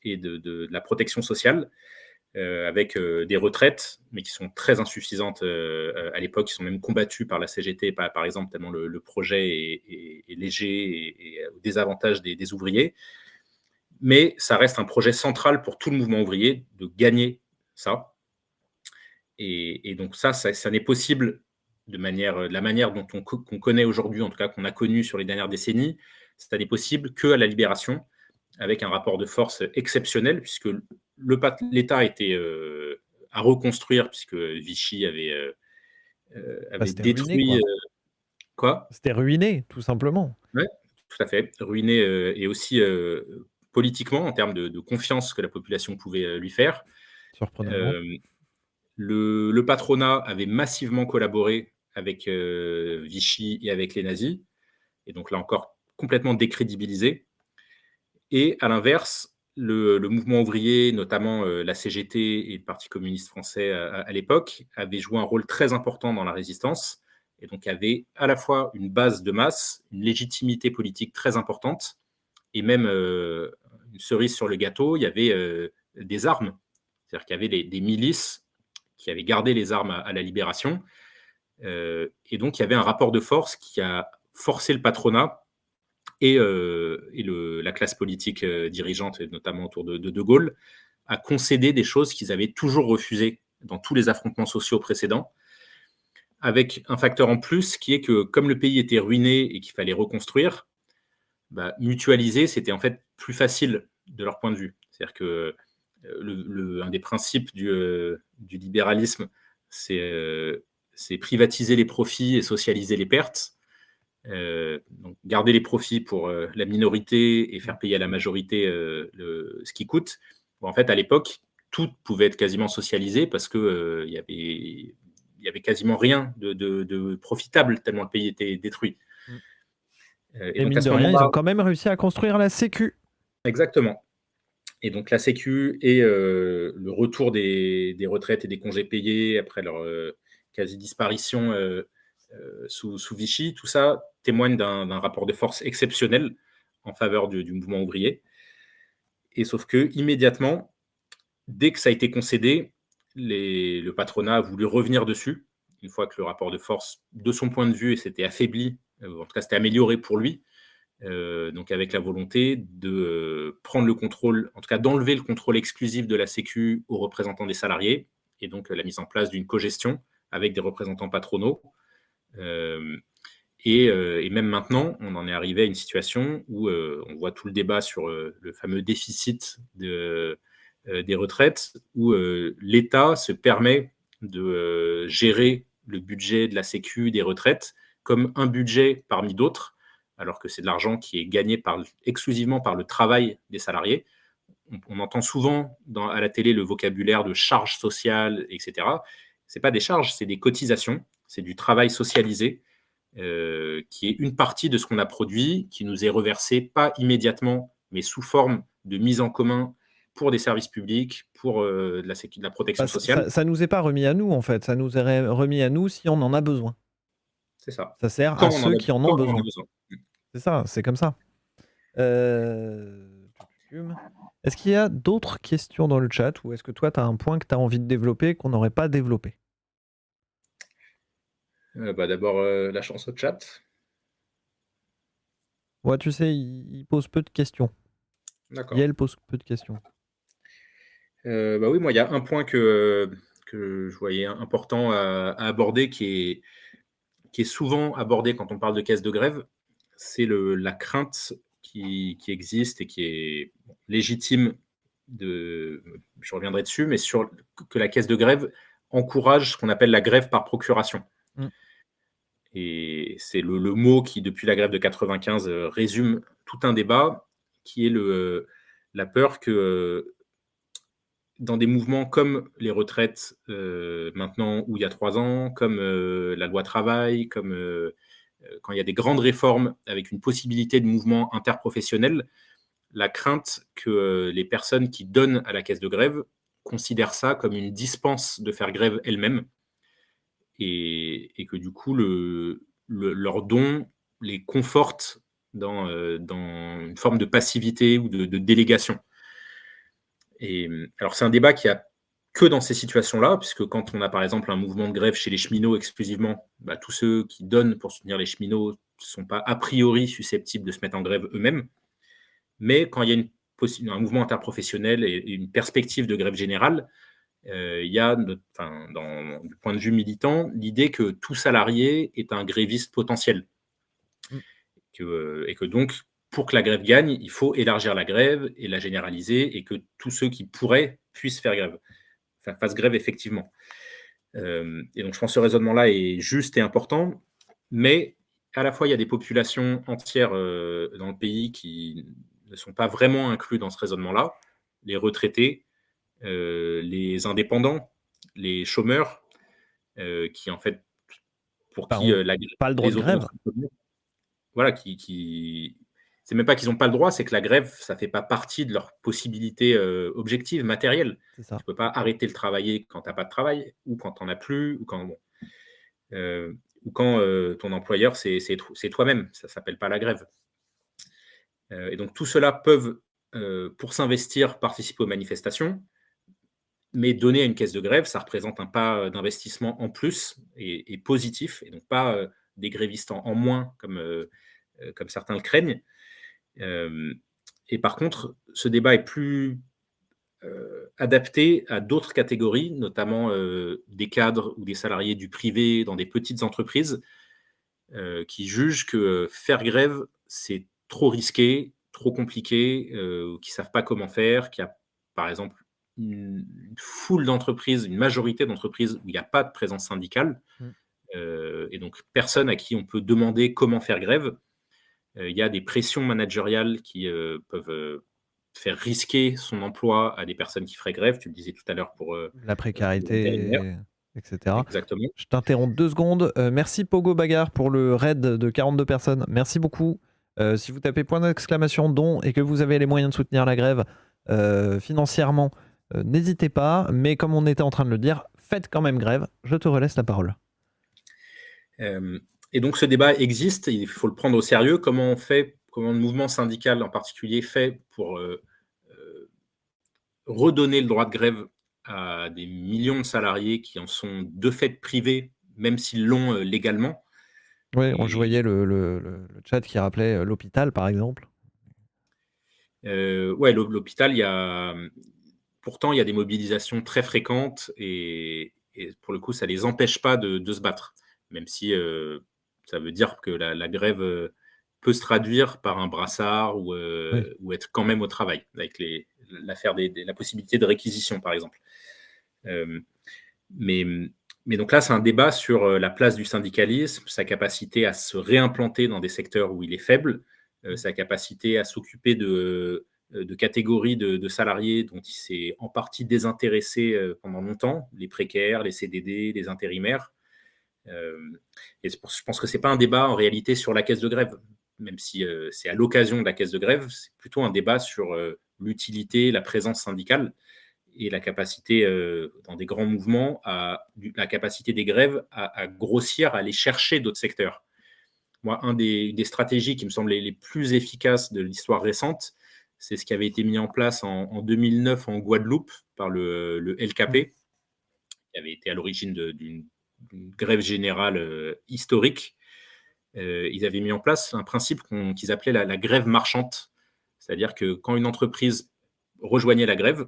de la protection sociale, avec des retraites, mais qui sont très insuffisantes à l'époque, qui sont même combattues par la CGT, par exemple, tellement le projet est léger et au désavantage des ouvriers. Mais ça reste un projet central pour tout le mouvement ouvrier de gagner ça. Et donc ça n'est possible de la manière dont qu'on connaît aujourd'hui, en tout cas qu'on a connu sur les dernières décennies, ça n'est possible qu'à la libération, avec un rapport de force exceptionnel, puisque l'État était à reconstruire, puisque Vichy avait C'était ruiné, détruit... quoi. Quoi? C'était ruiné, tout simplement. Oui, tout à fait. Ruiné et aussi politiquement, en termes de confiance que la population pouvait lui faire. Surprenamment. Euh, le patronat avait massivement collaboré avec Vichy et avec les nazis, et donc là encore complètement décrédibilisé. Et à l'inverse, le mouvement ouvrier, notamment la CGT et le Parti communiste français à l'époque, avait joué un rôle très important dans la résistance, et donc avait à la fois une base de masse, une légitimité politique très importante, et même une cerise sur le gâteau, il y avait des armes. C'est-à-dire qu'il y avait des milices qui avaient gardé les armes à la libération. Et donc, il y avait un rapport de force qui a forcé le patronat et la classe politique dirigeante, notamment autour de Gaulle, à concéder des choses qu'ils avaient toujours refusées dans tous les affrontements sociaux précédents, avec un facteur en plus qui est que, comme le pays était ruiné et qu'il fallait reconstruire, mutualiser, c'était en fait plus facile de leur point de vue. C'est-à-dire que un des principes du libéralisme, c'est privatiser les profits et socialiser les pertes. Donc garder les profits pour la minorité et faire payer à la majorité ce qui coûte. Bon, en fait, à l'époque, tout pouvait être quasiment socialisé parce que il y avait quasiment rien de profitable tellement le pays était détruit. Et donc à mine ce de rien, ils moment-là, ont quand même réussi à construire la Sécu. exactement. Et donc la Sécu et le retour des retraites et des congés payés après leur quasi-disparition sous Vichy, tout ça témoigne d'un rapport de force exceptionnel en faveur du mouvement ouvrier. Et sauf que immédiatement, dès que ça a été concédé, le patronat a voulu revenir dessus, une fois que le rapport de force, de son point de vue, s'était affaibli, en tout cas c'était amélioré pour lui, donc avec la volonté de prendre le contrôle, en tout cas d'enlever le contrôle exclusif de la Sécu aux représentants des salariés, et donc la mise en place d'une cogestion avec des représentants patronaux. Et même maintenant, on en est arrivé à une situation où on voit tout le débat sur le fameux déficit des retraites, où l'État se permet de gérer le budget de la Sécu des retraites comme un budget parmi d'autres, alors que c'est de l'argent qui est gagné exclusivement par le travail des salariés. On entend souvent à la télé le vocabulaire de charges sociales, etc. Ce n'est pas des charges, c'est des cotisations, c'est du travail socialisé, qui est une partie de ce qu'on a produit, qui nous est reversé, pas immédiatement, mais sous forme de mise en commun pour des services publics, pour de la protection sociale. Ça nous est pas remis à nous, en fait. Ça nous est remis à nous si on en a besoin. C'est ça. Ça sert Quand à on en ceux a, qui en ont quand on en a besoin. besoin. C'est ça, c'est comme ça. Est-ce qu'il y a d'autres questions dans le chat ou est-ce que toi, tu as un point que tu as envie de développer qu'on n'aurait pas développé? D'abord, la chance au chat. Ouais, tu sais, il pose peu de questions. D'accord. Yael pose peu de questions. Oui, moi, il y a un point que je voyais important à aborder, qui est souvent abordé quand on parle de caisse de grève, c'est la crainte qui existe et qui est légitime, je reviendrai dessus, mais que la caisse de grève encourage ce qu'on appelle la grève par procuration. Mm. Et c'est le mot qui, depuis la grève de 95, résume tout un débat, qui est la peur que dans des mouvements comme les retraites maintenant ou il y a 3 ans, comme la loi travail, comme quand il y a des grandes réformes avec une possibilité de mouvement interprofessionnel, la crainte que les personnes qui donnent à la caisse de grève considèrent ça comme une dispense de faire grève elles-mêmes et que du coup, leur don les conforte dans une forme de passivité ou de délégation. Et alors, c'est un débat qui a que dans ces situations-là, puisque quand on a par exemple un mouvement de grève chez les cheminots exclusivement, tous ceux qui donnent pour soutenir les cheminots ne sont pas a priori susceptibles de se mettre en grève eux-mêmes. Mais quand il y a un mouvement interprofessionnel et une perspective de grève générale, il y a, du point de vue militant, l'idée que tout salarié est un gréviste potentiel. Et que donc, pour que la grève gagne, il faut élargir la grève et la généraliser et que tous ceux qui pourraient puissent faire grève, fassent grève effectivement. Et donc, je pense que ce raisonnement-là est juste et important, mais à la fois, il y a des populations entières dans le pays qui ne sont pas vraiment inclus dans ce raisonnement-là, les retraités, les indépendants, les chômeurs, qui en fait, pour qui la grève, pas le droit les de grève. voilà, c'est même pas qu'ils n'ont pas le droit, c'est que la grève, ça fait pas partie de leurs possibilités objectives, matérielles. C'est ça. Tu peux pas arrêter de travailler quand tu n'as pas de travail, ou quand tu n'en as plus, ou quand ton employeur, c'est toi-même. Ça s'appelle pas la grève. Et donc, tout cela peuvent, pour s'investir, participer aux manifestations, mais donner à une caisse de grève, ça représente un pas d'investissement en plus et positif, et donc pas des grévistes en moins, comme certains le craignent. Et par contre, ce débat est plus adapté à d'autres catégories, notamment des cadres ou des salariés du privé dans des petites entreprises qui jugent que faire grève, c'est trop risqué, trop compliqué, qui ne savent pas comment faire, qu'il y a, par exemple, une foule d'entreprises, une majorité d'entreprises où il n'y a pas de présence syndicale, et donc personne à qui on peut demander comment faire grève. Il y a des pressions managériales qui peuvent faire risquer son emploi à des personnes qui feraient grève. Tu le disais tout à l'heure pour la les intérimaires. précarité, etc. Exactement. Je t'interromps 2 secondes. Merci Pogo Bagarre pour le raid de 42 personnes. Merci beaucoup. Si vous tapez point d'exclamation don et que vous avez les moyens de soutenir la grève financièrement, n'hésitez pas. Mais comme on était en train de le dire, faites quand même grève. Je te relaisse la parole. Et donc ce débat existe, il faut le prendre au sérieux. Comment le mouvement syndical en particulier fait pour redonner le droit de grève à des millions de salariés qui en sont de fait privés, même s'ils l'ont légalement. Oui, je voyais le chat qui rappelait l'hôpital, par exemple. Ouais, l'hôpital, pourtant, il y a des mobilisations très fréquentes et pour le coup, ça ne les empêche pas de se battre, même si ça veut dire que la grève peut se traduire par un brassard ou être quand même au travail, avec l'affaire la possibilité de réquisition, par exemple. Mais donc là, c'est un débat sur la place du syndicalisme, sa capacité à se réimplanter dans des secteurs où il est faible, sa capacité à s'occuper de catégories de salariés dont il s'est en partie désintéressé pendant longtemps, les précaires, les CDD, les intérimaires. Et je pense que ce n'est pas un débat en réalité sur la caisse de grève, même si c'est à l'occasion de la caisse de grève, c'est plutôt un débat sur l'utilité, la présence syndicale et la capacité, dans des grands mouvements, la capacité des grèves à grossir, à aller chercher d'autres secteurs. Moi, des stratégies qui me semblent les plus efficaces de l'histoire récente, c'est ce qui avait été mis en place en 2009 en Guadeloupe par le LKP, qui avait été à l'origine d'une grève générale historique. Ils avaient mis en place un principe qu'ils appelaient la grève marchante. C'est-à-dire que quand une entreprise rejoignait la grève,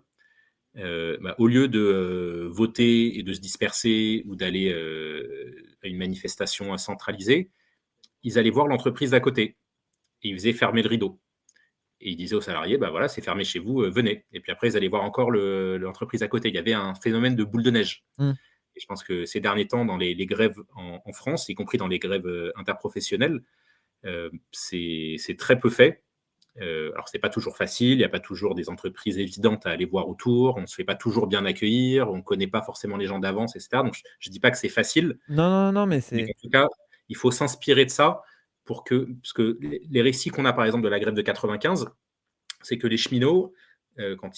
au lieu de voter et de se disperser ou d'aller à une manifestation centralisée, ils allaient voir l'entreprise d'à côté et ils faisaient fermer le rideau. Et ils disaient aux salariés, voilà, c'est fermé chez vous, venez. Et puis après, ils allaient voir encore l'entreprise à côté. Il y avait un phénomène de boule de neige. Et je pense que ces derniers temps, dans les grèves en France, y compris dans les grèves interprofessionnelles, c'est très peu fait. Alors, c'est pas toujours facile, il n'y a pas toujours des entreprises évidentes à aller voir autour, on ne se fait pas toujours bien accueillir, on ne connaît pas forcément les gens d'avance, etc. Donc, je ne dis pas que c'est facile, Non, non, non, mais mais c'est en tout cas, il faut s'inspirer de ça parce que les récits qu'on a, par exemple, de la grève de 95, c'est que les cheminots, quand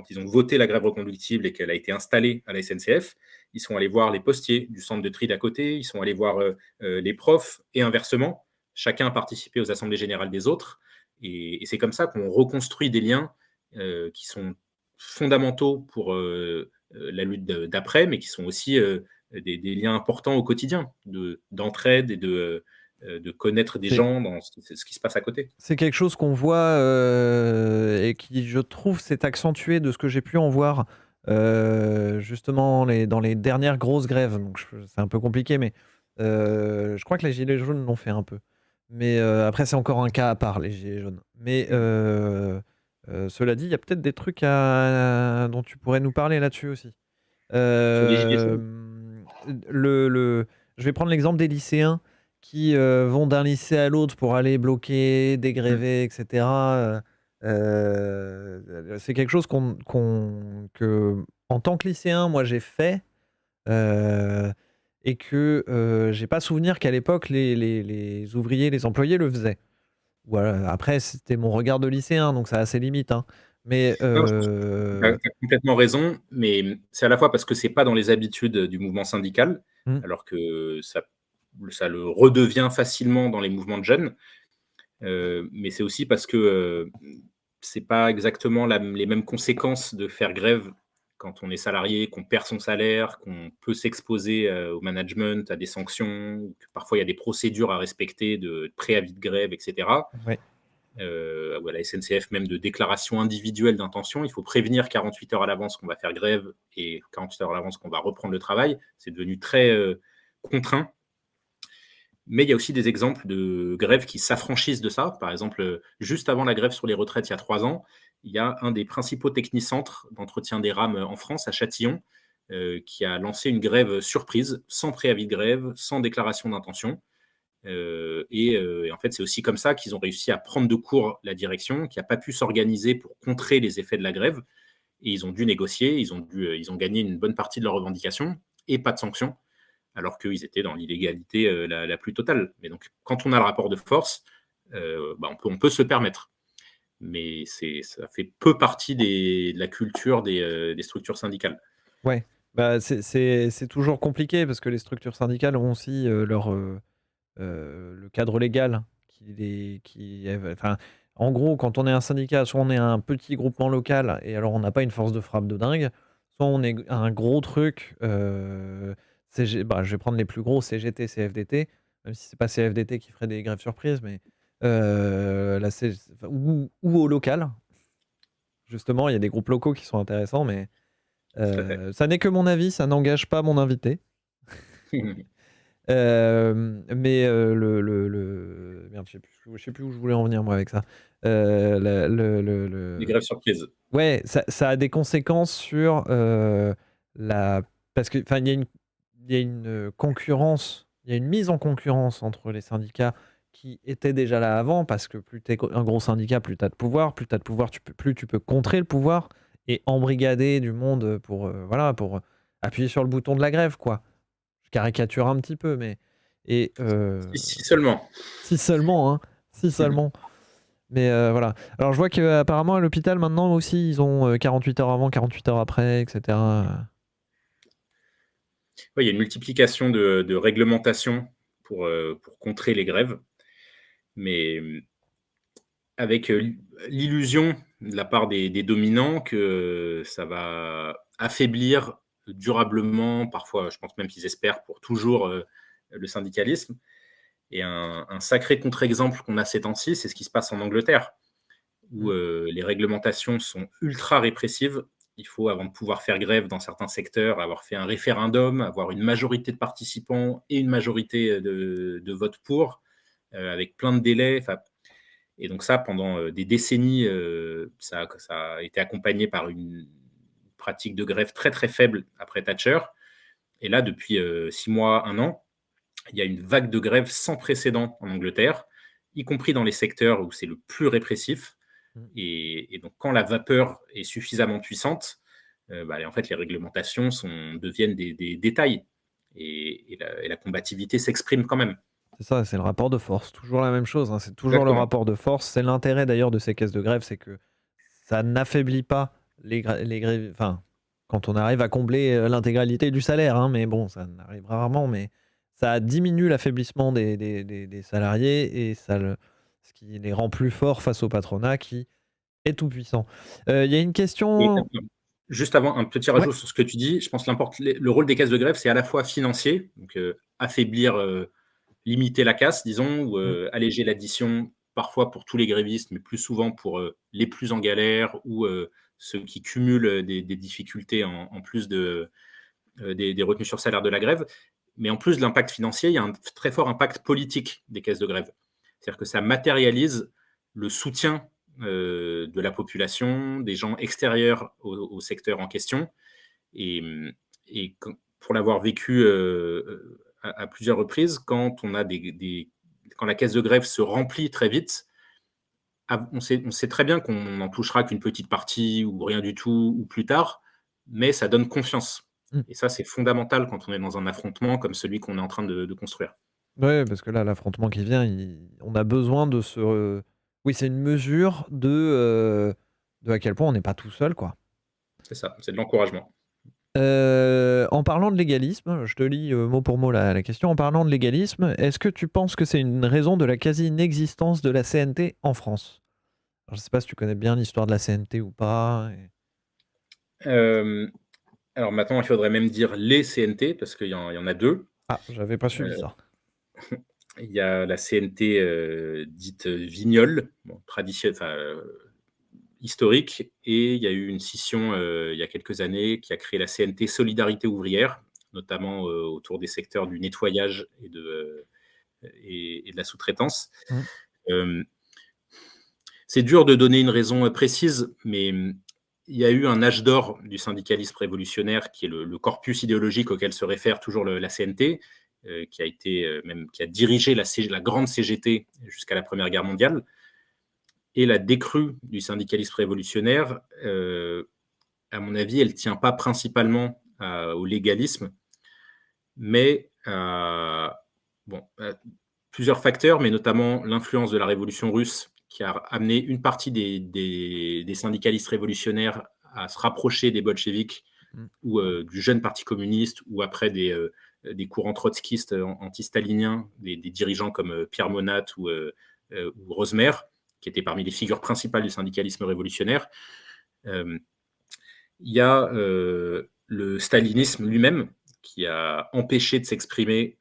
ils ont voté la grève reconductible et qu'elle a été installée à la SNCF, ils sont allés voir les postiers du centre de tri d'à côté, ils sont allés voir les profs et inversement. Chacun a participé aux assemblées générales des autres. Et c'est comme ça qu'on reconstruit des liens qui sont fondamentaux pour la lutte d'après, mais qui sont aussi des liens importants au quotidien, d'entraide et de connaître des c'est gens dans ce qui se passe à côté. c'est quelque chose qu'on voit et qui, je trouve, s'est accentué de ce que j'ai pu en voir justement dans les dernières grosses grèves. Donc c'est un peu compliqué, mais je crois que les Gilets jaunes l'ont fait un peu. Mais après, c'est encore un cas à part, les Gilets jaunes. Mais cela dit, il y a peut-être des trucs dont tu pourrais nous parler là-dessus aussi. Sur les gilets jaunes. Je vais prendre l'exemple des lycéens qui vont d'un lycée à l'autre pour aller bloquer, Mmh. dégréver, etc. C'est quelque chose que, en tant que lycéen, moi j'ai fait euh, et que j'ai pas souvenir qu'à l'époque les ouvriers, les employés le faisaient. Voilà. Après, c'était mon regard de lycéen, donc ça a ses limites, hein. Mais Non, je pense que tu as complètement raison, mais c'est à la fois parce que c'est pas dans les habitudes du mouvement syndical, hmm. alors que ça le redevient facilement dans les mouvements de jeunes, mais c'est aussi parce que c'est pas exactement les mêmes conséquences de faire grève quand on est salarié, qu'on perd son salaire, qu'on peut s'exposer au management, à des sanctions, que parfois il y a des procédures à respecter de préavis de grève, etc. Ouais. Ou à la SNCF même de déclaration individuelle d'intention. Il faut prévenir 48 heures à l'avance qu'on va faire grève et 48 heures à l'avance qu'on va reprendre le travail. C'est devenu très contraint. Mais il y a aussi des exemples de grèves qui s'affranchissent de ça. Par exemple, juste avant la grève sur les retraites, il y a 3 ans, il y a un des principaux technicentres d'entretien des rames en France, à Châtillon, qui a lancé une grève surprise, sans préavis de grève, sans déclaration d'intention. Et en fait, c'est aussi comme ça qu'ils ont réussi à prendre de court la direction, qui n'a pas pu s'organiser pour contrer les effets de la grève. Et ils ont dû négocier, ils ont gagné une bonne partie de leurs revendications et pas de sanctions, alors qu'ils étaient dans l'illégalité la plus totale. Mais donc, quand on a le rapport de force, on peut se le permettre. Mais ça fait peu partie de la culture des structures syndicales. Ouais, bah, c'est toujours compliqué parce que les structures syndicales ont aussi le cadre légal enfin, en gros, quand on est un syndicat, soit on est un petit groupement local et alors on n'a pas une force de frappe de dingue, soit on est un gros truc, bah, je vais prendre les plus gros, CGT, CFDT, même si c'est pas CFDT qui ferait des grèves surprises, mais la C enfin, ou au local. Justement, il y a des groupes locaux qui sont intéressants, mais Tout à fait. ça n'est que mon avis, ça n'engage pas mon invité. Mais merde, je sais plus où je voulais en venir moi avec ça. Des grèves surprises. Ouais, ça a des conséquences sur la parce que enfin il y a une concurrence, il y a une mise en concurrence entre les syndicats qui étaient déjà là avant parce que plus tu es un gros syndicat, plus tu as de pouvoir, plus tu peux contrer le pouvoir et embrigader du monde pour voilà, pour appuyer sur le bouton de la grève quoi. Je caricature un petit peu, mais et Si seulement. si seulement, hein, si seulement. Mais voilà. Alors je vois qu'apparemment à l'hôpital maintenant aussi, ils ont 48 heures avant, 48 heures après, etc. Ouais, il y a une multiplication de réglementations pour contrer les grèves, mais avec l'illusion de la part des dominants que ça va affaiblir durablement, parfois, je pense même qu'ils espèrent pour toujours le syndicalisme. Et un sacré contre-exemple qu'on a ces temps-ci, c'est ce qui se passe en Angleterre, où Mm. les réglementations sont ultra répressives. Il faut, avant de pouvoir faire grève dans certains secteurs, avoir fait un référendum, avoir une majorité de participants et une majorité de votes pour, avec plein de délais. Et donc ça, pendant des décennies, ça a été accompagné par une pratique de grève très très faible après Thatcher. Et là, depuis 6 mois, un an, il y a une vague de grève sans précédent en Angleterre, y compris dans les secteurs où c'est le plus répressif. Mm. Et donc, quand la vapeur est suffisamment puissante, en fait, les réglementations deviennent des détails. Et la combativité s'exprime quand même. C'est ça, c'est le rapport de force. Toujours la même chose, hein, c'est toujours le Exactement. rapport de force. C'est l'intérêt d'ailleurs de ces caisses de grève, c'est que ça n'affaiblit pas les grèves. Enfin, quand on arrive à combler l'intégralité du salaire, hein, mais bon, ça n'arrive rarement, mais ça diminue l'affaiblissement des salariés et ce qui les rend plus forts face au patronat qui est tout puissant. Il y a une Et question. juste avant, un petit Ouais. rajout sur ce que tu dis. Je pense que le rôle des caisses de grève, c'est à la fois financier, donc affaiblir, limiter la casse, disons, ou Mm. alléger l'addition, parfois pour tous les grévistes, mais plus souvent pour les plus en galère ou ceux qui cumulent des difficultés en plus des retenues sur salaire de la grève. Mais en plus de l'impact financier, il y a un très fort impact politique des caisses de grève. C'est-à-dire que ça matérialise le soutien de la population, des gens extérieurs au secteur en question. Et pour l'avoir vécu à plusieurs reprises, quand quand la caisse de grève se remplit très vite, on sait très bien qu'on n'en touchera qu'une petite partie ou rien du tout ou plus tard, mais ça donne confiance. Mm. Et ça, c'est fondamental quand on est dans un affrontement comme celui qu'on est en train de construire. Ouais, parce que là, l'affrontement qui vient, on a besoin de se. Oui, c'est une mesure de à quel point on n'est pas tout seul, quoi. C'est ça, c'est de l'encouragement. En parlant de légalisme, je te lis mot pour mot la question. En parlant de légalisme, est-ce que tu penses que c'est une raison de la quasi-inexistence de la CNT en France? Alors, je sais pas si tu connais bien l'histoire de la CNT ou pas. Euh, alors maintenant, il faudrait même dire les CNT, parce qu'il y en a deux. Ah, j'avais pas suivi Euh, ça. il y a la CNT dite Vignole, bon, historique, et il y a eu une scission il y a quelques années qui a créé la CNT Solidarité ouvrière, notamment autour des secteurs du nettoyage et de la sous-traitance. Mm. Euh, c'est dur de donner une raison précise, mais il y a eu un âge d'or du syndicalisme révolutionnaire qui est le corpus idéologique auquel se réfère toujours la CNT, qui a dirigé la grande CGT jusqu'à la Première Guerre mondiale. Et la décrue du syndicalisme révolutionnaire, à mon avis, elle ne tient pas principalement au légalisme, mais à plusieurs facteurs, mais notamment l'influence de la révolution russe qui a amené une partie des syndicalistes révolutionnaires à se rapprocher des bolcheviks Mm. ou du jeune parti communiste, ou après des courants trotskistes anti-staliniens, des dirigeants comme Pierre Monat ou Rosemer, qui étaient parmi les figures principales du syndicalisme révolutionnaire. Il y a le stalinisme lui-même, qui a empêché de s'exprimer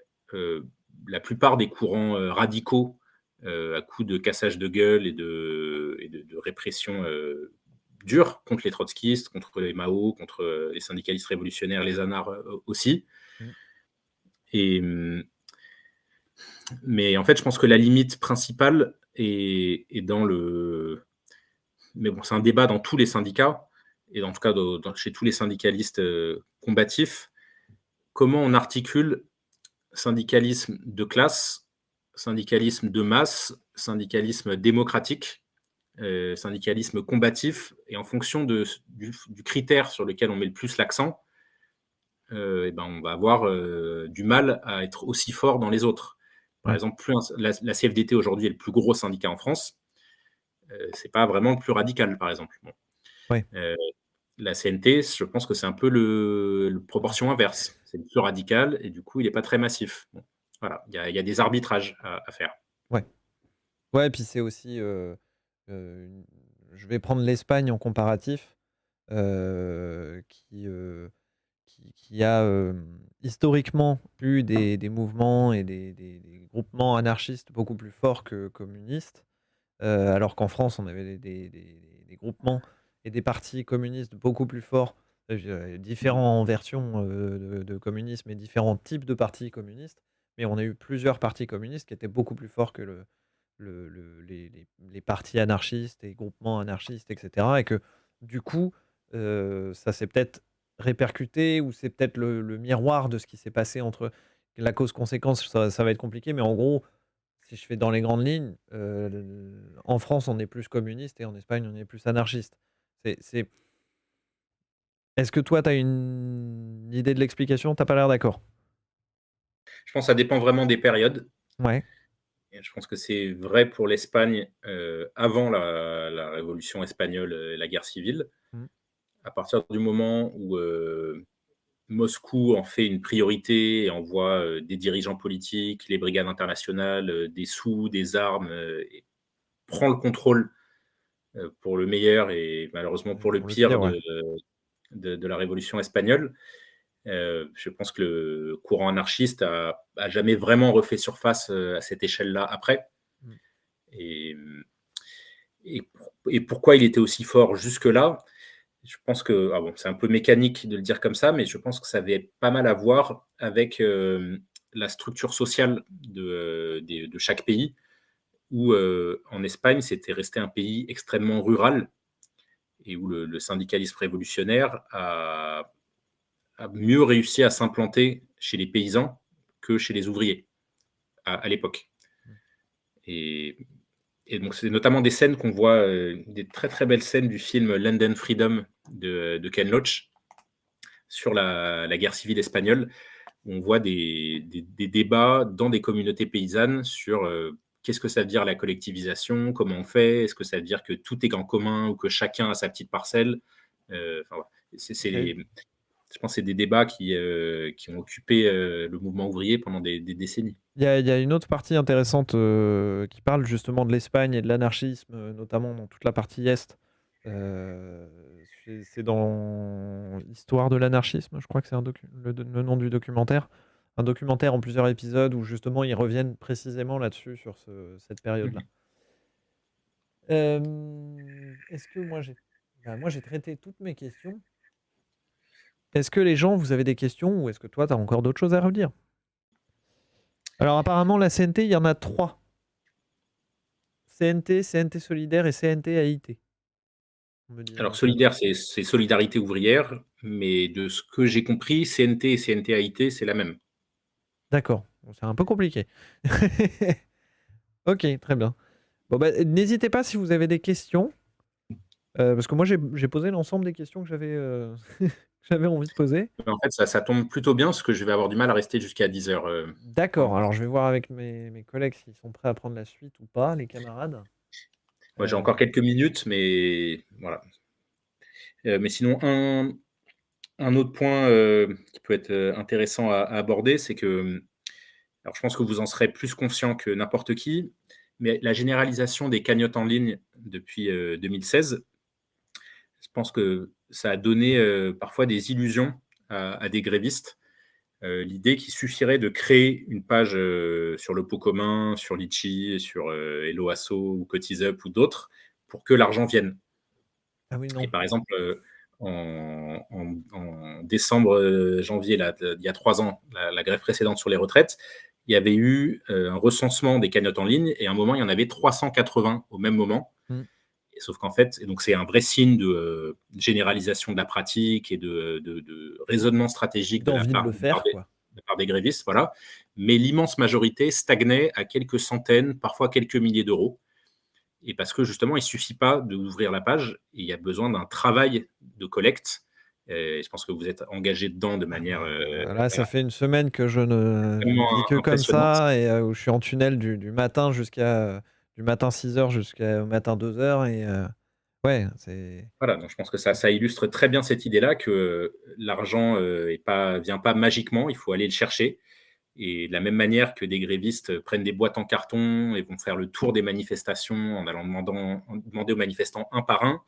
la plupart des courants radicaux à coup de cassage de gueule et de répression dure contre les trotskistes, contre les Mao, contre les syndicalistes révolutionnaires, les anards aussi. Mm. Et, mais en fait, je pense que la limite principale est dans le... Mais bon, c'est un débat dans tous les syndicats, et en tout cas chez tous les syndicalistes combatifs. Comment on articule syndicalisme de classe, syndicalisme de masse, syndicalisme démocratique, syndicalisme combatif, et en fonction du critère sur lequel on met le plus l'accent, on va avoir du mal à être aussi fort dans les autres. Par Ouais. exemple, la CFDT aujourd'hui est le plus gros syndicat en France, c'est pas vraiment le plus radical, par exemple. Bon. Ouais. La CNT, je pense que c'est un peu le proportion inverse. C'est le plus radical et du coup, il n'est pas très massif. Bon, voilà, il y a des arbitrages à faire. Ouais. Ouais, puis c'est aussi. Je vais prendre l'Espagne en comparatif, qui a historiquement eu des mouvements et des groupements anarchistes beaucoup plus forts que communistes, alors qu'en France, on avait des groupements et des partis communistes beaucoup plus forts, différentes versions de communisme et différents types de partis communistes, mais on a eu plusieurs partis communistes qui étaient beaucoup plus forts que les partis anarchistes et groupements anarchistes, etc. Et que du coup, ça s'est peut-être répercuté ou c'est peut-être le miroir de ce qui s'est passé entre la cause-conséquence, ça va être compliqué, mais en gros, si je fais dans les grandes lignes, en France, on est plus communiste et en Espagne, on est plus anarchiste. C'est Est-ce que toi, tu as une idée de l'explication? Tu pas l'air d'accord? Je pense que ça dépend vraiment des périodes. Ouais. Et je pense que c'est vrai pour l'Espagne, avant la révolution espagnole, la guerre civile. Mmh. À partir du moment où, Moscou en fait une priorité et envoie, des dirigeants politiques, les brigades internationales, des sous, des armes, et prend le contrôle, pour le meilleur et malheureusement pour le Pour le pire pire, ouais. de la révolution espagnole. Je pense que le courant anarchiste a jamais vraiment refait surface, à cette échelle-là après. Mmh. Et, et pourquoi il était aussi fort jusque-là? Je pense que, ah bon, c'est un peu mécanique de le dire comme ça, mais je pense que ça avait pas mal à voir avec la structure sociale de chaque pays, où en Espagne, c'était resté un pays extrêmement rural et où le syndicalisme révolutionnaire a mieux réussi à s'implanter chez les paysans que chez les ouvriers à l'époque. Mmh. Et, et donc, c'est notamment des scènes qu'on voit, des très très belles scènes du film Land and Freedom de Ken Loach sur la guerre civile espagnole. Où on voit des débats dans des communautés paysannes sur qu'est-ce que ça veut dire la collectivisation, comment on fait, est-ce que ça veut dire que tout est en commun ou que chacun a sa petite parcelle. Voilà. OK. Je pense que c'est des débats qui ont occupé le mouvement ouvrier pendant des décennies. Il y a une autre partie intéressante, qui parle justement de l'Espagne et de l'anarchisme, notamment dans toute la partie est. Heu, c'est dans «Histoire de l'anarchisme», je crois que c'est un le nom du documentaire. Un documentaire en plusieurs épisodes où justement ils reviennent précisément là-dessus, sur cette période-là. Est-ce que moi j'ai traité toutes mes questions. Est-ce que les gens, vous avez des questions ou est-ce que toi, tu as encore d'autres choses à redire? Alors apparemment la CNT, il y en a 3. CNT, CNT solidaire et CNT AIT. On me dit dans Alors, le chat. solidaire, c'est Solidarité ouvrière, mais de ce que j'ai compris, CNT et CNT-AIT, c'est la même. D'accord, bon, c'est un peu compliqué. OK, très bien. Bon, bah, n'hésitez pas si vous avez des questions, parce que moi j'ai posé l'ensemble des questions que que j'avais envie de poser. Mais en fait, ça tombe plutôt bien parce que je vais avoir du mal à rester jusqu'à 10 heures. D'accord, alors je vais voir avec mes collègues s'ils sont prêts à prendre la suite ou pas, les camarades. Moi, j'ai encore quelques minutes, mais voilà. Mais sinon, un autre point qui peut être intéressant à aborder, c'est que, alors je pense que vous en serez plus conscient que n'importe qui, mais la généralisation des cagnottes en ligne depuis 2016, je pense que ça a donné parfois des illusions à des grévistes. L'idée qu'il suffirait de créer une page sur le pot commun, sur Litchi, sur Hello Asso ou CotisUp ou d'autres pour que l'argent vienne. Ah oui, Et non. par exemple, en décembre, janvier, là, il y a 3 ans, la grève précédente sur les retraites, il y avait eu un recensement des cagnottes en ligne et à un moment, il y en avait 380 au même moment. Mmh. Et sauf qu'en fait, et donc c'est un vrai signe de généralisation de la pratique et de raisonnement stratégique D'envie de le faire, quoi. de la part des grévistes, voilà. Mais l'immense majorité stagnait à quelques centaines, parfois quelques milliers d'euros. Et parce que justement, il ne suffit pas d'ouvrir la page, il y a besoin d'un travail de collecte. Et je pense que vous êtes engagé dedans de Ah manière bah, là, ça fait une semaine que je ne extrêmement vis que comme impressionnante. ça et où je suis en tunnel du matin du matin 6 heures jusqu'au matin 2 heures et ouais, c'est Voilà, donc je pense que ça illustre très bien cette idée-là que l'argent vient pas magiquement, il faut aller le chercher. Et de la même manière que des grévistes prennent des boîtes en carton et vont faire le tour des manifestations en allant demander aux manifestants un par un,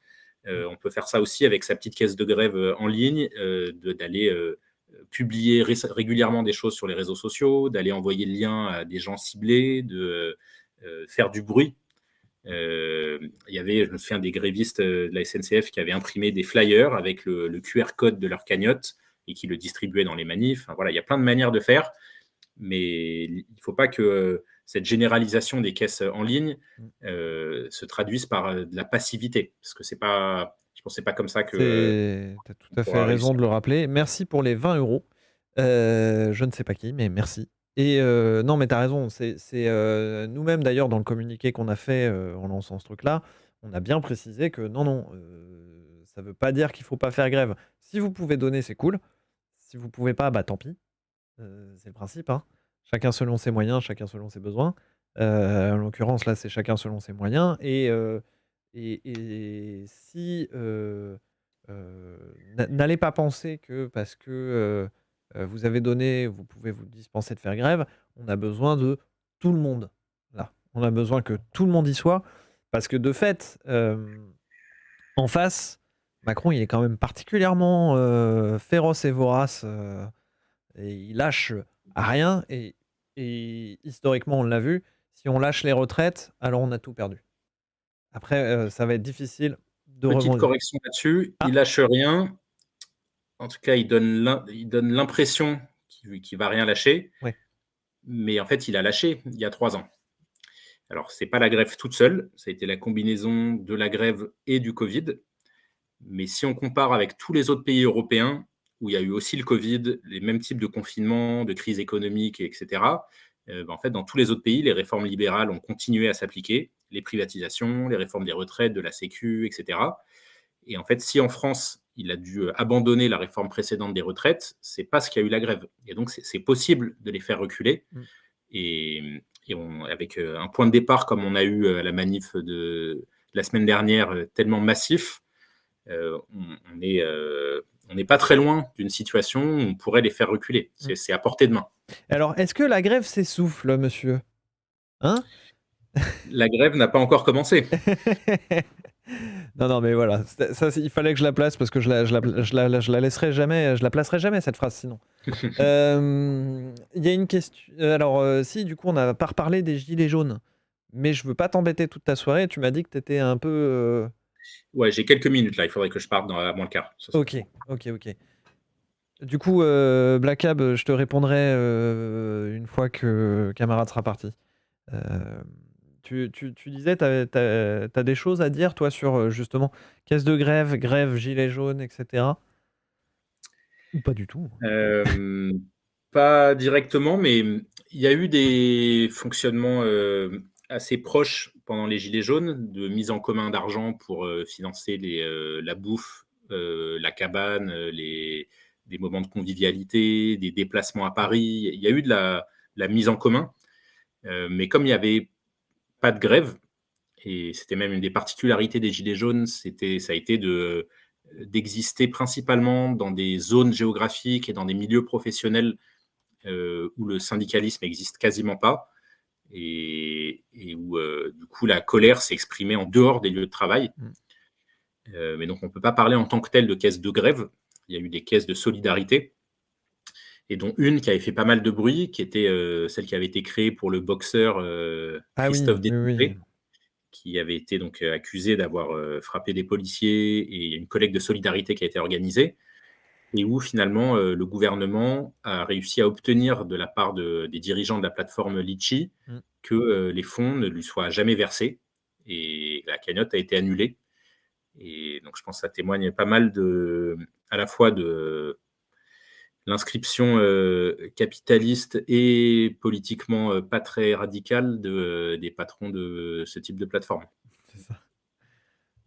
mmh, on peut faire ça aussi avec sa petite caisse de grève en ligne, d'aller publier régulièrement des choses sur les réseaux sociaux, d'aller envoyer le lien à des gens ciblés, de faire du bruit. Il y avait, je me souviens, des grévistes de la SNCF qui avaient imprimé des flyers avec le QR code de leur cagnotte et qui le distribuaient dans les manifs. Enfin, voilà, il y a plein de manières de faire, mais il ne faut pas que cette généralisation des caisses en ligne mmh. se traduise par de la passivité, parce que c'est pas, Je pensais pas comme ça que T'as tout on à fait pourra raison réussir. de le rappeler. Merci pour les 20 euros. Je ne sais pas qui, mais merci. Et non, mais t'as raison. Nous-mêmes, d'ailleurs, dans le communiqué qu'on a fait en lançant ce truc-là, on a bien précisé que non, non, ça veut pas dire qu'il faut pas faire grève. Si vous pouvez donner, c'est cool. Si vous pouvez pas, bah tant pis. C'est le principe, hein. Chacun selon ses moyens, chacun selon ses besoins. En l'occurrence, là, c'est chacun selon ses moyens. Et si n'allez pas penser que parce que vous avez donné, vous pouvez vous dispenser de faire grève. On a besoin de tout le monde. Là, on a besoin que tout le monde y soit, parce que de fait, en face, Macron, il est quand même particulièrement féroce et vorace. Et il lâche à rien. Et historiquement, on l'a vu, si on lâche les retraites, alors on a tout perdu. Après, ça va être difficile de Petite rebondir. correction là-dessus, il Ah, lâche rien. En tout cas, il donne l'impression qu'il va rien lâcher, ouais. mais en fait, il a lâché il y a 3 ans. Alors, c'est pas la grève toute seule, ça a été la combinaison de la grève et du Covid. Mais si on compare avec tous les autres pays européens, où il y a eu aussi le Covid, les mêmes types de confinements, de crises économiques, etc., en fait, dans tous les autres pays, les réformes libérales ont continué à s'appliquer, les privatisations, les réformes des retraites, de la Sécu, etc. Et en fait, si en France, il a dû abandonner la réforme précédente des retraites, c'est parce qu'il y a eu la grève. Et donc, c'est possible de les faire reculer. Mm. Et avec un point de départ comme on a eu à la manif de la semaine dernière, tellement massif, on n'est pas très loin d'une situation où on pourrait les faire reculer. Mm. C'est à portée de main. Alors, est-ce que la grève s'essouffle, monsieur? Hein? La grève n'a pas encore commencé. Non, non, mais voilà, il fallait que je la place parce que je la laisserai jamais, je la placerai jamais cette phrase sinon. Il y a une question. Alors, si, du coup, on n'a pas reparlé des gilets jaunes, mais je veux pas t'embêter toute ta soirée. Tu m'as dit que tu étais un peu. Ouais, j'ai quelques minutes là, il faudrait que je parte à moins le quart. Ok, ok, ok. Du coup, Black Cab, je te répondrai une fois que camarade sera parti. Euh, tu disais, t'as des choses à dire, toi, sur justement caisse de grève, grève, gilet jaune, etc. Ou pas du tout? Pas directement, mais il y a eu des fonctionnements assez proches pendant les Gilets jaunes, de mise en commun d'argent pour financer la bouffe, la cabane, des moments de convivialité, des déplacements à Paris. Il y a eu de la mise en commun, mais comme il n'y avait pas de grève, et c'était même une des particularités des Gilets jaunes, ça a été d'exister principalement dans des zones géographiques et dans des milieux professionnels où le syndicalisme n'existe quasiment pas et où du coup la colère s'est exprimée en dehors des lieux de travail. Mais donc on ne peut pas parler en tant que tel de caisse de grève. Il y a eu des caisses de solidarité, et dont une qui avait fait pas mal de bruit, qui était celle qui avait été créée pour le boxeur Ah oui, Christophe oui, oui. Détincté, qui avait été donc accusé d'avoir frappé des policiers, et il y a une collecte de solidarité qui a été organisée, et où finalement le gouvernement a réussi à obtenir de la part des dirigeants de la plateforme Litchi Mm. que les fonds ne lui soient jamais versés, et la cagnotte a été annulée. Et donc je pense que ça témoigne pas mal à la fois de l'inscription capitaliste et politiquement pas très radicale des patrons de ce type de plateforme. C'est ça.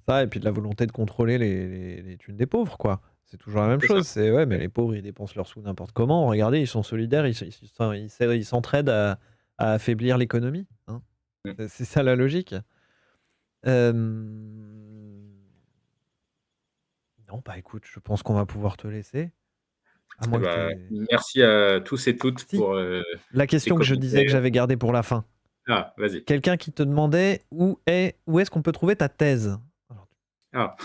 Ça, et puis de la volonté de contrôler les thunes des pauvres, quoi. C'est toujours la même C'est ça. chose. C'est ouais, mais les pauvres, ils dépensent leurs sous n'importe comment. Regardez, ils sont solidaires, ils s'entraident à affaiblir l'économie, hein. Mm. C'est ça la logique. Euh, Non, bah écoute, je pense qu'on va pouvoir te laisser. À Eh moins que ben, t'aies... merci à tous et toutes Si, pour la ces question que je disais que commentaires. j'avais gardée pour la fin. Ah, vas-y. Quelqu'un qui te demandait où est-ce qu'on peut trouver ta thèse. Alors, Ah.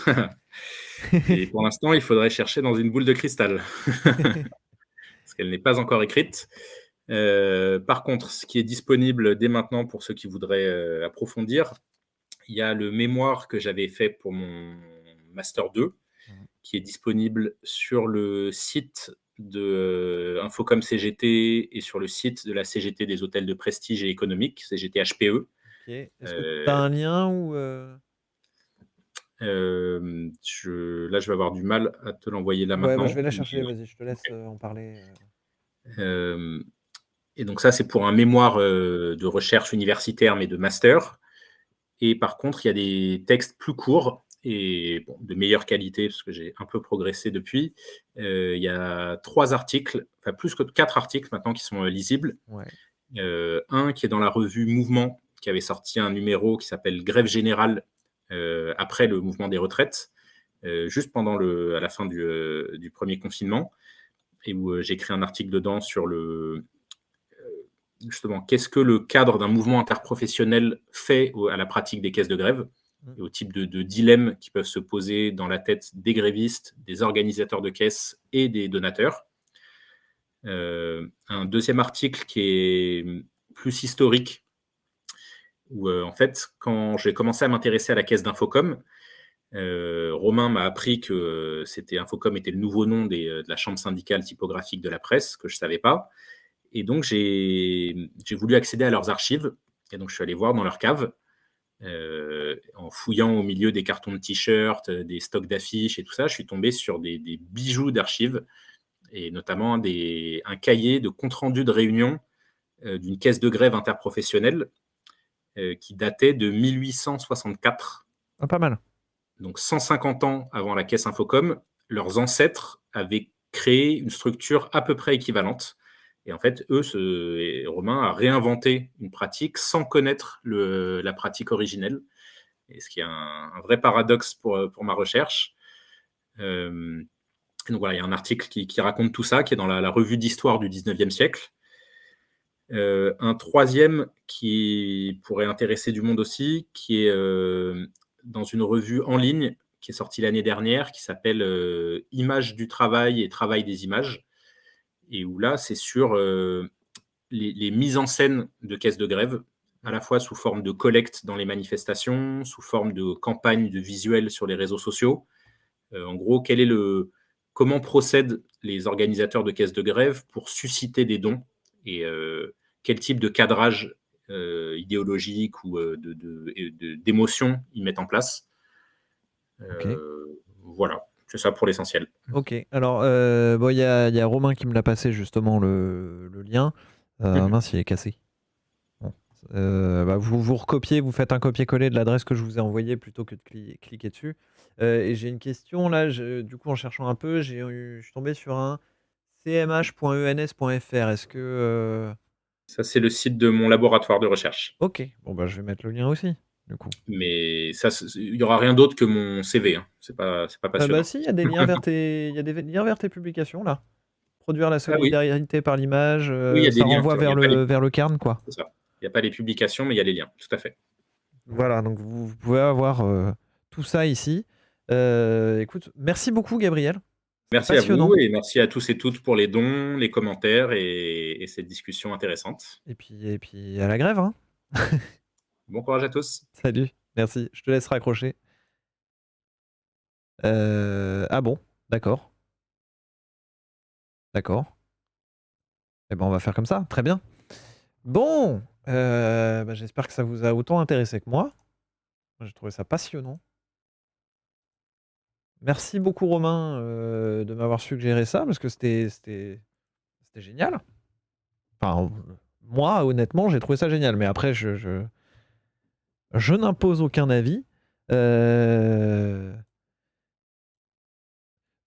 Et pour l'instant, il faudrait chercher dans une boule de cristal, parce qu'elle n'est pas encore écrite. Par contre, ce qui est disponible dès maintenant pour ceux qui voudraient approfondir, il y a le mémoire que j'avais fait pour mon Master 2, qui est disponible sur le site de Infocom CGT et sur le site de la CGT des hôtels de prestige et économique, CGT HPE. ok. Est-ce que tu as un lien ou Là, je vais avoir du mal à te l'envoyer là Ouais, bah, maintenant. je vais la chercher, vas-y, je te laisse en parler. Et donc ça, c'est pour un mémoire de recherche universitaire, mais de master. Et par contre, il y a des textes plus courts et bon, de meilleure qualité, parce que j'ai un peu progressé depuis. Il y a 3 articles, enfin plus que 4 articles maintenant qui sont lisibles. Ouais. Un qui est dans la revue Mouvement, qui avait sorti un numéro qui s'appelle Grève générale après le mouvement des retraites, juste à la fin du premier confinement, et où j'ai écrit un article dedans sur justement qu'est-ce que le cadre d'un mouvement interprofessionnel fait à la pratique des caisses de grève et au type de dilemmes qui peuvent se poser dans la tête des grévistes, des organisateurs de caisses et des donateurs. Un deuxième article qui est plus historique, où en fait, quand j'ai commencé à m'intéresser à la caisse d'Infocom, Romain m'a appris que Infocom était le nouveau nom de la chambre syndicale typographique de la presse, que je ne savais pas. Et donc, j'ai voulu accéder à leurs archives. Et donc, je suis allé voir dans leur cave, en fouillant au milieu des cartons de t-shirts, des stocks d'affiches et tout ça. Je suis tombé sur des bijoux d'archives, et notamment un cahier de compte-rendu de réunion d'une caisse de grève interprofessionnelle qui datait de 1864. Ah, pas mal. Donc 150 ans avant la caisse Infocom, leurs ancêtres avaient créé une structure à peu près équivalente. Et en fait, Romain a réinventé une pratique sans connaître la pratique originelle. Et ce qui est un vrai paradoxe pour ma recherche. Donc voilà, il y a un article qui raconte tout ça, qui est dans la revue d'histoire du 19e siècle. Un troisième qui pourrait intéresser du monde aussi, qui est dans une revue en ligne qui est sortie l'année dernière, qui s'appelle Images du travail et travail des images, et où là, c'est sur les mises en scène de caisses de grève, à la fois sous forme de collecte dans les manifestations, sous forme de campagne de visuels sur les réseaux sociaux. En gros, comment procèdent les organisateurs de caisses de grève pour susciter des dons, et quel type de cadrage idéologique ou d'émotion ils mettent en place. Ok. Voilà, c'est ça pour l'essentiel. Ok, alors bon, il y a Romain qui me l'a passé justement le lien. Mince, il est cassé. Bon. Bah, vous recopiez, vous faites un copier-coller de l'adresse que je vous ai envoyée plutôt que de cliquer dessus. Et j'ai une question là, du coup en cherchant un peu, je suis tombé sur un cmh.ens.fr. Est-ce que... Ça, c'est le site de mon laboratoire de recherche. Ok, bon bah je vais mettre le lien aussi, du coup. Mais ça, il n'y aura rien d'autre que mon CV. Hein. C'est pas passionnant. Bah si, il y a des liens vers il y a des liens vers tes publications là. Produire la Ah oui, solidarité par l'image, oui, il y a des ça liens. renvoie Il y a pas vers le cairn, quoi. c'est ça. Il n'y a pas les publications, mais il y a les liens, tout à fait. Voilà, donc vous pouvez avoir tout ça ici. Écoute, merci beaucoup Gabriel. Merci à Passionnant. vous et merci à tous et toutes pour les dons, les commentaires et cette discussion intéressante. Et puis à la grève, hein. Bon courage à tous. Salut, merci. Je te laisse raccrocher. Ah bon, d'accord. D'accord. Eh ben on va faire comme ça, très bien. Bon, bah, j'espère que ça vous a autant intéressé que moi. Moi, j'ai trouvé ça passionnant. Merci beaucoup Romain de m'avoir suggéré ça parce que c'était génial. Enfin, moi honnêtement j'ai trouvé ça génial, mais après je n'impose aucun avis.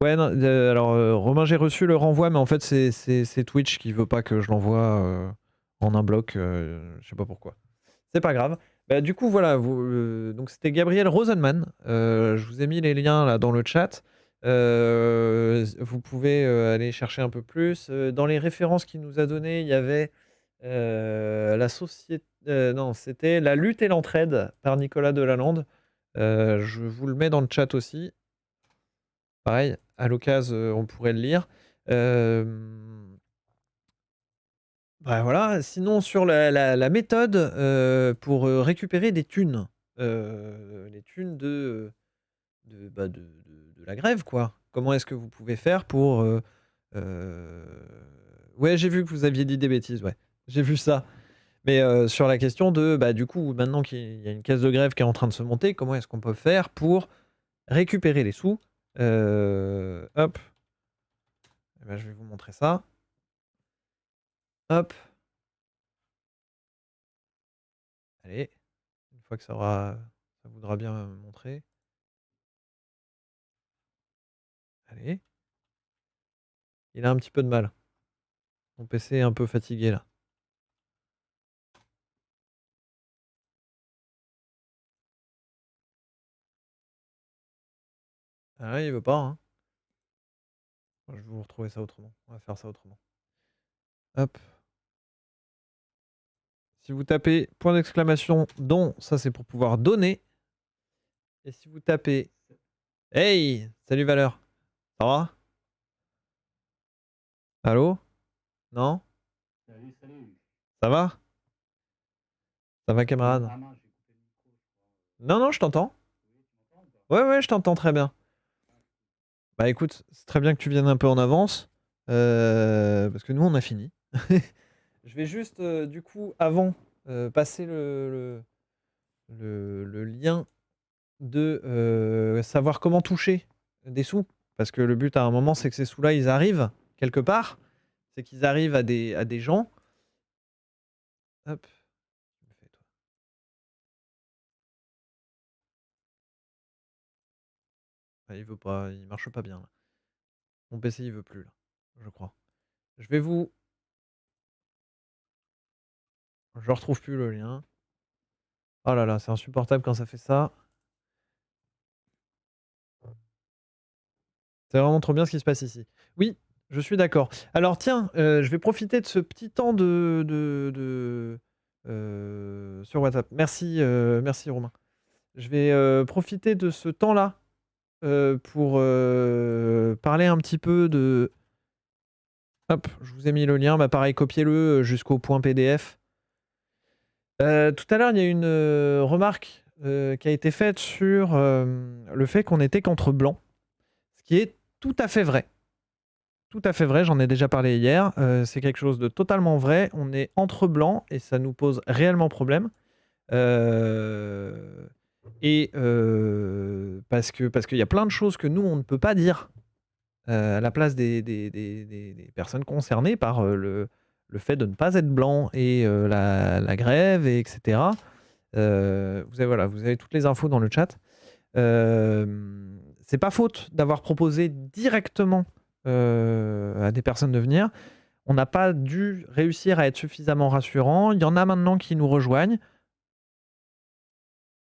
Ouais, non, alors Romain, j'ai reçu le renvoi, mais en fait c'est Twitch qui veut pas que je l'envoie en un bloc. Je sais pas pourquoi. C'est pas grave. Bah, du coup, voilà, donc c'était Gabriel Rosenman. Je vous ai mis les liens là dans le chat. Vous pouvez aller chercher un peu plus. Dans les références qu'il nous a données, il y avait la société. Non, c'était La lutte et l'entraide par Nicolas Delalande. Je vous le mets dans le chat aussi. Pareil, à l'occasion, on pourrait le lire. Bah voilà, sinon sur la méthode pour récupérer des thunes, les thunes de la grève, quoi. Comment est-ce que vous pouvez faire pour. Ouais, j'ai vu que vous aviez dit des bêtises, ouais. J'ai vu ça. Mais sur la question de, bah, du coup, maintenant qu'il y a une caisse de grève qui est en train de se monter, comment est-ce qu'on peut faire pour récupérer les sous. Hop. Eh ben, je vais vous montrer ça. Hop. Allez. Une fois que ça voudra bien me montrer. Allez. Il a un petit peu de mal. Mon PC est un peu fatigué là. Ah là, il veut pas, hein. Je vais vous retrouver ça autrement. On va faire ça autrement. Hop. Si vous tapez point d'exclamation don, ça c'est pour pouvoir donner. Et si vous tapez hey, salut Valeur. Ça va? Allô? Non? Salut, salut. Ça va? Ça va camarade? Vraiment, j'ai coupé le micro, je crois. Non, non, je t'entends. Oui, tu m'entends ou pas? Ouais, ouais, je t'entends très bien. Bah écoute, c'est très bien que tu viennes un peu en avance. Parce que nous, on a fini. Je vais juste, du coup, avant, passer le lien de savoir comment toucher des sous. Parce que le but à un moment, c'est que ces sous-là, ils arrivent quelque part. C'est qu'ils arrivent à des gens. Hop. Ah, il veut pas, il marche pas bien là. Mon PC il veut plus là, je crois. Je vais vous. Je retrouve plus le lien. Oh là là, c'est insupportable quand ça fait ça. C'est vraiment trop bien ce qui se passe ici. Oui, je suis d'accord. Alors tiens, je vais profiter de ce petit temps sur WhatsApp. Merci, merci Romain. Je vais profiter de ce temps-là pour parler un petit peu de. Hop, je vous ai mis le lien. Bah pareil, copiez-le jusqu'au point PDF. Tout à l'heure, il y a une remarque qui a été faite sur le fait qu'on était qu'entre blancs, ce qui est tout à fait vrai. Tout à fait vrai, j'en ai déjà parlé hier. C'est quelque chose de totalement vrai. On est entre blancs et ça nous pose réellement problème. Parce qu'il y a plein de choses que nous, on ne peut pas dire à la place des personnes concernées par le fait de ne pas être blanc et la grève, et etc. Vous avez toutes les infos dans le chat. C'est pas faute d'avoir proposé directement à des personnes de venir. On n'a pas dû réussir à être suffisamment rassurant. Il y en a maintenant qui nous rejoignent.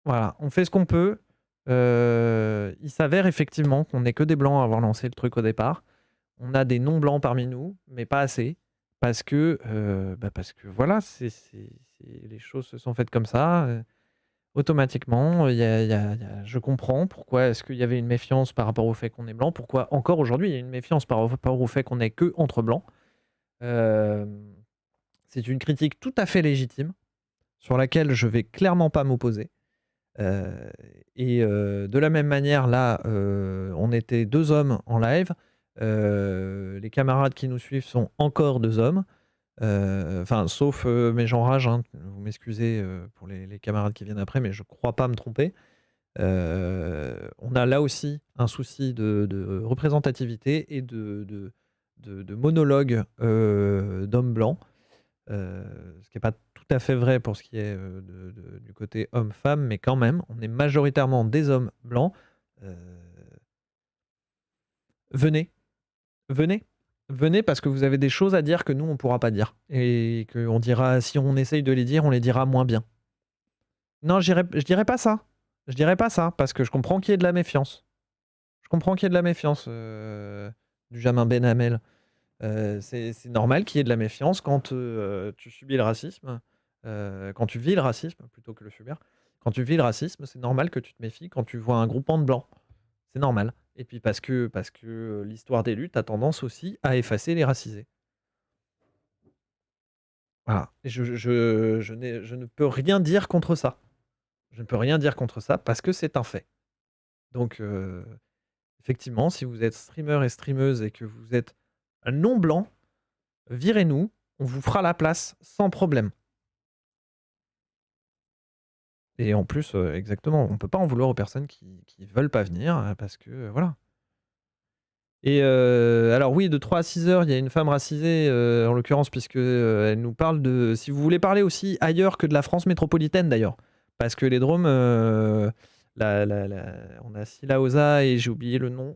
Voilà, on fait ce qu'on peut. Il s'avère effectivement qu'on n'est que des blancs à avoir lancé le truc au départ. On a des non-blancs parmi nous, mais pas assez. Parce que voilà, les choses se sont faites comme ça. Automatiquement, je comprends pourquoi est-ce qu'il y avait une méfiance par rapport au fait qu'on est blanc, pourquoi encore aujourd'hui il y a une méfiance par rapport au fait qu'on n'est que entre blancs. C'est une critique tout à fait légitime, sur laquelle je vais clairement pas m'opposer. De la même manière, là, on était 2 hommes en live. Les camarades qui nous suivent sont encore 2 hommes. Enfin, sauf mes gens rage, hein, vous m'excusez pour les camarades qui viennent après, mais je crois pas me tromper. On a là aussi un souci de représentativité et de monologue d'hommes blancs. Ce qui n'est pas tout à fait vrai pour ce qui est du côté homme-femme, mais quand même, on est majoritairement des hommes blancs. Venez, venez. Venez parce que vous avez des choses à dire que nous, on ne pourra pas dire. Et qu'on dira, si on essaye de les dire, on les dira moins bien. Non, je dirais pas ça. Je dirais pas ça, parce que je comprends qu'il y ait de la méfiance. Je comprends qu'il y ait de la méfiance du Jamin Ben Hamel. C'est normal qu'il y ait de la méfiance quand tu subis le racisme. Quand tu vis le racisme, plutôt que le subir. Quand tu vis le racisme, c'est normal que tu te méfies quand tu vois un groupement de blancs. C'est normal. Et puis parce que l'histoire des luttes a tendance aussi à effacer les racisés. Voilà. Et je ne peux rien dire contre ça. Je ne peux rien dire contre ça parce que c'est un fait. Donc, effectivement, si vous êtes streamer et streameuse et que vous êtes non blanc, virez-nous, on vous fera la place sans problème. Et en plus, exactement, on peut pas en vouloir aux personnes qui veulent pas venir parce que voilà. Et alors oui, de 3 à 6 heures, il y a une femme racisée, en l'occurrence, puisque elle nous parle de. Si vous voulez parler aussi ailleurs que de la France métropolitaine d'ailleurs, parce que les Drômes, on a Silla Oza et j'ai oublié le nom.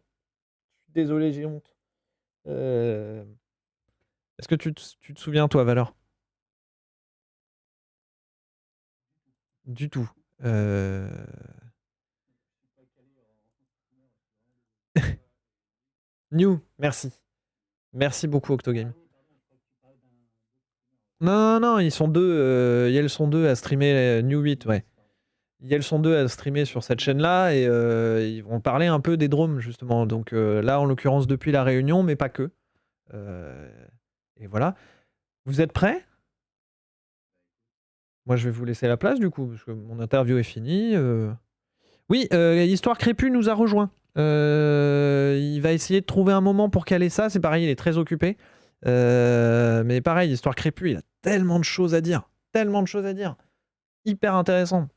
Désolé, j'ai honte. Est-ce que tu te souviens, toi, Valeur? Du tout. New, merci. Merci beaucoup, Octogame. Non, non, ils sont deux. Elles sont deux à streamer New 8, ouais. Elles sont deux à streamer sur cette chaîne-là et ils vont parler un peu des Drômes, justement. Donc là, en l'occurrence, depuis la Réunion, mais pas que. Et voilà. Vous êtes prêts? Moi, je vais vous laisser la place, du coup, parce que mon interview est finie. Oui, Histoire Crépue nous a rejoint. Il va essayer de trouver un moment pour caler ça. C'est pareil, il est très occupé. Mais pareil, Histoire Crépue, il a tellement de choses à dire. Tellement de choses à dire. Hyper intéressant.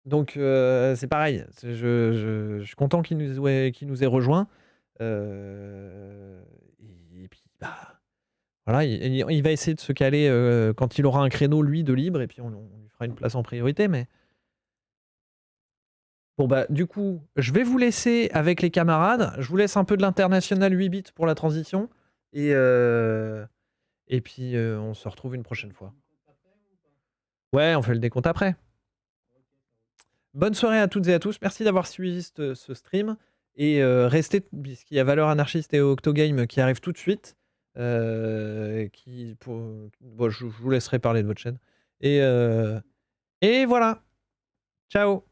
Donc, c'est pareil. Je suis content qu'il nous ait rejoint. Et puis, bah, voilà, il va essayer de se caler quand il aura un créneau, lui, de libre. Et puis, on lui fera une place en priorité. Mais bon, bah, du coup, je vais vous laisser avec les camarades. Je vous laisse un peu de l'international 8 bits pour la transition. Et puis, on se retrouve une prochaine fois. Ouais, on fait le décompte après. Bonne soirée à toutes et à tous. Merci d'avoir suivi ce stream. Et restez, puisqu'il y a Valeur Anarchiste et Octogame qui arrivent tout de suite. Bon, je vous laisserai parler de votre chaîne. Et voilà. Ciao.